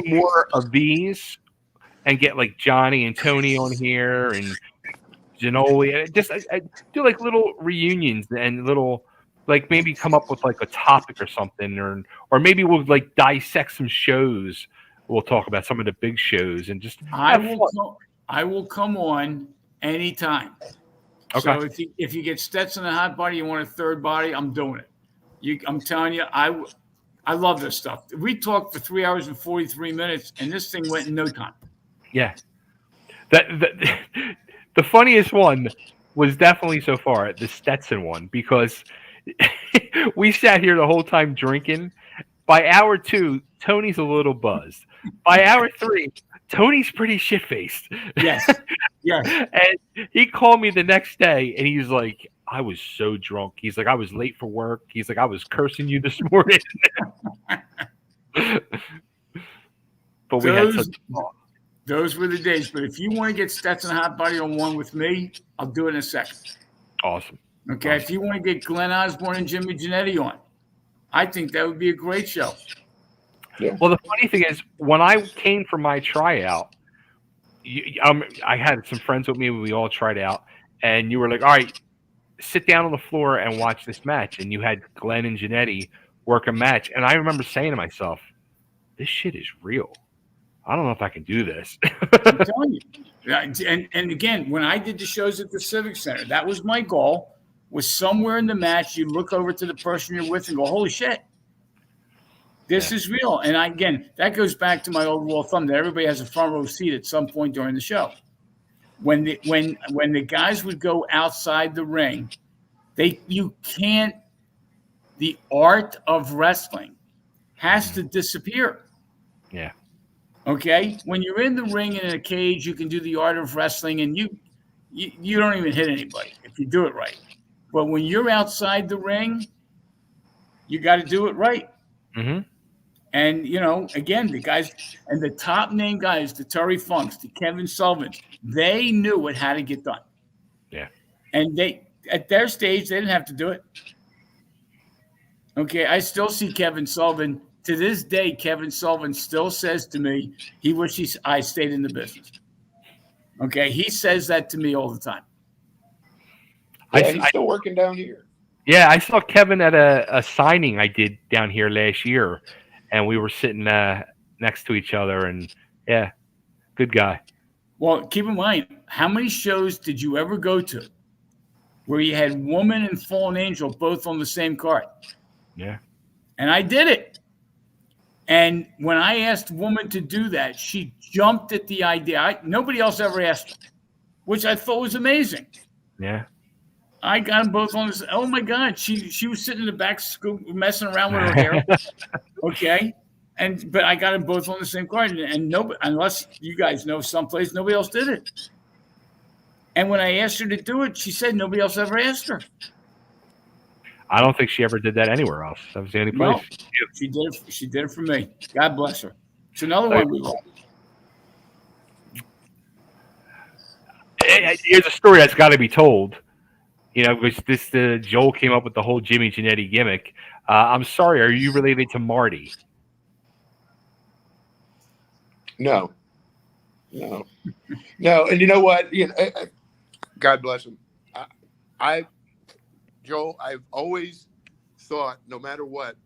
more of these and get like Johnny and Tony on here and Jannetty, and just I do like little reunions and little like maybe come up with like a topic or something, or maybe we'll like dissect some shows. We'll talk about some of the big shows and just I will come on anytime. Okay. So if you get Stetson and Hotbody, you want a third body, I'm doing it. I'm telling you, I love this stuff. We talked for 3 hours and 43 minutes, and this thing went in no time. Yeah. The funniest one was definitely so far the Stetson one, because we sat here the whole time drinking. By hour 2, Tony's a little buzzed. By hour 3, Tony's pretty shit-faced. Yes. Yeah. And he called me the next day, and he's like, I was so drunk. He's like, I was late for work. He's like, I was cursing you this morning. But we had such fun. Those were the days. But if you want to get Stetson Hotbody on one with me, I'll do it in a second. Awesome. Okay. Awesome. If you want to get Glenn Osbourne and Jimmy Jannetty on, I think that would be a great show. Yeah. Well, the funny thing is, when I came for my tryout, I had some friends with me. We all tried out, and you were like, all right, sit down on the floor and watch this match. And you had Glenn and Jannetty work a match. And I remember saying to myself, this shit is real. I don't know if I can do this. I'm telling you. And again, when I did the shows at the Civic Center, that was my goal, was somewhere in the match, you look over to the person you're with and go, holy shit, this is real. And again, that goes back to my old rule of thumb that everybody has a front row seat at some point during the show. When the guys would go outside the ring, the art of wrestling has to disappear. Yeah. Okay? When you're in the ring and in a cage, you can do the art of wrestling, and you don't even hit anybody if you do it right. But when you're outside the ring, you got to do it right. Mm-hmm. And, again, the guys and the top name guys, the Terry Funks, the Kevin Sullivans, they knew what had to get done. Yeah. And at their stage, they didn't have to do it. Okay, I still see Kevin Sullivan. To this day, Kevin Sullivan still says to me, he wishes I stayed in the business. Okay, he says that to me all the time. Yeah, he's still working down here. Yeah, I saw Kevin at a signing I did down here last year, and we were sitting next to each other, and yeah, good guy. Well, keep in mind, how many shows did you ever go to where you had Woman and Fallen Angel both on the same card? Yeah. And I did it. And when I asked Woman to do that, she jumped at the idea. Nobody else ever asked her, which I thought was amazing. Yeah. I got them both on this. Oh my God, she was sitting in the back, messing around with her hair. Okay, but I got them both on the same card, and nobody, unless you guys know someplace, nobody else did it. And when I asked her to do it, she said nobody else ever asked her. I don't think she ever did that anywhere else. That was the only place. No, she did it. She did it for me. God bless her. It's another one we love. Here's a story that's got to be told. You know, because Joel came up with the whole Jimmy Jannetty gimmick. I'm sorry, are you related to Marty? No. And you know what? God bless him. Joel, I've always thought, no matter what,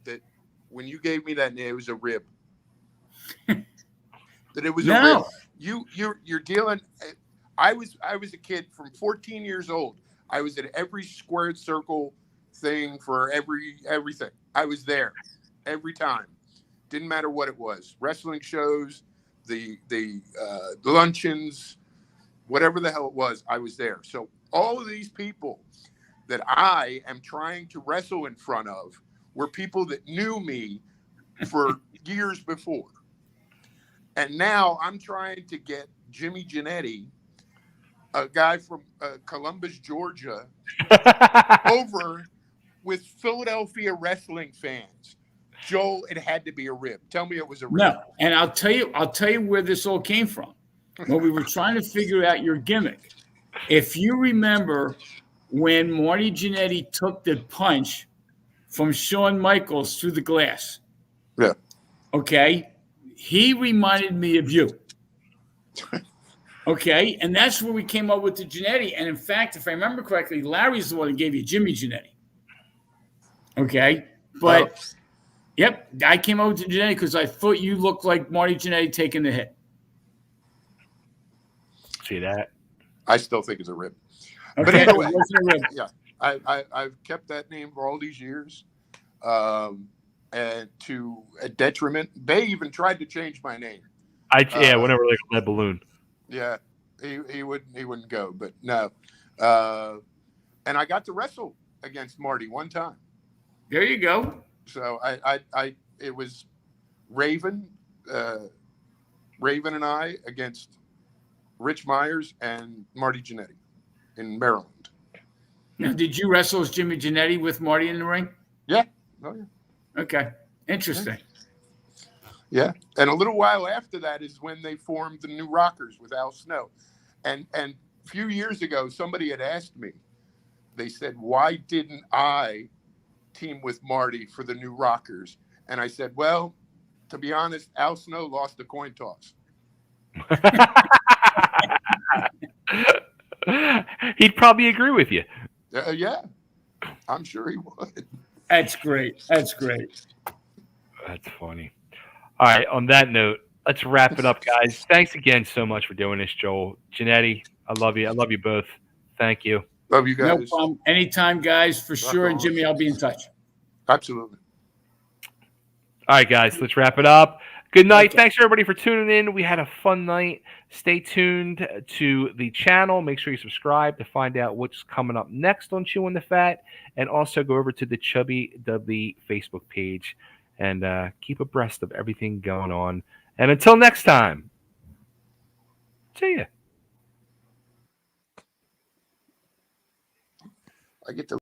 that when you gave me that name, it was a rib. That it was a rib. You're dealing. I was a kid from 14 years old. I was at every squared circle thing for everything. I was there every time. Didn't matter what it was. Wrestling shows, the luncheons, whatever the hell it was, I was there. So all of these people that I am trying to wrestle in front of were people that knew me for years before. And now I'm trying to get Jimmy Jannetty, a guy from Columbus, Georgia, over with Philadelphia wrestling fans. Joel, it had to be a rib. Tell me it was a rib. No, and I'll tell you where this all came from. When we were trying to figure out your gimmick. If you remember when Marty Jannetty took the punch from Shawn Michaels through the glass. Yeah. Okay. He reminded me of you. Okay, and that's where we came up with the Jannetty. And in fact, if I remember correctly, Larry's the one that gave you Jimmy Jannetty. Okay, but yep, I came up with the Jannetty because I thought you looked like Marty Jannetty taking the hit. See that? I still think it's a rib. Okay, but anyway, it wasn't a rib. Yeah, I've kept that name for all these years, and to a detriment. They even tried to change my name. Whenever like a lead balloon. Yeah, he wouldn't go, but no. And I got to wrestle against Marty one time. There you go. So it was Raven and I against Rich Myers and Marty Jannetty in Maryland. Now, did you wrestle as Jimmy Jannetty with Marty in the ring? Yeah. Oh yeah. Okay. Interesting. Yeah. And a little while after that is when they formed the New Rockers with Al Snow. And a few years ago, somebody had asked me, they said, why didn't I team with Marty for the New Rockers? And I said, well, to be honest, Al Snow lost the coin toss. He'd probably agree with you. Yeah, I'm sure he would. That's great. That's great. That's funny. All right. On that note, let's wrap it up, guys. Thanks again so much for doing this, Joel. Jannetty, I love you. I love you both. Thank you. Love you guys. No problem. Anytime, guys, for sure. And Jimmy, I'll be in touch. Absolutely. All right, guys, let's wrap it up. Good night. Okay. Thanks, everybody, for tuning in. We had a fun night. Stay tuned to the channel. Make sure you subscribe to find out what's coming up next on Chewing the Fat. And also go over to the Chubby Dudley Facebook page and keep abreast of everything going on. And until next time, see ya. I get to